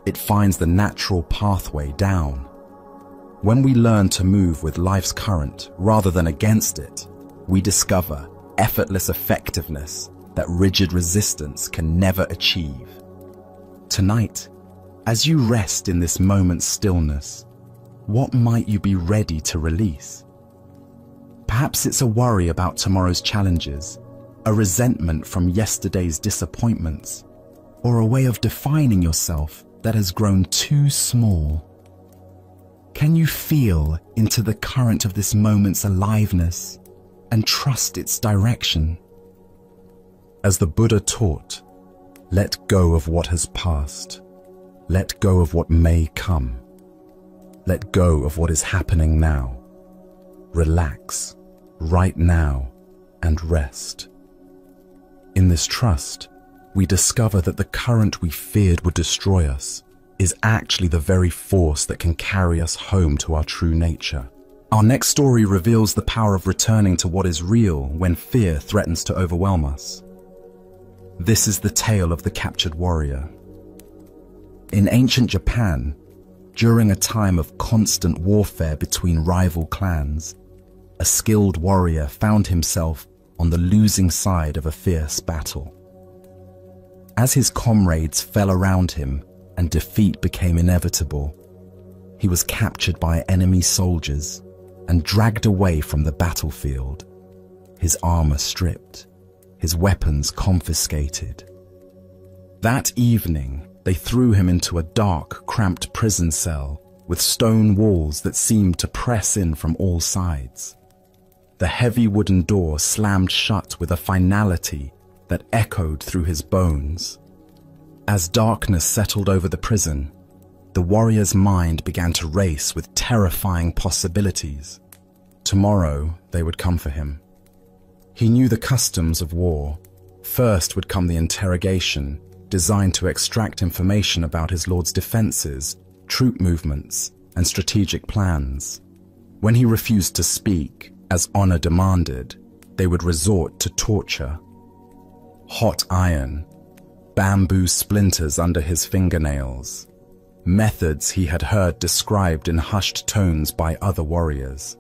Speaker 1: It finds the natural pathway down. When we learn to move with life's current rather than against it, we discover effortless effectiveness that rigid resistance can never achieve. Tonight, as you rest in this moment's stillness, what might you be ready to release? Perhaps it's a worry about tomorrow's challenges, a resentment from yesterday's disappointments, or a way of defining yourself that has grown too small. Can you feel into the current of this moment's aliveness and trust its direction? As the Buddha taught, let go of what has passed. Let go of what may come. Let go of what is happening now. Relax right now and rest. In this trust, we discover that the current we feared would destroy us is actually the very force that can carry us home to our true nature. Our next story reveals the power of returning to what is real when fear threatens to overwhelm us. This is the tale of the captured warrior. In ancient Japan, during a time of constant warfare between rival clans, a skilled warrior found himself on the losing side of a fierce battle. As his comrades fell around him and defeat became inevitable, he was captured by enemy soldiers and dragged away from the battlefield, his armor stripped, his weapons confiscated. That evening, they threw him into a dark, cramped prison cell with stone walls that seemed to press in from all sides. The heavy wooden door slammed shut with a finality that echoed through his bones. As darkness settled over the prison, the warrior's mind began to race with terrifying possibilities. Tomorrow, they would come for him. He knew the customs of war. First would come the interrogation, designed to extract information about his lord's defenses, troop movements, and strategic plans. When he refused to speak, as honor demanded, they would resort to torture. Hot iron, bamboo splinters under his fingernails, methods he had heard described in hushed tones by other warriors.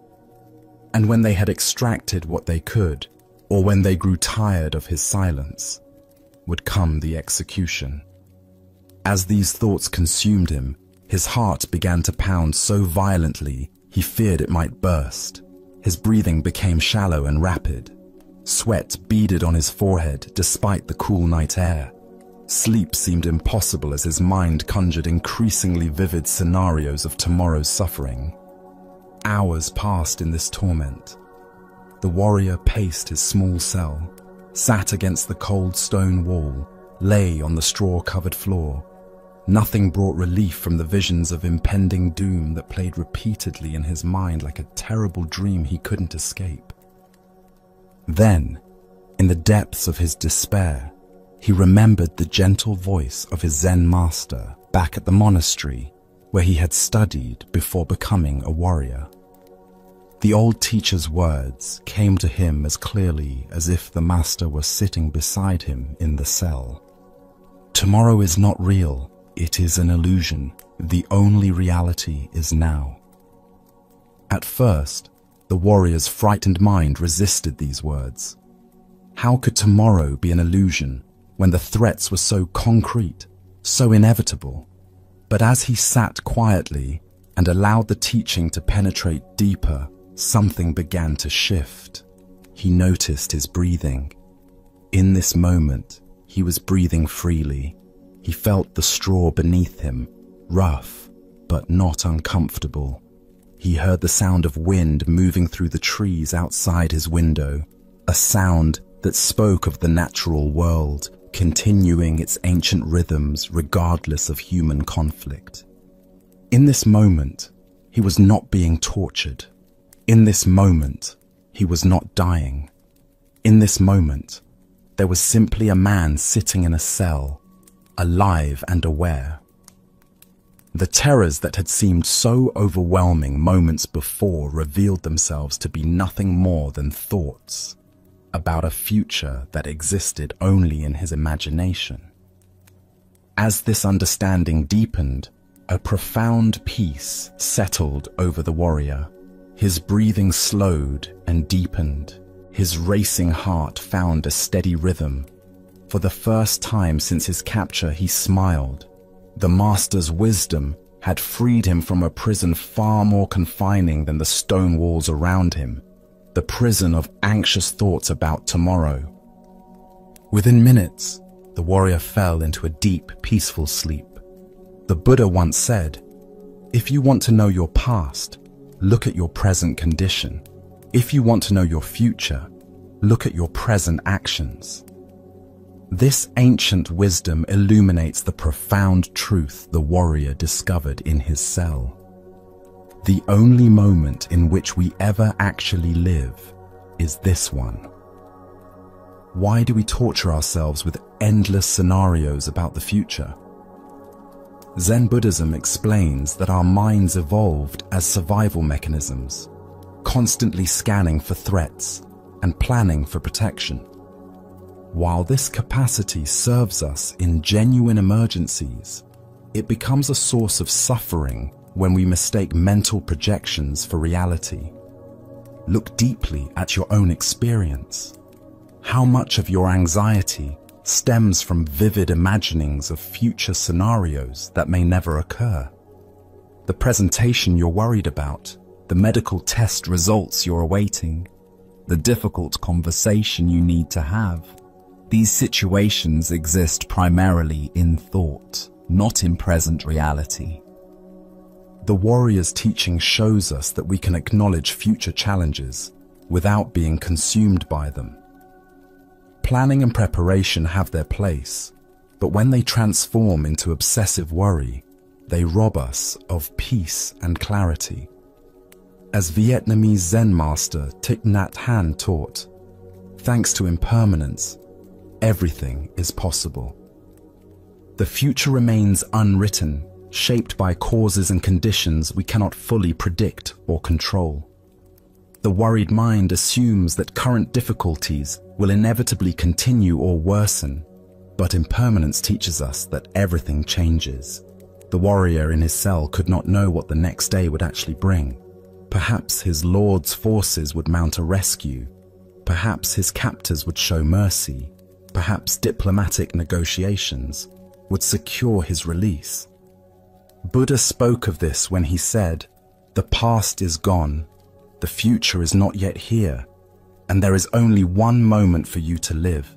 Speaker 1: And when they had extracted what they could, or when they grew tired of his silence, would come the execution. As these thoughts consumed him, his heart began to pound so violently he feared it might burst. His breathing became shallow and rapid. Sweat beaded on his forehead despite the cool night air. Sleep seemed impossible as his mind conjured increasingly vivid scenarios of tomorrow's suffering. Hours passed in this torment. The warrior paced his small cell, sat against the cold stone wall, lay on the straw-covered floor. Nothing brought relief from the visions of impending doom that played repeatedly in his mind like a terrible dream he couldn't escape. Then, in the depths of his despair, he remembered the gentle voice of his Zen master back at the monastery where he had studied before becoming a warrior. The old teacher's words came to him as clearly as if the master were sitting beside him in the cell. Tomorrow is not real, it is an illusion. The only reality is now. At first, the warrior's frightened mind resisted these words. How could tomorrow be an illusion when the threats were so concrete, so inevitable? But as he sat quietly and allowed the teaching to penetrate deeper, something began to shift. He noticed his breathing. In this moment, he was breathing freely. He felt the straw beneath him, rough, but not uncomfortable. He heard the sound of wind moving through the trees outside his window, a sound that spoke of the natural world, continuing its ancient rhythms regardless of human conflict. In this moment, he was not being tortured. In this moment, he was not dying. In this moment, there was simply a man sitting in a cell, alive and aware. The terrors that had seemed so overwhelming moments before revealed themselves to be nothing more than thoughts about a future that existed only in his imagination. As this understanding deepened, a profound peace settled over the warrior. His breathing slowed and deepened. His racing heart found a steady rhythm. For the first time since his capture, he smiled. The master's wisdom had freed him from a prison far more confining than the stone walls around him, the prison of anxious thoughts about tomorrow. Within minutes, the warrior fell into a deep, peaceful sleep. The Buddha once said, "If you want to know your past, look at your present condition. If you want to know your future, look at your present actions." This ancient wisdom illuminates the profound truth the warrior discovered in his cell. The only moment in which we ever actually live is this one. Why do we torture ourselves with endless scenarios about the future? Zen Buddhism explains that our minds evolved as survival mechanisms, constantly scanning for threats and planning for protection. While this capacity serves us in genuine emergencies, it becomes a source of suffering when we mistake mental projections for reality. Look deeply at your own experience. How much of your anxiety stems from vivid imaginings of future scenarios that may never occur? The presentation you're worried about, the medical test results you're awaiting, the difficult conversation you need to have. These situations exist primarily in thought, not in present reality. The warrior's teaching shows us that we can acknowledge future challenges without being consumed by them. Planning and preparation have their place, but when they transform into obsessive worry, they rob us of peace and clarity. As Vietnamese Zen master Thich Nhat Hanh taught, thanks to impermanence, everything is possible. The future remains unwritten, shaped by causes and conditions we cannot fully predict or control. The worried mind assumes that current difficulties will inevitably continue or worsen, but impermanence teaches us that everything changes. The warrior in his cell could not know what the next day would actually bring. Perhaps his lord's forces would mount a rescue. Perhaps his captors would show mercy. Perhaps diplomatic negotiations would secure his release. Buddha spoke of this when he said, "The past is gone, the future is not yet here, and there is only one moment for you to live."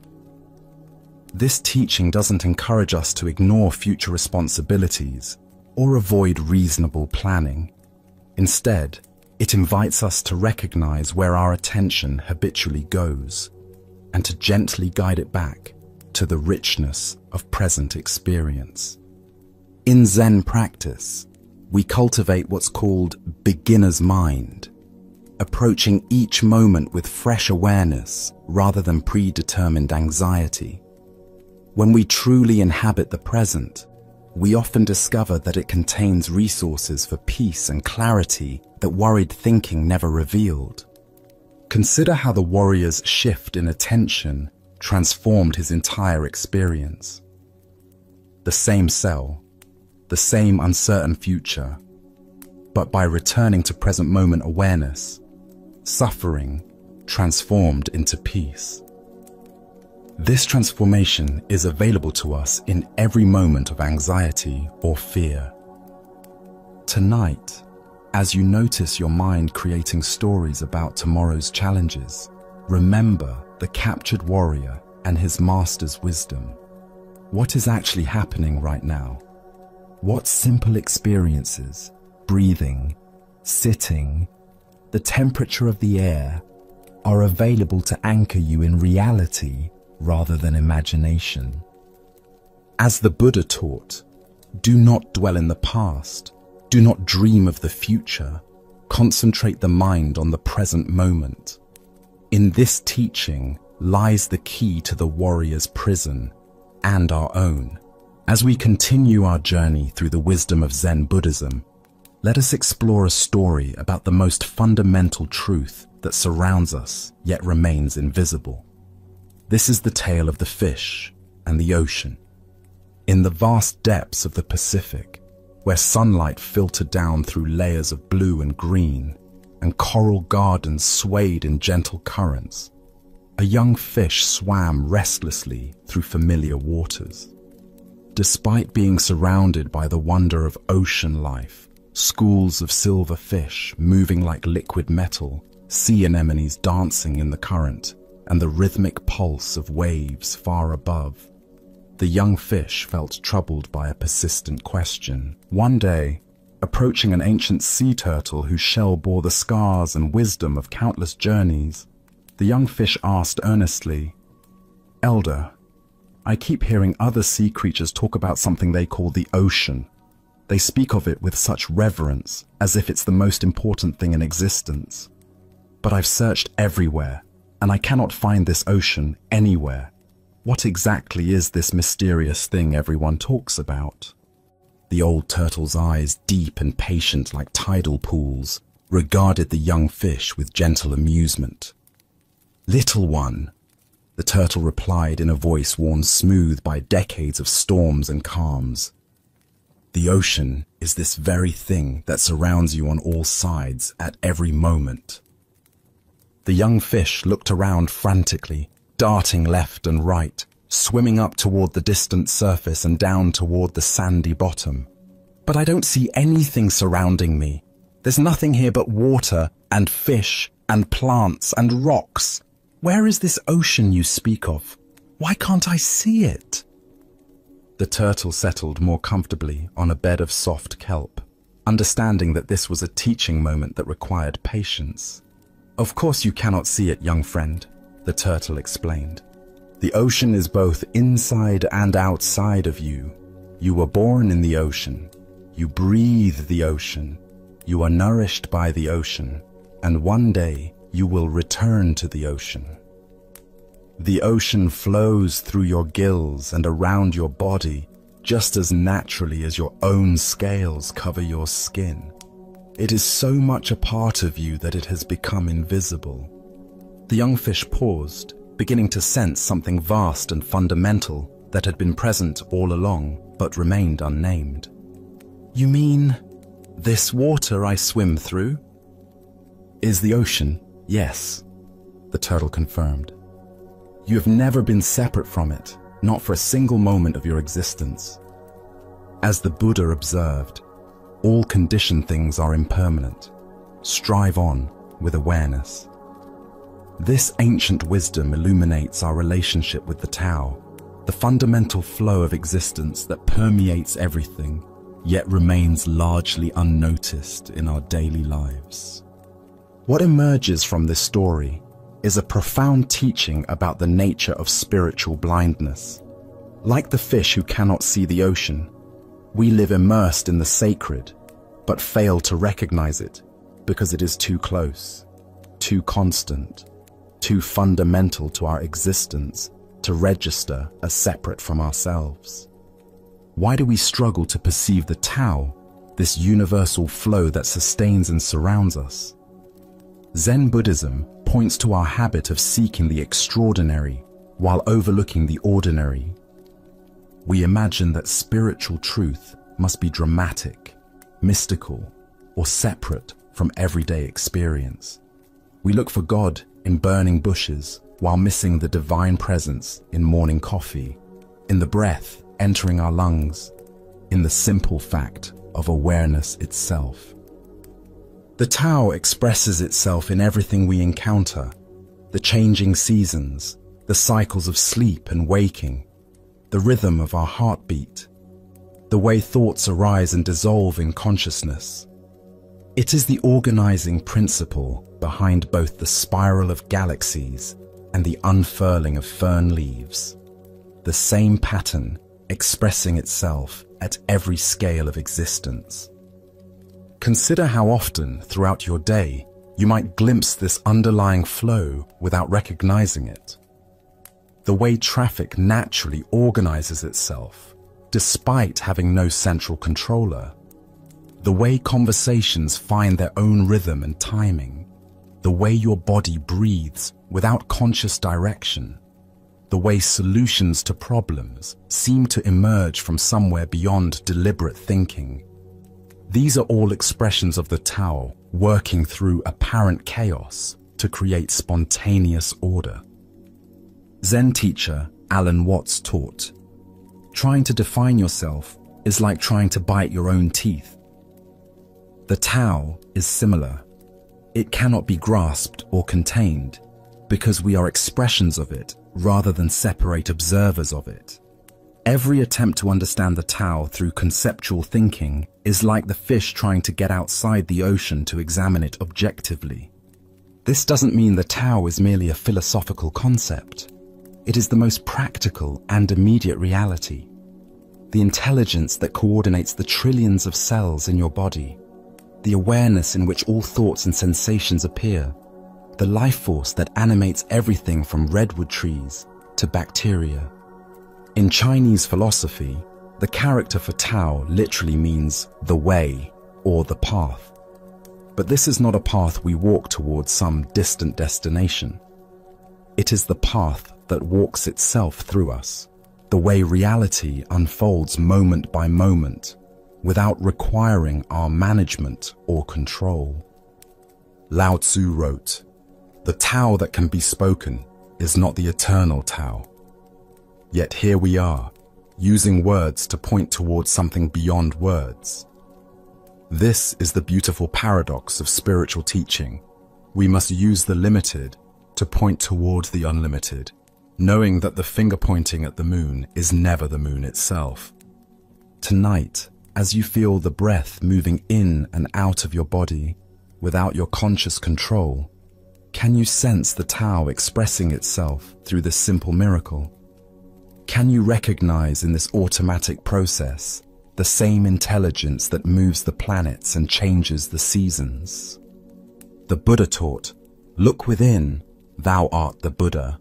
Speaker 1: This teaching doesn't encourage us to ignore future responsibilities or avoid reasonable planning. Instead, it invites us to recognize where our attention habitually goes and to gently guide it back to the richness of present experience. In Zen practice, we cultivate what's called beginner's mind, approaching each moment with fresh awareness rather than predetermined anxiety. When we truly inhabit the present, we often discover that it contains resources for peace and clarity that worried thinking never revealed. Consider how the warrior's shift in attention transformed his entire experience. The same cell, the same uncertain future, but by returning to present moment awareness, suffering transformed into peace. This transformation is available to us in every moment of anxiety or fear. Tonight, as you notice your mind creating stories about tomorrow's challenges, remember the captured warrior and his master's wisdom. What is actually happening right now? What simple experiences, breathing, sitting, the temperature of the air, are available to anchor you in reality rather than imagination? As the Buddha taught, do not dwell in the past, do not dream of the future, concentrate the mind on the present moment. In this teaching lies the key to the warrior's prison and our own. As we continue our journey through the wisdom of Zen Buddhism, let us explore a story about the most fundamental truth that surrounds us yet remains invisible. This is the tale of the fish and the ocean. In the vast depths of the Pacific, where sunlight filtered down through layers of blue and green, and coral gardens swayed in gentle currents, a young fish swam restlessly through familiar waters. Despite being surrounded by the wonder of ocean life, schools of silver fish moving like liquid metal, sea anemones dancing in the current, and the rhythmic pulse of waves far above, the young fish felt troubled by a persistent question. One day, approaching an ancient sea turtle whose shell bore the scars and wisdom of countless journeys, the young fish asked earnestly, "Elder, I keep hearing other sea creatures talk about something they call the ocean. They speak of it with such reverence, as if it's the most important thing in existence. But I've searched everywhere, and I cannot find this ocean anywhere. What exactly is this mysterious thing everyone talks about?" The old turtle's eyes, deep and patient like tidal pools, regarded the young fish with gentle amusement. "Little one," the turtle replied in a voice worn smooth by decades of storms and calms, "the ocean is this very thing that surrounds you on all sides at every moment." The young fish looked around frantically, darting left and right, swimming up toward the distant surface and down toward the sandy bottom. "But I don't see anything surrounding me. There's nothing here but water and fish and plants and rocks. Where is this ocean you speak of? Why can't I see it?" The turtle settled more comfortably on a bed of soft kelp, understanding that this was a teaching moment that required patience. "Of course you cannot see it, young friend," the turtle explained. "The ocean is both inside and outside of you. You were born in the ocean. You breathe the ocean. You are nourished by the ocean. And one day you will return to the ocean." The ocean flows through your gills and around your body just as naturally as your own scales cover your skin. It is so much a part of you that it has become invisible. The young fish paused, beginning to sense something vast and fundamental that had been present all along but remained unnamed. You mean this water I swim through? Is the ocean? Yes, the turtle confirmed. You have never been separate from it, not for a single moment of your existence. As the Buddha observed, all conditioned things are impermanent. Strive on with awareness. This ancient wisdom illuminates our relationship with the Tao, the fundamental flow of existence that permeates everything, yet remains largely unnoticed in our daily lives. What emerges from this story is a profound teaching about the nature of spiritual blindness. Like the fish who cannot see the ocean, we live immersed in the sacred, but fail to recognize it because it is too close, too constant, too fundamental to our existence to register as separate from ourselves. Why do we struggle to perceive the Tao, this universal flow that sustains and surrounds us? Zen Buddhism points to our habit of seeking the extraordinary while overlooking the ordinary. We imagine that spiritual truth must be dramatic, mystical, or separate from everyday experience. We look for God in burning bushes while missing the divine presence in morning coffee, in the breath entering our lungs, in the simple fact of awareness itself. The Tao expresses itself in everything we encounter, the changing seasons, the cycles of sleep and waking, the rhythm of our heartbeat, the way thoughts arise and dissolve in consciousness. It is the organizing principle behind both the spiral of galaxies and the unfurling of fern leaves, the same pattern expressing itself at every scale of existence. Consider how often throughout your day you might glimpse this underlying flow without recognizing it. The way traffic naturally organizes itself, despite having no central controller. The way conversations find their own rhythm and timing. The way your body breathes without conscious direction. The way solutions to problems seem to emerge from somewhere beyond deliberate thinking. These are all expressions of the Tao working through apparent chaos to create spontaneous order. Zen teacher Alan Watts taught, trying to define yourself is like trying to bite your own teeth. The Tao is similar. It cannot be grasped or contained because we are expressions of it rather than separate observers of it. Every attempt to understand the Tao through conceptual thinking is like the fish trying to get outside the ocean to examine it objectively. This doesn't mean the Tao is merely a philosophical concept. It is the most practical and immediate reality. The intelligence that coordinates the trillions of cells in your body. The awareness in which all thoughts and sensations appear. The life force that animates everything from redwood trees to bacteria. In Chinese philosophy, the character for Tao literally means the way or the path. But this is not a path we walk towards some distant destination. It is the path that walks itself through us, the way reality unfolds moment by moment, without requiring our management or control. Lao Tzu wrote, "The Tao that can be spoken is not the eternal Tao." Yet here we are, using words to point towards something beyond words. This is the beautiful paradox of spiritual teaching. We must use the limited to point towards the unlimited, knowing that the finger pointing at the moon is never the moon itself. Tonight, as you feel the breath moving in and out of your body without your conscious control, can you sense the Tao expressing itself through this simple miracle? Can you recognize in this automatic process the same intelligence that moves the planets and changes the seasons? The Buddha taught, "Look within, thou art the Buddha."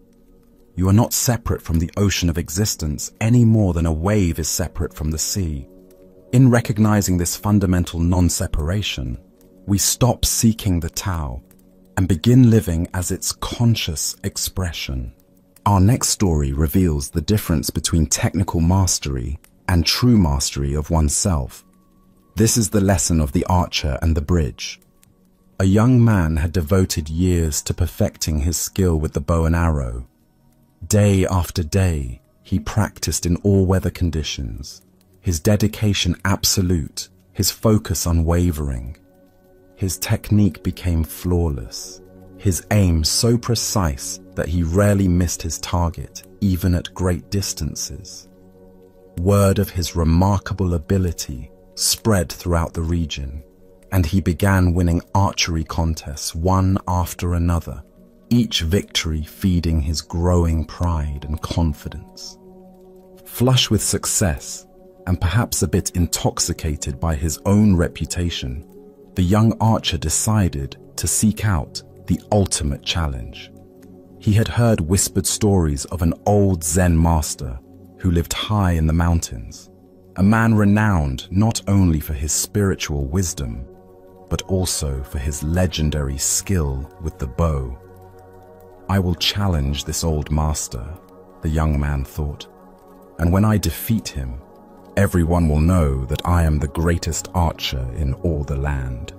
Speaker 1: You are not separate from the ocean of existence any more than a wave is separate from the sea. In recognizing this fundamental non-separation, we stop seeking the Tao and begin living as its conscious expression. Our next story reveals the difference between technical mastery and true mastery of oneself. This is the lesson of the archer and the bridge. A young man had devoted years to perfecting his skill with the bow and arrow. Day after day, he practiced in all weather conditions, his dedication absolute, his focus unwavering. His technique became flawless, his aim so precise that he rarely missed his target, even at great distances. Word of his remarkable ability spread throughout the region, and he began winning archery contests one after another, each victory feeding his growing pride and confidence. Flush with success, and perhaps a bit intoxicated by his own reputation, the young archer decided to seek out the ultimate challenge. He had heard whispered stories of an old Zen master who lived high in the mountains, a man renowned not only for his spiritual wisdom, but also for his legendary skill with the bow. I will challenge this old master, the young man thought, and when I defeat him, everyone will know that I am the greatest archer in all the land.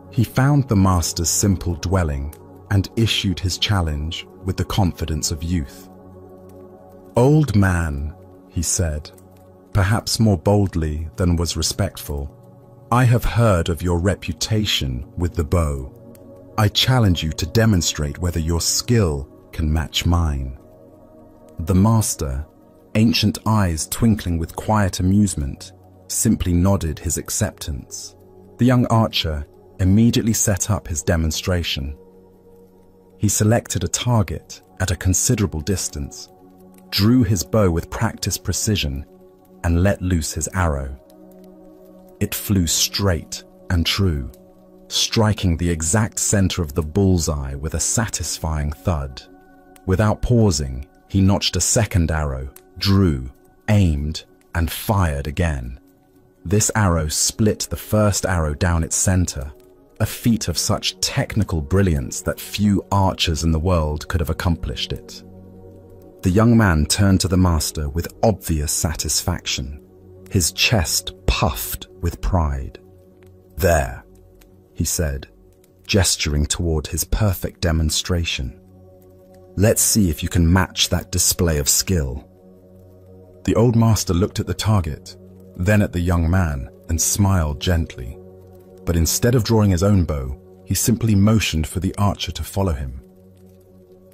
Speaker 1: He found the master's simple dwelling and issued his challenge with the confidence of youth. "Old man," he said, perhaps more boldly than was respectful, "I have heard of your reputation with the bow. I challenge you to demonstrate whether your skill can match mine." The master, ancient eyes twinkling with quiet amusement, simply nodded his acceptance. The young archer immediately set up his demonstration. He selected a target at a considerable distance, drew his bow with practiced precision, and let loose his arrow. It flew straight and true, striking the exact center of the bullseye with a satisfying thud. Without pausing, he notched a second arrow, drew, aimed, and fired again. This arrow split the first arrow down its center, a feat of such technical brilliance that few archers in the world could have accomplished it. The young man turned to the master with obvious satisfaction, his chest puffed with pride. "There," he said, gesturing toward his perfect demonstration. "Let's see if you can match that display of skill." The old master looked at the target, then at the young man, and smiled gently. But instead of drawing his own bow, he simply motioned for the archer to follow him.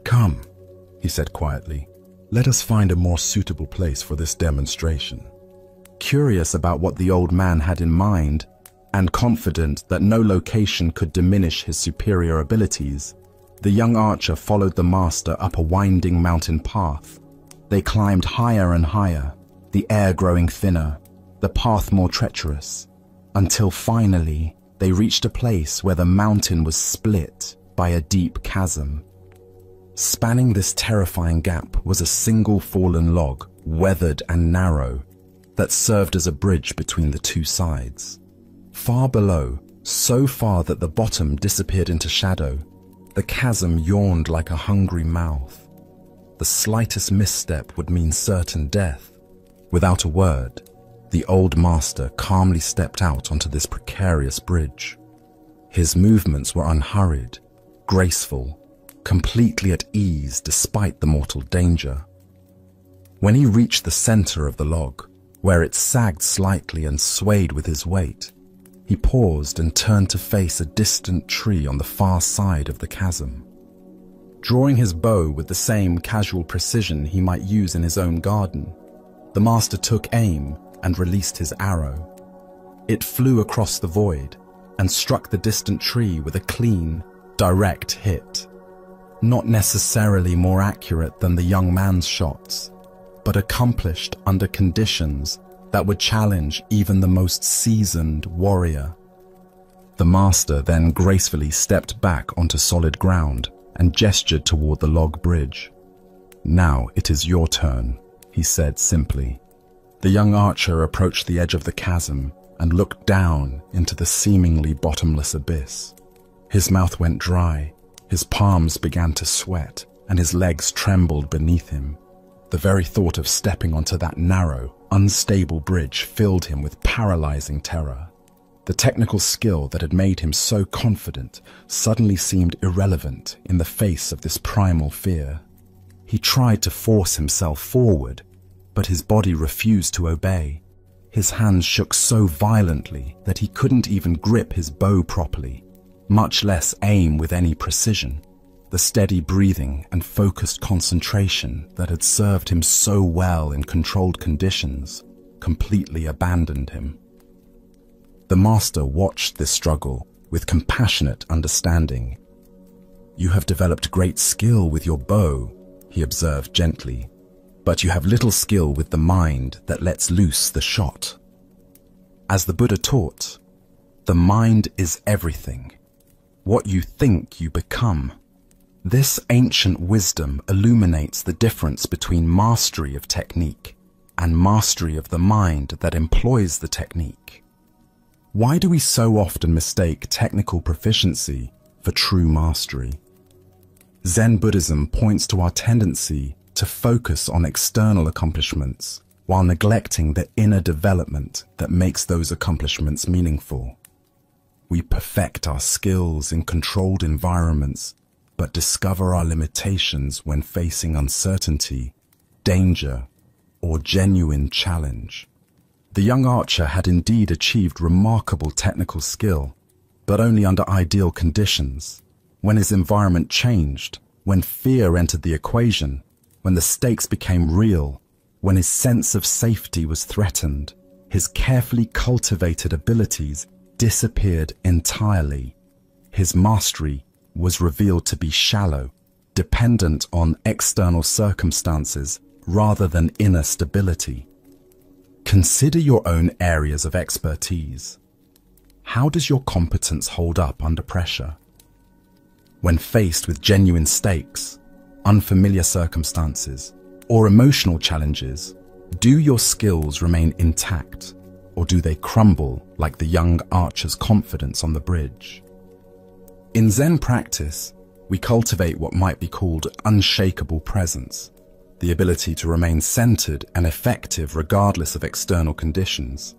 Speaker 1: "Come," he said quietly, "let us find a more suitable place for this demonstration." Curious about what the old man had in mind, and confident that no location could diminish his superior abilities, the young archer followed the master up a winding mountain path. They climbed higher and higher, the air growing thinner, the path more treacherous, until finally they reached a place where the mountain was split by a deep chasm. Spanning this terrifying gap was a single fallen log, weathered and narrow, that served as a bridge between the two sides. Far below, so far that the bottom disappeared into shadow, the chasm yawned like a hungry mouth. The slightest misstep would mean certain death. Without a word, the old master calmly stepped out onto this precarious bridge. His movements were unhurried, graceful, completely at ease despite the mortal danger. When he reached the center of the log, where it sagged slightly and swayed with his weight, he paused and turned to face a distant tree on the far side of the chasm. Drawing his bow with the same casual precision he might use in his own garden, the master took aim and released his arrow. It flew across the void and struck the distant tree with a clean, direct hit. Not necessarily more accurate than the young man's shots, but accomplished under conditions that would challenge even the most seasoned warrior. The master then gracefully stepped back onto solid ground and gestured toward the log bridge. "Now it is your turn," he said simply. The young archer approached the edge of the chasm and looked down into the seemingly bottomless abyss. His mouth went dry, his palms began to sweat, and his legs trembled beneath him. The very thought of stepping onto that narrow, unstable bridge filled him with paralyzing terror. The technical skill that had made him so confident suddenly seemed irrelevant in the face of this primal fear. He tried to force himself forward, but his body refused to obey. His hands shook so violently that he couldn't even grip his bow properly, much less aim with any precision. The steady breathing and focused concentration that had served him so well in controlled conditions completely abandoned him. The master watched this struggle with compassionate understanding. "You have developed great skill with your bow," he observed gently, "but you have little skill with the mind that lets loose the shot." As the Buddha taught, the mind is everything. What you think, you become. This ancient wisdom illuminates the difference between mastery of technique and mastery of the mind that employs the technique. Why do we so often mistake technical proficiency for true mastery? Zen Buddhism points to our tendency to focus on external accomplishments while neglecting the inner development that makes those accomplishments meaningful. We perfect our skills in controlled environments, but discover our limitations when facing uncertainty, danger, or genuine challenge. The young archer had indeed achieved remarkable technical skill, but only under ideal conditions. When his environment changed, when fear entered the equation, when the stakes became real, when his sense of safety was threatened, his carefully cultivated abilities disappeared entirely. His mastery was revealed to be shallow, dependent on external circumstances rather than inner stability. Consider your own areas of expertise. How does your competence hold up under pressure? When faced with genuine stakes, unfamiliar circumstances, or emotional challenges, do your skills remain intact, or do they crumble like the young archer's confidence on the bridge? In Zen practice, we cultivate what might be called unshakable presence, the ability to remain centered and effective regardless of external conditions.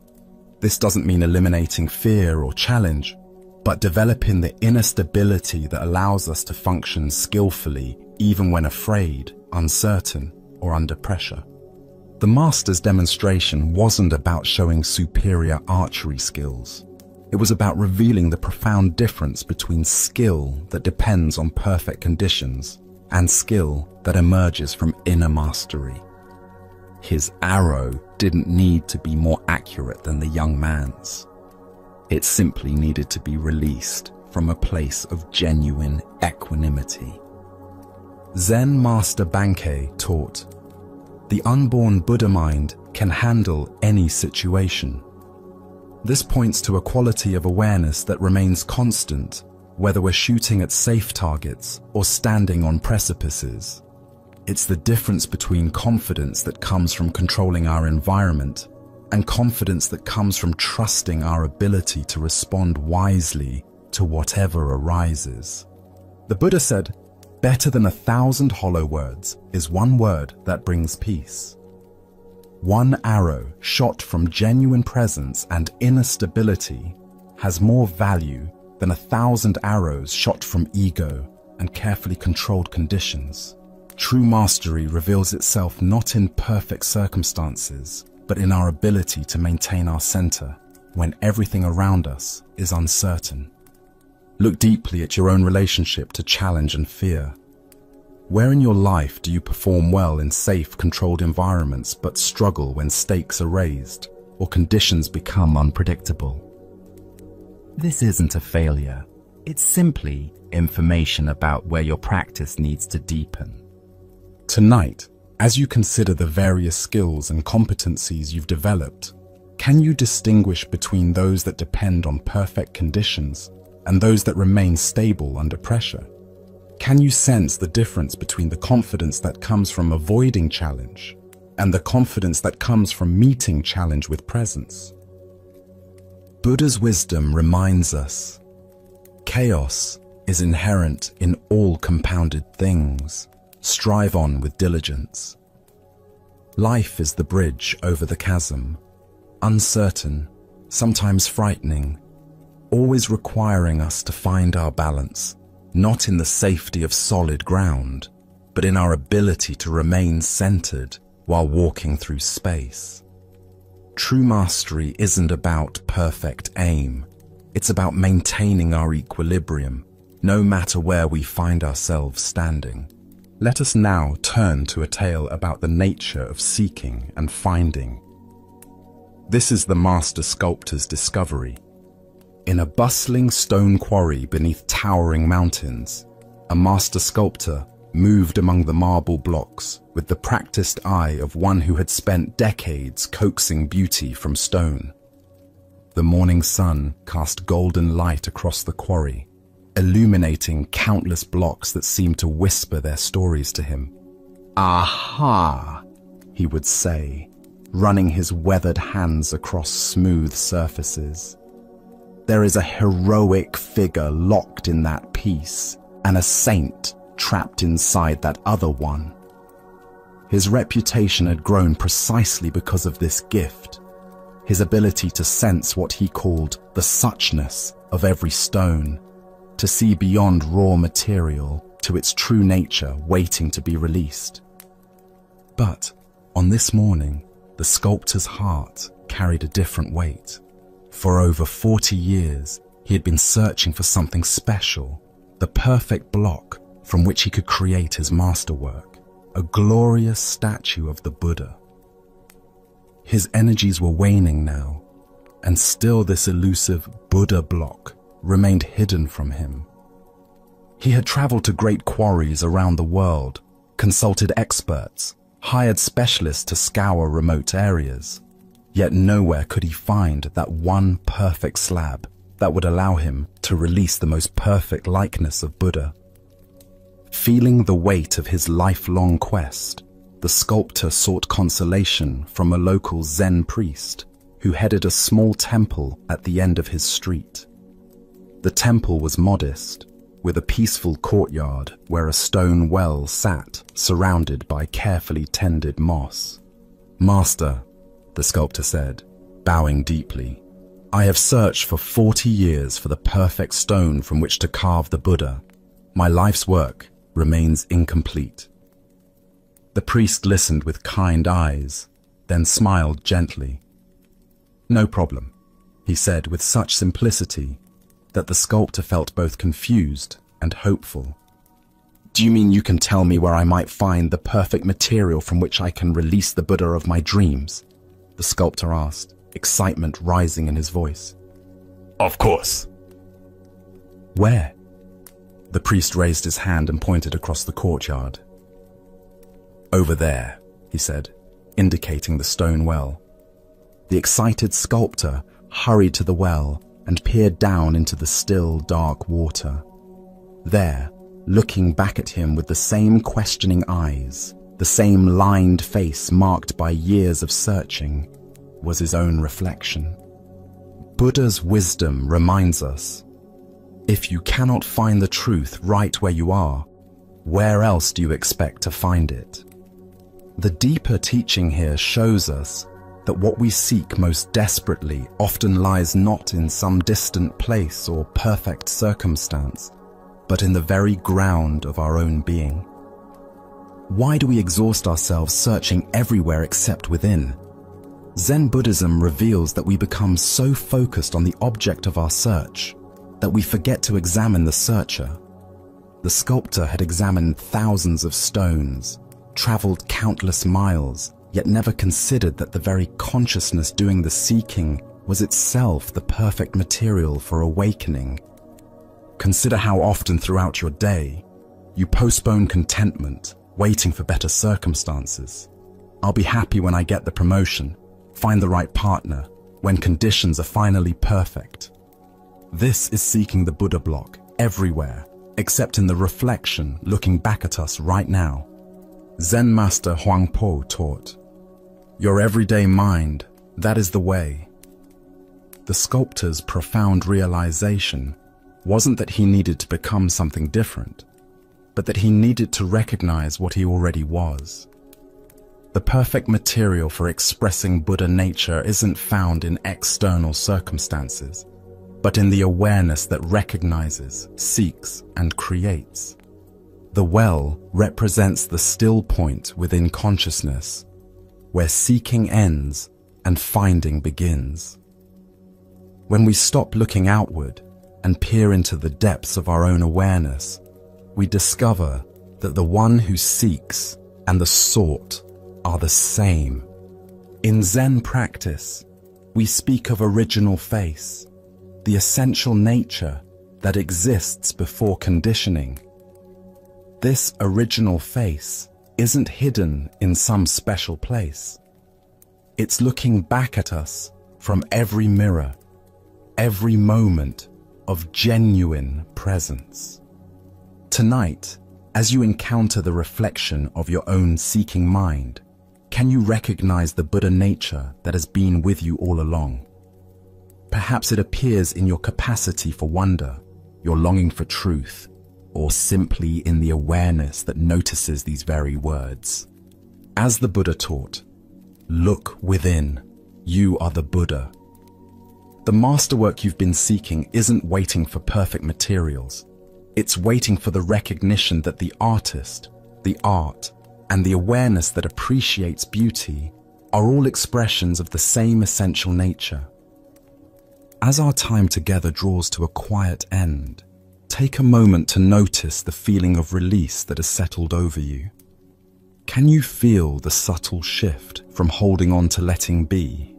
Speaker 1: This doesn't mean eliminating fear or challenge, but developing the inner stability that allows us to function skillfully even when afraid, uncertain, or under pressure. The master's demonstration wasn't about showing superior archery skills. It was about revealing the profound difference between skill that depends on perfect conditions and skill that emerges from inner mastery. His arrow didn't need to be more accurate than the young man's. It simply needed to be released from a place of genuine equanimity. Zen Master Bankei taught, "The unborn Buddha mind can handle any situation." This points to a quality of awareness that remains constant, whether we're shooting at safe targets or standing on precipices. It's the difference between confidence that comes from controlling our environment and confidence that comes from trusting our ability to respond wisely to whatever arises. The Buddha said, "Better than 1,000 hollow words is one word that brings peace." One arrow shot from genuine presence and inner stability has more value than 1,000 arrows shot from ego and carefully controlled conditions. True mastery reveals itself not in perfect circumstances, but in our ability to maintain our center when everything around us is uncertain. Look deeply at your own relationship to challenge and fear. Where in your life do you perform well in safe, controlled environments but struggle when stakes are raised or conditions become unpredictable? This isn't a failure. It's simply information about where your practice needs to deepen. Tonight, as you consider the various skills and competencies you've developed, can you distinguish between those that depend on perfect conditions and those that remain stable under pressure? Can you sense the difference between the confidence that comes from avoiding challenge and the confidence that comes from meeting challenge with presence? Buddha's wisdom reminds us, chaos is inherent in all compounded things. Strive on with diligence. Life is the bridge over the chasm, uncertain, sometimes frightening, always requiring us to find our balance, not in the safety of solid ground, but in our ability to remain centered while walking through space. True mastery isn't about perfect aim. It's about maintaining our equilibrium, no matter where we find ourselves standing. Let us now turn to a tale about the nature of seeking and finding. This is the master sculptor's discovery. In a bustling stone quarry beneath towering mountains, a master sculptor moved among the marble blocks with the practiced eye of one who had spent decades coaxing beauty from stone. The morning sun cast golden light across the quarry, illuminating countless blocks that seemed to whisper their stories to him. "Aha!" he would say, running his weathered hands across smooth surfaces. "There is a heroic figure locked in that piece, and a saint trapped inside that other one." His reputation had grown precisely because of this gift, his ability to sense what he called the suchness of every stone, to see beyond raw material to its true nature waiting to be released. But on this morning, the sculptor's heart carried a different weight. For over 40 years, he had been searching for something special, the perfect block from which he could create his masterwork, a glorious statue of the Buddha. His energies were waning now, and still this elusive Buddha block remained hidden from him. He had traveled to great quarries around the world, consulted experts, hired specialists to scour remote areas, yet nowhere could he find that one perfect slab that would allow him to release the most perfect likeness of Buddha. Feeling the weight of his lifelong quest, the sculptor sought consolation from a local Zen priest who headed a small temple at the end of his street. The temple was modest, with a peaceful courtyard where a stone well sat, surrounded by carefully tended moss. "Master," the sculptor said, bowing deeply, "I have searched for 40 years for the perfect stone from which to carve the Buddha. My life's work remains incomplete." The priest listened with kind eyes, then smiled gently. "No problem," he said with such simplicity that the sculptor felt both confused and hopeful. "Do you mean you can tell me where I might find the perfect material from which I can release the Buddha of my dreams?" the sculptor asked, excitement rising in his voice. "Of course." "Where?" The priest raised his hand and pointed across the courtyard. "Over there," he said, indicating the stone well. The excited sculptor hurried to the well and peered down into the still, dark water. There, looking back at him with the same questioning eyes, the same lined face marked by years of searching, was his own reflection. Buddha's wisdom reminds us, if you cannot find the truth right where you are, where else do you expect to find it? The deeper teaching here shows us that what we seek most desperately often lies not in some distant place or perfect circumstance, but in the very ground of our own being. Why do we exhaust ourselves searching everywhere except within? Zen Buddhism reveals that we become so focused on the object of our search that we forget to examine the searcher. The sculptor had examined thousands of stones, traveled countless miles, yet never considered that the very consciousness doing the seeking was itself the perfect material for awakening. Consider how often throughout your day you postpone contentment, waiting for better circumstances. "I'll be happy when I get the promotion, find the right partner, when conditions are finally perfect." This is seeking the Buddha block everywhere, except in the reflection looking back at us right now. Zen master Huangpo taught, "Your everyday mind, that is the way." The sculptor's profound realization wasn't that he needed to become something different, but that he needed to recognize what he already was. The perfect material for expressing Buddha nature isn't found in external circumstances, but in the awareness that recognizes, seeks, and creates. The well represents the still point within consciousness, where seeking ends and finding begins. When we stop looking outward and peer into the depths of our own awareness, we discover that the one who seeks and the sought are the same. In Zen practice, we speak of original face, the essential nature that exists before conditioning. This original face isn't hidden in some special place. It's looking back at us from every mirror, every moment of genuine presence. Tonight, as you encounter the reflection of your own seeking mind, can you recognize the Buddha nature that has been with you all along? Perhaps it appears in your capacity for wonder, your longing for truth, or simply in the awareness that notices these very words. As the Buddha taught, look within, you are the Buddha. The masterwork you've been seeking isn't waiting for perfect materials. It's waiting for the recognition that the artist, the art, and the awareness that appreciates beauty are all expressions of the same essential nature. As our time together draws to a quiet end, take a moment to notice the feeling of release that has settled over you. Can you feel the subtle shift from holding on to letting be?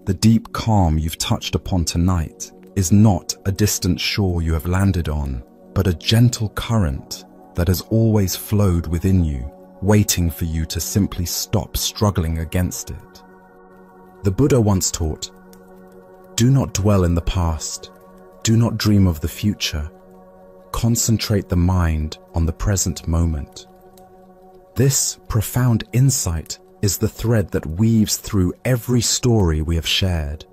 Speaker 1: The deep calm you've touched upon tonight is not a distant shore you have landed on, but a gentle current that has always flowed within you, waiting for you to simply stop struggling against it. The Buddha once taught, "Do not dwell in the past. Do not dream of the future. Concentrate the mind on the present moment." This profound insight is the thread that weaves through every story we have shared.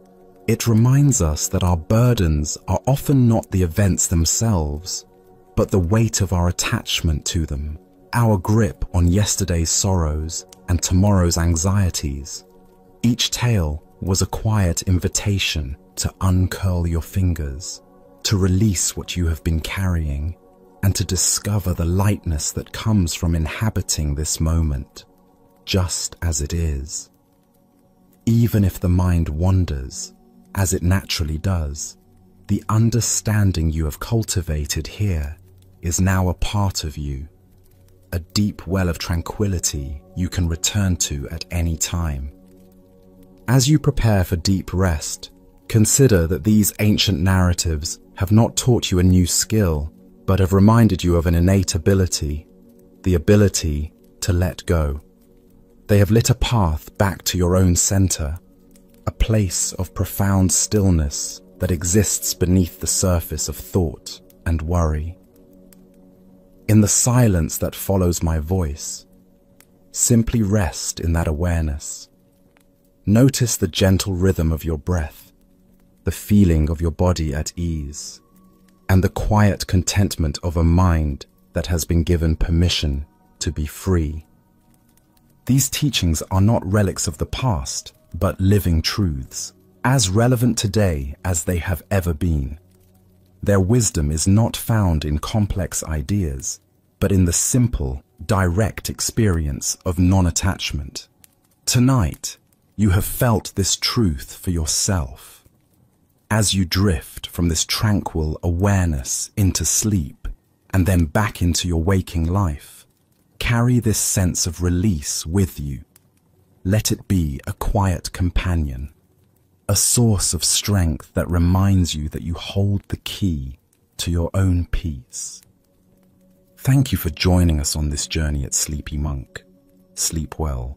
Speaker 1: It reminds us that our burdens are often not the events themselves, but the weight of our attachment to them, our grip on yesterday's sorrows and tomorrow's anxieties. Each tale was a quiet invitation to uncurl your fingers, to release what you have been carrying, and to discover the lightness that comes from inhabiting this moment, just as it is. Even if the mind wanders, as it naturally does, the understanding you have cultivated here is now a part of you, a deep well of tranquility you can return to at any time. As you prepare for deep rest, consider that these ancient narratives have not taught you a new skill, but have reminded you of an innate ability, the ability to let go. They have lit a path back to your own center, a place of profound stillness that exists beneath the surface of thought and worry. In the silence that follows my voice, simply rest in that awareness. Notice the gentle rhythm of your breath, the feeling of your body at ease, and the quiet contentment of a mind that has been given permission to be free. These teachings are not relics of the past, but living truths, as relevant today as they have ever been. Their wisdom is not found in complex ideas, but in the simple, direct experience of non-attachment. Tonight, you have felt this truth for yourself. As you drift from this tranquil awareness into sleep and then back into your waking life, carry this sense of release with you. Let it be a quiet companion, a source of strength that reminds you that you hold the key to your own peace. Thank you for joining us on this journey at Sleepy Monk. Sleep well.